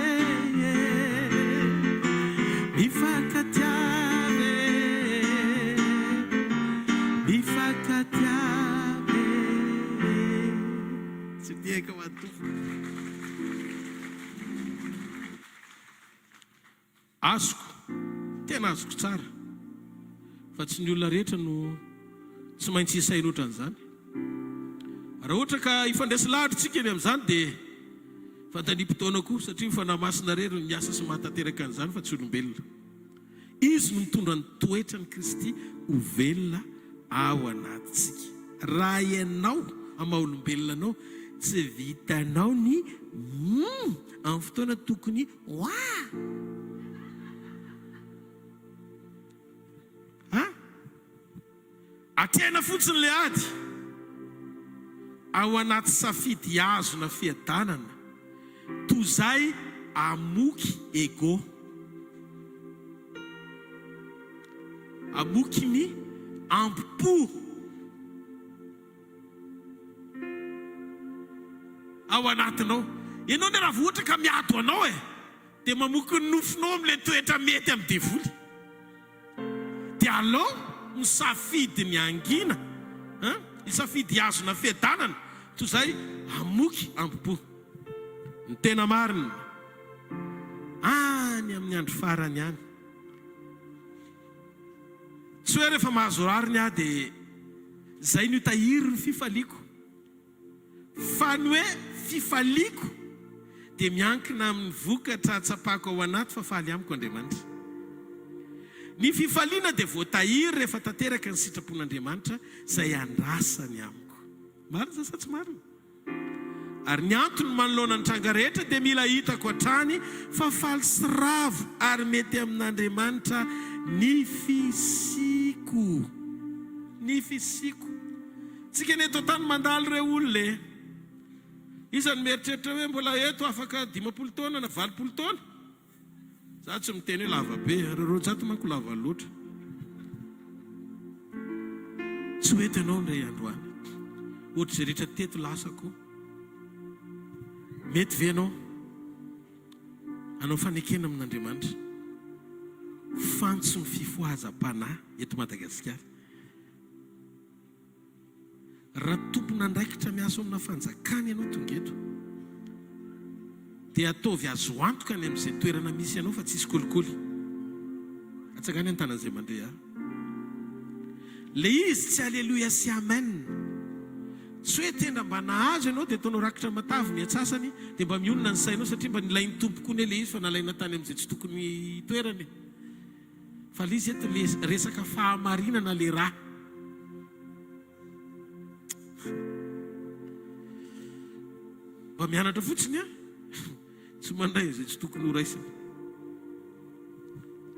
mifankatiave, mifankatiave. Tsy tiako matofa. Azoko, tena azoko tsara, fa tsy ny olona rehetra no tsy maintsy isaina ohatran'izany. Raha ohatra ka ifandraisa lahatritsika eny amin'izany dia fantanimpotoana koa, satria fanahy-masina rery no miasa sy mahatateraka an'izany fa tsy olombelona. Izy no mitondra ny toetra ny Kristy ho velona ao anatintsika. Raha ianao amaha olombelona anao tsy vitanao ny amin'ny fotoana tokony atena fotsiny le ady ao anaty safidy azo na fiadanana toy izay amoky ego, amoky ny ampo ao anatinao. Ianao ny raha vohatra ka miato anao dia mamoky ny nofinao amin'ilay toetra mety amin'ny devoly, dia alao misafidy ny angina, isafidy azo na fiadanana toy izay amoky ampo. Ny tena marina any amin'ny andro farany any, tsy hoe rehefa mahazo rariny dia zay ny tahiry ny fifaliako, fa ny hoe fifaliako dia miankina amin'ny vokatra tsapako ao anaty fa faly amiko Andriamanitra. Ny fifaliana dia voatahiry rehefa tanteraka ny sitrapon'Andriamanitra izay andrasany amiko. Marina sa tsy marina? Ary ny antony manoloana ny tranga rehetra dia mila hitako hatrany fa faly sy ravo ary mety amin'Andriamanitra ny fisiko. Ny fisiko. Tsika ny eto tany mandalo ireo olona isany mieritreritra hoe mbola eto afaka 50 taona na 20 taona. Za tsy miteny hoe lava be, rojato manko lava loatra. Tsy hoety ianao ndray androany. Ohatra izay rehetra teto lasako. Mety ve ianao anao fanekena amin'Andriamanitra? Fantso ny fifohazam-panahy eto Madagasikara. Raha tompon'andraikitra miasa amina fanjakana ianao tonga eto, dia ataovy azo antoka any amin'izay toerana misy ianao fa tsisy kolikoly. Atsakany an-tanan'izay mandre le izy tsy aleluia sy amen. Tsy hoe tenda mba nahazo ianao dia ataonao rakitra matavy ny atsasany dia mba mionona ny sainao, satria mba nilain'ny tompoko ny le izy fa nalaina tany amin'izay tsy tokony toerany. Fa le izy eto le resaka fahamarinana le raha. Mba mianatra fotsiny tsy mandray izay tsy tokony ho raisina.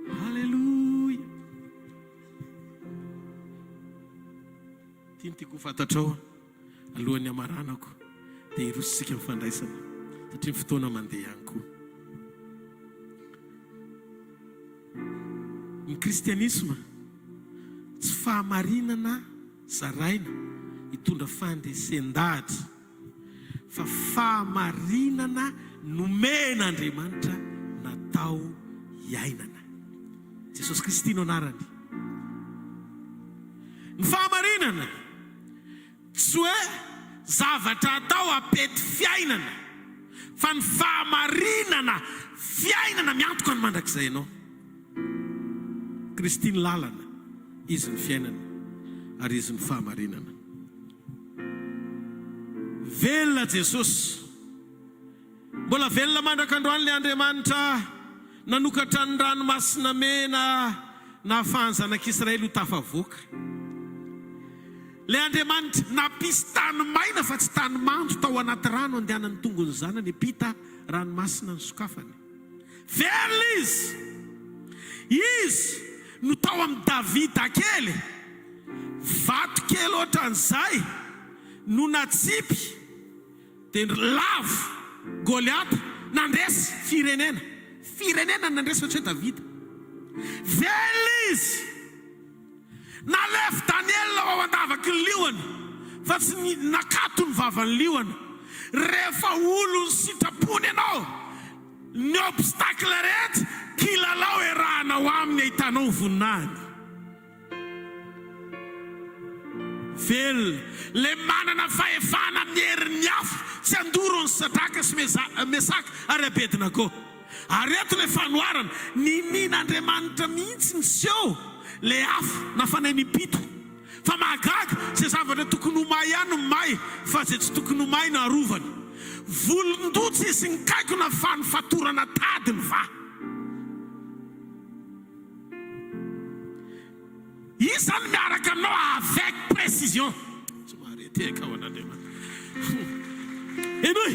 Halleluja. Tiany tiako ho fantatrao alohan'ny amaranako dia irositsika mifandraisana satria ny fotoana mandeha ihany koa. Ny kristianisma tsy fahamarinana zaraina hitondra fandesen-dahatra, fa fahamarinana nomen'Andriamanitra natao iainana. Jesosy Kristy no anarany. Ny fahamarinana tsy hoe zavatra atao apety fiainana fa ny fahamarinana fiainana miantoka ny mandrakizay ianao. Kristy ny lalana, izy ny fiainana ary izy ny fahamarinana. Velona Jesosy, mbola velona mandrakandroany le Andriamanitra nanokatra ny ranomasina mena na ahafahan'ny zanak'Israely ho tafavoaka. Le Andriamanitra nampisy tany maina fa tsy tany mando tao anaty rano andehanany tongony zanany hipita ranomasina ny sokafany. Velona izy no tao amin'ny Davida kely, vato kely ohatran'izay no natsipy dia lavo Goliath nandresy firenena nandresy fa tsy hoe Davida. Velona izy nalefa Daniel ao andavaky ny liona fa tsy nakato ny vavany liona. Rehefa olo ny sitrapony ianao, ny obstacle rehetra kilalao erahanao aminy ahitanao voninahiny. Velona le manana fahefana amin'ny herin'ny afo, tsy andoro ny Sadraka sy Mesaka ary Abednego. Ary eto le fanoarana, ninin'Andriamanitra mihitsy ny seho le afo nafanay nipito. Fa mahagaga zay zavatra tokony ho may ihany no may, fa zay tsy tokony ho may no arovany. Volondotsy izy ny kaiko na fanofatorana tadiny va. Isany miaraka aminao avec précision. Enoy,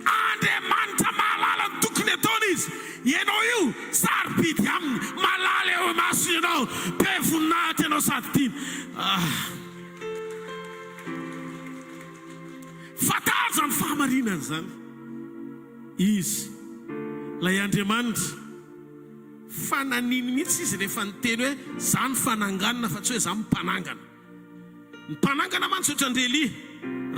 Andriamanitra mahalala ny tokony ataony izy. Ianao io sarobidy aminy, malala eo maso ianao, be voninahitra ianao sady tiana. Fataza ny fahamarinana zany. Izy lay Andriamanitra fananiny mihitsy izy rehefa niteny hoe zany fananganana fa tsy hoe zany mpanangana. Ny mpanangana mantsy ohatran'ny Rely,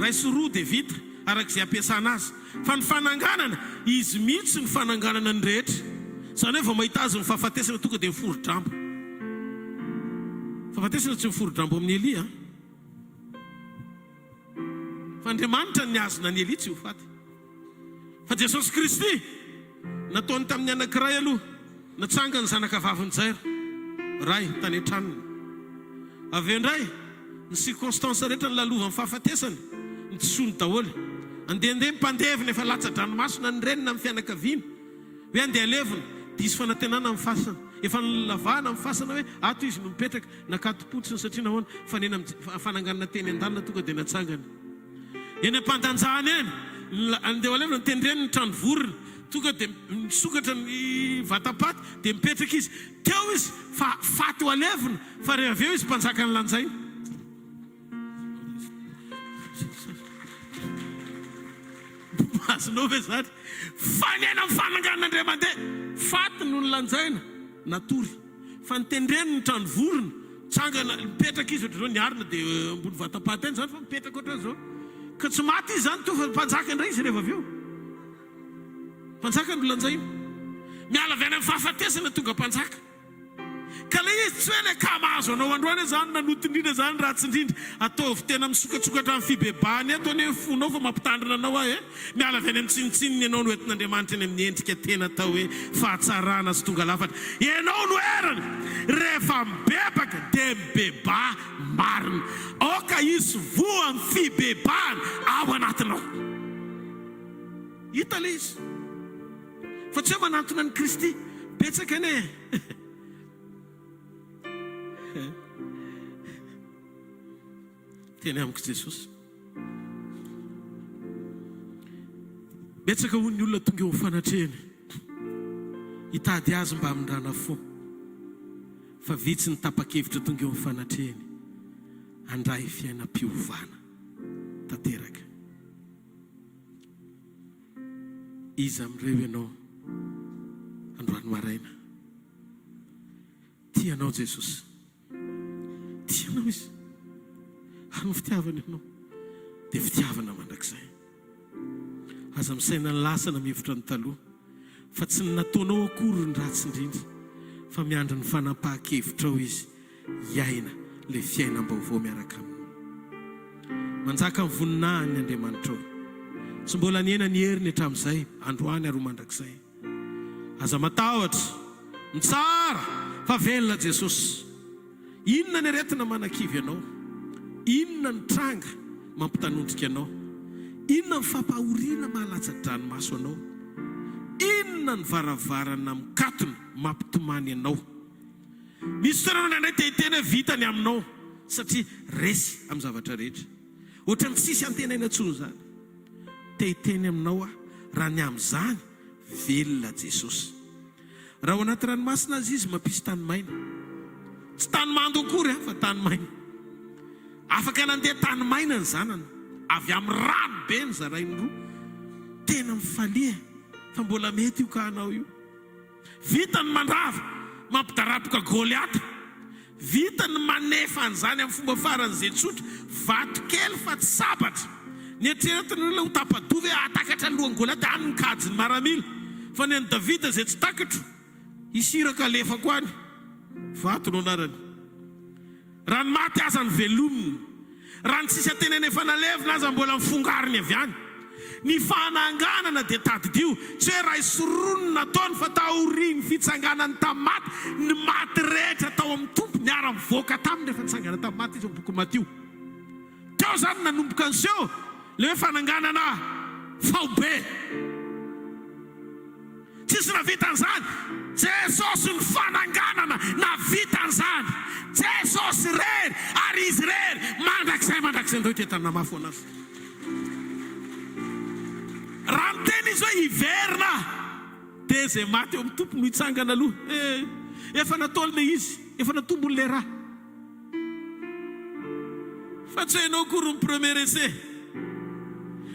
ray sy roa dia vita arak'izay ampiasana azy. Fa ny fananganana, izy mihitsy ny fananganana ny rehetra. Zany hoe vao mahita azy ny fahafatesana tonga dia miforo-drambo. Fahafatesana tsy miforo-drambo amin'ny Eli. Fa Andriamanitra ny azona ny Eli tsy ho faty. Fa Jesosy Kristy nataony tamin'ny anankiray aloha, natsanga ny zanakavaviny Jairo, ray tany an-tranony. Avy eo indray ny circonstance rehetra ny lalova ny fahafatesany ny tsony daholo. Andehandeha mipandevina efa latsa-dranomasina ny renina amin'ny fianakaviana hoe andeha levina diso fanantenana amin'ny fasana, efa nilavahana amin'ny fasana hoe ato izy no mipetraka nakatopotsiny satria nahoana fanena fananganana teny an-dalina tonga dia natsangany. Eny am-pandanjahany eny andeha ho levina ny tendreny ny trano vorona tonga dia misokatra ny vatapaty dia mipetraka izy. Teo izy fa faty ho alevina, fa rehefa avy eo izy mpanjaka ny lanjaina. Azonao ve zany? Fanena amin'ny fananganan'Andriamanitra, faty no ny lanjaina natory. Fa nitendreny ny trano vorona, tsangana mipetraka izy ohatr'izao niarina dia ambony vatapaty eny zany fa mipetraka ohatran'izao. Ka tsy maty izy zany to fa mpanjaka indray izy rehefa avy eo. Mpanjaka no lanjaina. Miala avy any amin'ny fahafatesana tonga mpanjaka. Ka le izy tsy hoe le kamazo anao androany zany nanotindrindra zany ratsy indrindra ataovy tena misokatsokatra amin'ny fibebahany ataony hoe fonao fa mampitandrina anao ahy. Miala avy any amin'ny tsinitsininy ianao no entin'Andriamanitra eny amin'ny endrika tena atao hoe fahatsarana sy tonga lafatra. Ianao no erany rehefa mibebaka dia mibeba marina. Aoka izy voa amin'ny fibebahany ao anatinao. Hita le izy. Fa tsy hoe manantona ny Kristy betsaka ane. Teny amiko Jesosy. Betsaka hoy ny olona tonga eo fanatrehany hitady azy mba amindrana fo. Fa vitsy ny tapa-kevitra tonga eo fanatrehany handray fiainam-piovana tanteraka. Iza amin'ireo ianao androany maraina. Tianao Jesosy. Tianao izy. Ary ny fitiavana ianao dia fitiavana mandrakizay. Aza misaina ny lasana mihevitra ny taloha, fa tsy ny nataonao akory ny ratsy indrindra, fa miandry ny fanampahan-kevitrao izy hiaina le fiainam-baovao miaraka aminy. manjaka ny voninahiny Andriamanitra. Tsy mbola niena ny heriny hatramin'izay, androany ary mandrakizay. Aza matahotra, mitsara fa velona Jesosy. Inona ny aretina manakivy ianao? Inona ny tranga mampitanondrika anao? Inona ny fampahoriana mahalatsa-dranomaso anao? Inona ny varavarana mikatona mampitomany anao? Misy toerana indray tehiteny vita ny aminao satria resy amin'ny zavatra rehetra. Ohatra ny tsisy antenaina intsony zany. Tehiteny aminao raha ny amin'izany velona Jesosy. Raha ao anaty ranomasina azy izy mampisy tany maina. Tsy tany mando akory fa tany maina. Afaka nandeha tany maina ny zanany. Avy amin'ny rano be ny zarainy roa. Tena mifalia fa mbola mety io ka anao io. Vita ny mandrava mampidarapoka Goliata. Vita ny manefa an'izany amin'ny fomba faran'izay tsotra. Vato kely fa tsy sabatra. Ny eritreretiny olona ho tapadovy atakatra ny lohan'ny Goliata any ny kajiny maramila. Fa ny an'i Davida izay tsy takatro isiraka lefako any. Vato no anarany. Raha ny maty aza ny velominy. Raha ny tsisy ateneny efa nalevina aza mbola mifongariny avy any. Ny fananganana dia tadidio. Tsy hoe raha isoronina ataony fa taoriany fitsanganany tamin'ny maty. Ny maty rehetra tao amin'ny tompo niara-mivoaka taminy rehefa nitsangana tamin'ny maty izy boky Matio. Teo zany nanomboka anseho le hoe fananganana faobe. Tsisy navita an'izany. Jesosy ny fananganana navita an'izany. Jesosy rery ary izy rery mandrakizay ndao tetana mafy anazy. Raha miteny izy hoe hiverina dia izay maty eo amin'ny tompo no hitsangana aloha. Efa nataolina izy, efa natombony le raha. Fa tsy hainao kory ny premier essai.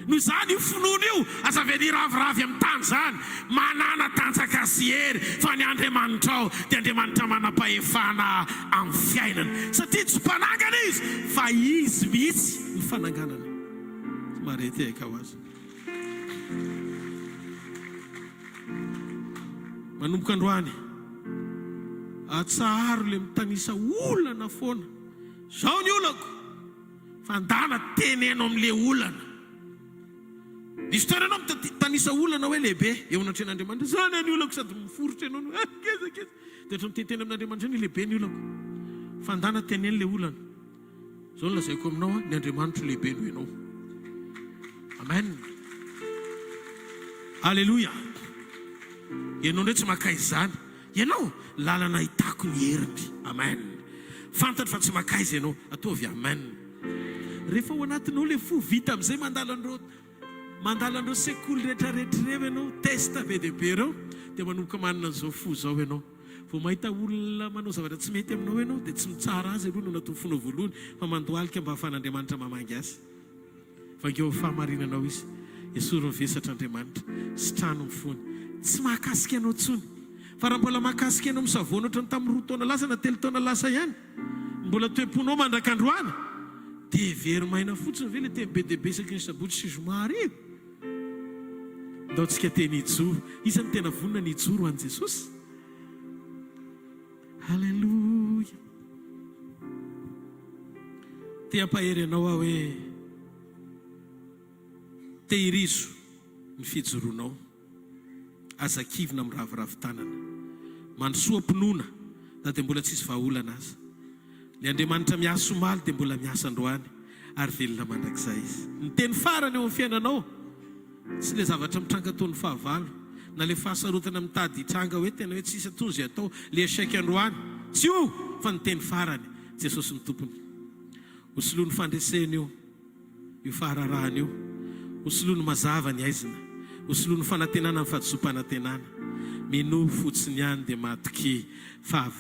Noho izany io finoana io azaveny raviravy amin'ny tany zany. Manana tanjaka sy hery fa ny Andriamanitra ao dia Andriamanitra manam-pahefana amin'ny fiainana. Satria tsy mpanangana izy fa izy mihitsy ny fananganana. Marety aika ho azy. Manomboka androany atsaharo le mitanisa olana foana. Zao ny olako fandana teneno amin'le olana. Nisy toerana mitanisa olana hoe lehibe eo anatren'Andriamanitra. Zany ny olako sady miforotra ianao. Dia ohatra miteteny amin'Andriamanitra ny lehibe ny olako. Fandana teneny le olana. Zao no lazaiko aminao ny Andriamanitra lehibe noho ianao. Amen. Alléluia. Ianao ndray tsy makay izany. Ianao lalana hitako ny heriny. Amen. Fantatra fa tsy makay izy ianao. Ataovy amen. Rehefa ao anatinao le fo vita amin'izay mandalandreo sekoly rehetrarehetra reo ianao. Testa be dia be reo. Dia manomboka manana an'izao fo zao ianao. Vao mahita olona manao zavatra tsy mety aminao ianao dia tsy mitsara azy aloha no natao fonao voalohany fa mandohalika mba ahafahan'Andriamanitra mamangy azy. Fa ngeo fahamarinanao izy. Esoro vesatra Andriamanitra sy trano mifony. Tsy mahakasika anao tsony. Fa raha mbola mahakasika anao misavoana ohatrany tamin'ny 2 taona lasa na 3 taona lasa ihany. Mbola toe-ponao mandrakandroana. Dia very maina fotsiny ve le teny be dia be isaky ny sabotsy sy zoma hariva. Ndao tsika teny ijoro. Isan'ny tena vonina ny ijoro an'i Jesosy. Halleluja. Te ampahery anao aho hoe tehirizo ny fijoronao. Azakivina amin'ny raviravitanana. Mandrosoa mpinoana na dia mbola tsisy vahaolana aza. Ny Andriamanitra miasa omaly dia mbola miasa androany ary velona mandrakizay izy. Ny teny farany eo amin'ny fiainanao tsy le zavatra mitranga taon'ny fahavalo na le fahasarotana mitady hitranga hoe tena hoe tsisy atony izay atao le échec androany. Tsy io fa ny teny farany Jesosy ny tompony. Hosoloany fandreseny io fahararahany io. Hosoloany mazava ny aizina. Hosoloany fanantenana ny fahadisom-panantenana. Mino fotsiny ihany dia matoky fa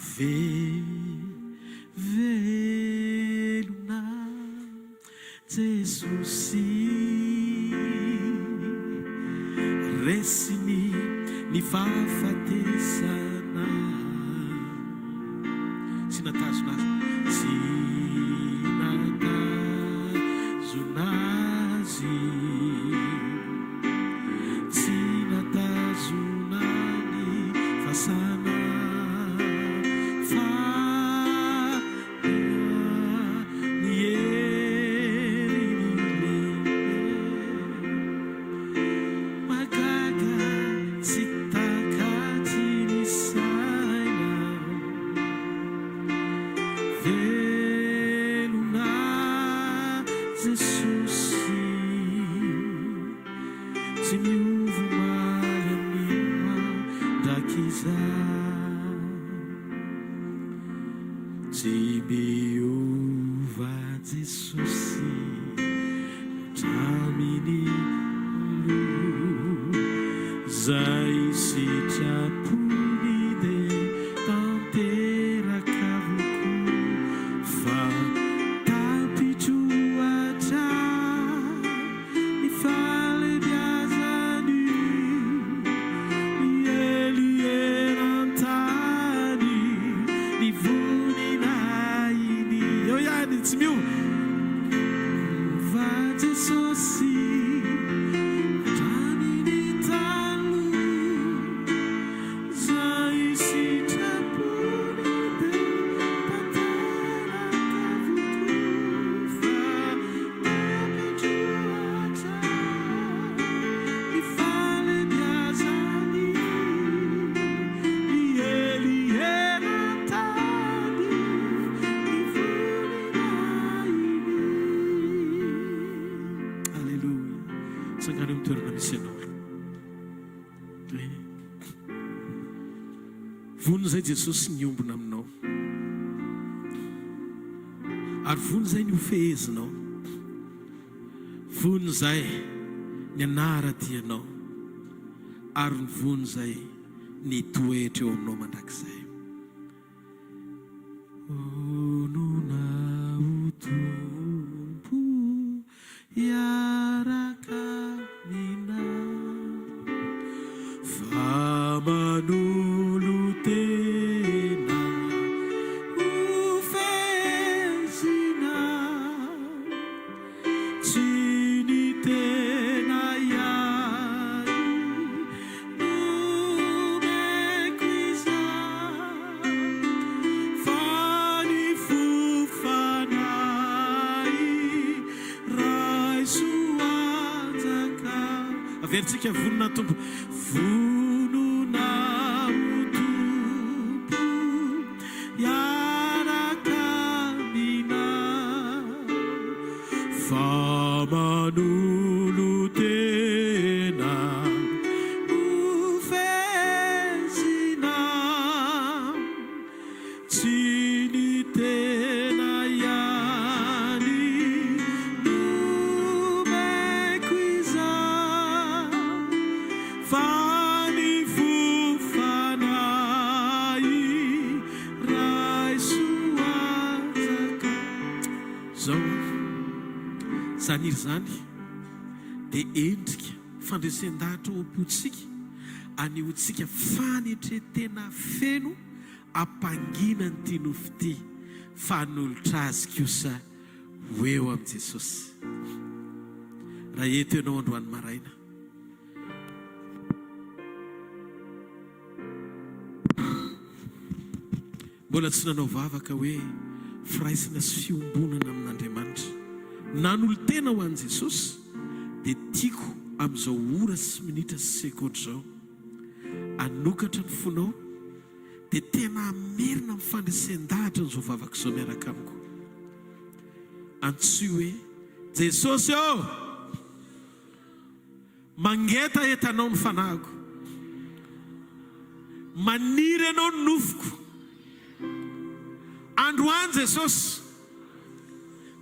velona Jesosy resiny ny fahafatesana. Tsy natazona azy. Tsy natazona ny fasana fa ny hery Jesosy tsy miovy maly amin'ny mandraky izany, tsy miova Jesosy hatraminy lo, zay sitrapony dia tanteraka avoko fa tapitsoatra ny falebiazany, ny elieran-tany ny voninahiny. Eo ihany tsy miova Jesosy hatraminy talo, zay sitrapony dia tanteraka avoko fa tapitsoatra ny falebiazany, ny elieran-tany ny voninahiny. Alleluia. Sangany amin'ny toerana misy ianao. Vony zay Jesosy niombona aminao, ary vony zay ny ofehezinao, vony zay ny anara-dianao, ary ny vony zay ny toetra eo aminao mandrakizay. Onona o tompo iaraka aminao, fa manolo tena ofezina, tsy ny tena ihany nomeko izany, fa ny fofanay raisoanjaka. Averintsika vonona tompo, vonona o tompo iaraka aminao, fa manolo tena ofezina, tsy ny tena ihany nomeko izany, fa ny fofanay raisoanjaka. Zao zaniry zany dia endrika fandresen-dahatra ao am-potsika, aniontsika fanetretena feno ampangina ny ty nofo ty, fanolotra azy kosa ho eo amin'i Jesosy. Raha eto ianao androany maraina, mbola tsy nanao vavaka hoe firaisana sy fiombonana amin'Andriamanitra, nanolo tena ho an'i Jesosy, dia tiako amin'izao ora sy minitra sy sekondy zao anokatra ny fonao, dia tena amerina amin'ny fandresen-dahatra n'izao vavaka izao miaraka amiko. Antsoy hoe Jesosy ô, mangeta etanao ny fanahiko, maniry ianao ny nofoko. Androany Jesosy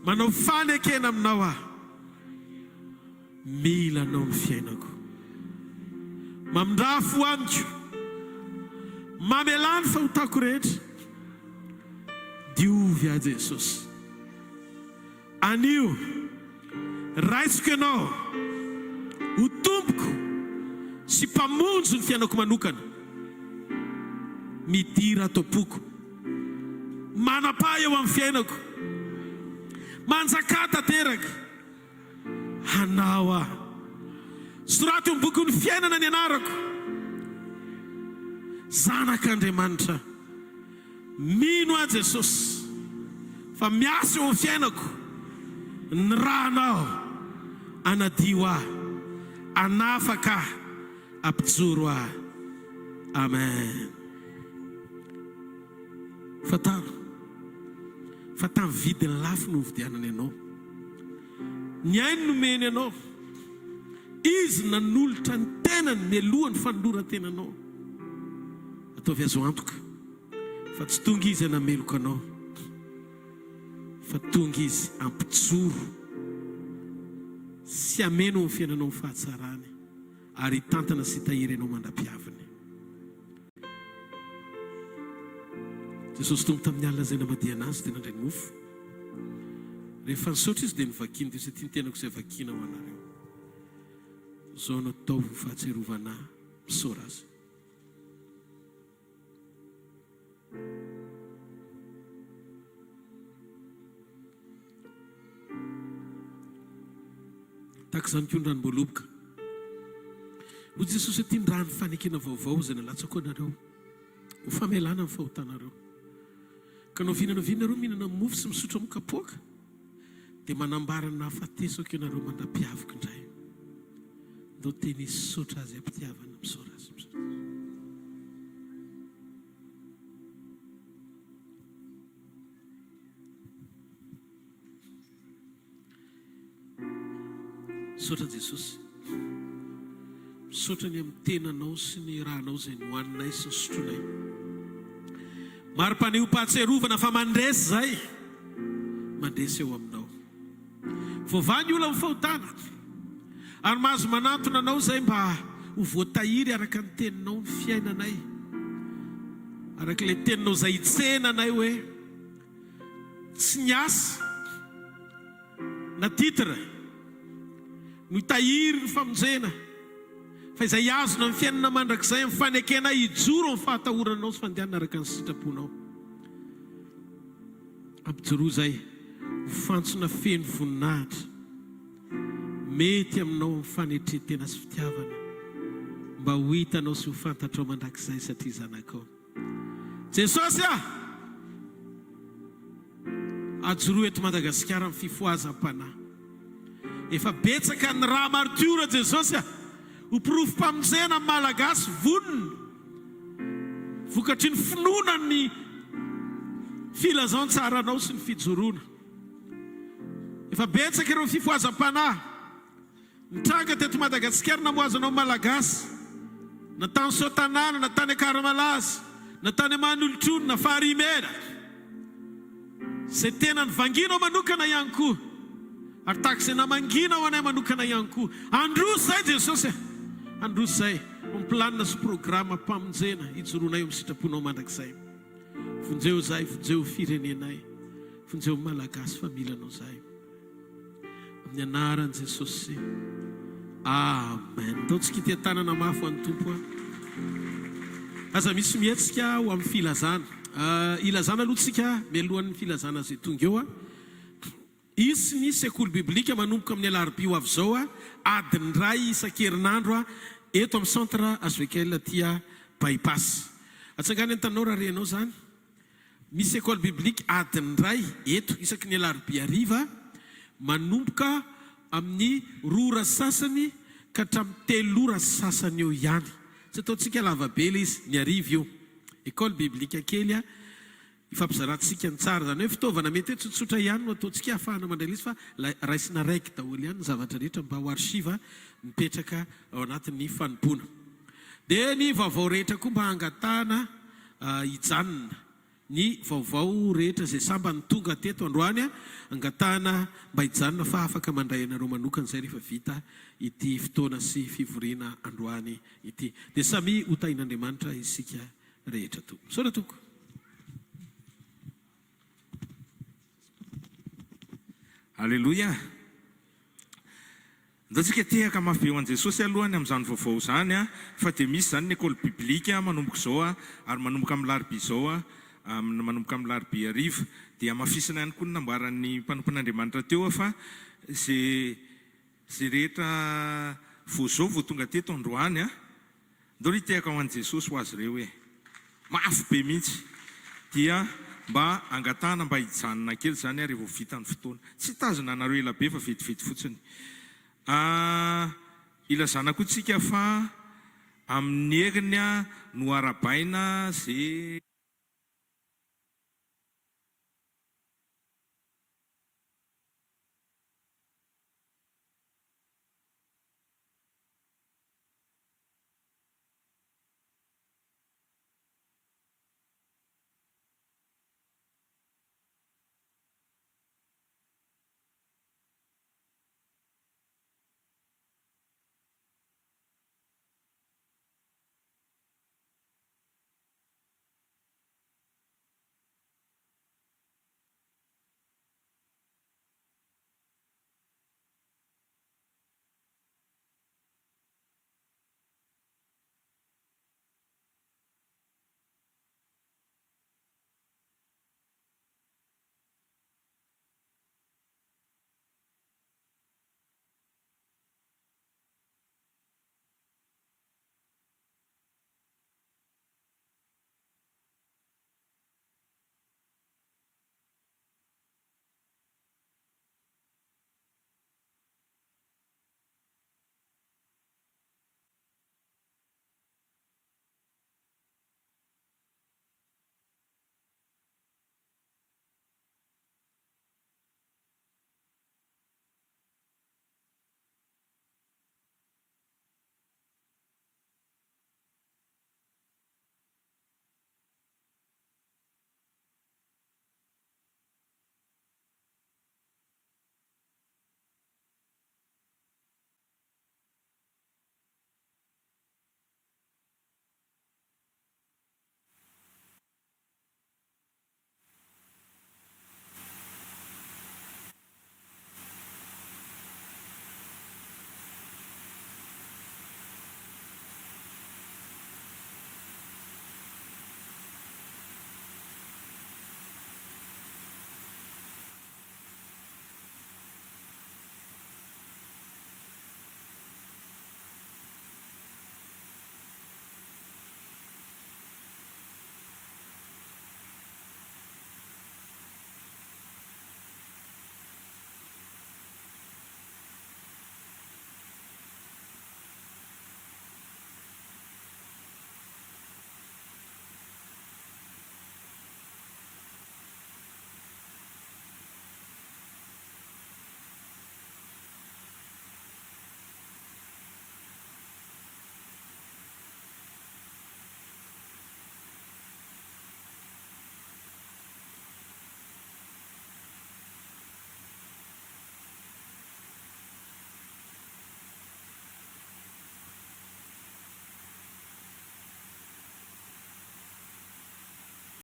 manao fanekena aminao aho, mila anao ny fiainako, mamindra foaniko, mamelany fahotako rehetra. Diovy a Jesosy, anio raisiko ianao ho tompoko sy mpamonjo ny fiainako manokana, midira tompoko, manapa eo amin'ny fiainako, manjaka tanteraka, hanao aho. Soraty eo amin'ny boky ny fiainana ny anarako, zanak'Andriamanitra. Mino a Jesosy fa miasa eo amin'ny fiainako, ny rahanao anadio aho, anafaka ampijoro aho. Amen. Fataro fa tamin'ny vidiny lafo no vidianana ianao, ny ainy nomeny anao, izy nanolotra ny tenany mialohan'ny fanoloran-tenanao. Ataovy azo antoka fa tsy tonga izy anameloka anao, fa tonga izy ampitsoro sy ameno ny fiainanao ny fahatsarany, ary tantana sy tahiry anao mandra-piaviny. Jesosy tonga tamin'ny alina zay namadiana azy dia nandray ny mofo. Rehefa nisaotra izy dia nivakiny, dia izay tiany tenako izay vakina ho anareo. Zao no atao ho fahatserovana misaora azy. Tahaka izany koa ny ranom-boaloboka. Hoy Jesosy ity ny rano fanekena vaovao izay nalatsako anareo ho famelana amin'ny fahotanareo. Ka nao vinanareo mihinana mofo sy misotra mokapoaka, dia manambara ny nahafatesako ianareo mandra-piavaka indray. Ndao teny isotra azy ampitiavana misaora azy. Misaotra Jesosy, misaotra ny amin'ny tenanao sy ny rahanao izay nohaninay sy nisotronay. Mari-paneho-pahatserovana fa mandresy zay, mandresy eo aminao. Voavany olona amin'ny fahotana, ary mahazo manantona anao zay mba ho voatahiry araka ny teninao ny fiainanay, araka ilay teninao zay hitsenanay hoe tsy niasa na titra no hitahiry ny famonjena, fa izay azona ny fiainana mandrakizay amin'ny fanekena hijoro amin'ny fahatahoranao sy fandehanana araka ny sitraponao. Ampijoro zay ho fantsona feno voninahitra mety aminao amin'ny fanetretena sy fitiavana, mba ho hitanao sy ho fantatrao mandrakizay satria zanakao. Jesosy ajoro eto Madagasikara amin'ny fifoazam-panahy. Efa betsaka ny raha maritiora Jesosy ho pirofo-pamonjena malagasy vonona, vokatry ny finoana ny filazan-tsaranao sy ny fijoroana. Efa betsaka ireo fifoazam-panahy nitranga teto Madagasikara namoazanao malagasy, na tany Sotanana, na tany Akaramalaza, na tany Manolotrony, na Farimera, izay tena nivanginao manokana ihany koa, ary tahaka izay namangina ho anay manokana ihany koa. Androso zay Jesosy, androso zay planina sy programa mpamonjena hijoroanay amin'ny sitraponao mandrakizay. Vonjeo zay, vonjeo firenenay, vonjeo malagasy familanao zay, amin'ny anaran'i Jesosy, amen. Ataontsika ity tanana mafy ho an'ny Tompo. Aza misy mihetsika ho amin'ny filazana. Ilazana aloha tsika mialohan'ny filazana zay tonga eo. Isy ny sekoly biblika manomboka amin'ny alarobia ho avy zao adiny ray isan-kerinandro eto amin'ny centre hvkl tia bypass. Atsangany an-tanao raha renao zany. Misy sekoly biblika adiny ray eto isaky ny alarobia hariva manomboka amin'ny 2 ora sasany ka hatramin'ny 3 ora sasany eo ihany. Tsy ataontsika lavabe ilay izy ny hariva eo. École biblika kely ifampizarantsika ny tsara, zany hoe fitaovana mety hoe tsotsotra ihany no ataontsika ahafahana mandray izy, fa raisina raiky daholo ihany ny zavatra rehetra mba ho archive mipetraka ao anatin'ny fanompoana. Dia ny vaovao rehetra koa mba hangatahana hijanona, ny vaovao rehetra zay samba ny tonga teto androany hangatahana mba hijanona fa afaka mandray anareo manokana zay rehefa vita ity fotoana sy fivoriana androany ity. Dia samy ho tahin'Andriamanitra isika rehetra to. Misaotra toko. Alleluia. Ndatsika tehaka mafy be ho an'i Jesosy alohany amin'izany vaovao zany fa dia misy zany ny école biblika manomboka zao ary manomboka amin'ny larobia zao manomboka amin'ny larobia hariva, dia mafisana ihany koa ny nambaran'ny mpanompon'Andriamanitra teo fa zay rehetra voazao vao tonga teto androany ndao ry tehaka ho an'i Jesosy ho azy ireo hoe mafy be mihitsy, dia mba angatahana mba hijanona kely zany rehefa vita ny fotoana. Tsy tazona anareo ela be fa vetivety fotsiny. Ilazana koa tsika fa amin'ny heriny no arabaina zay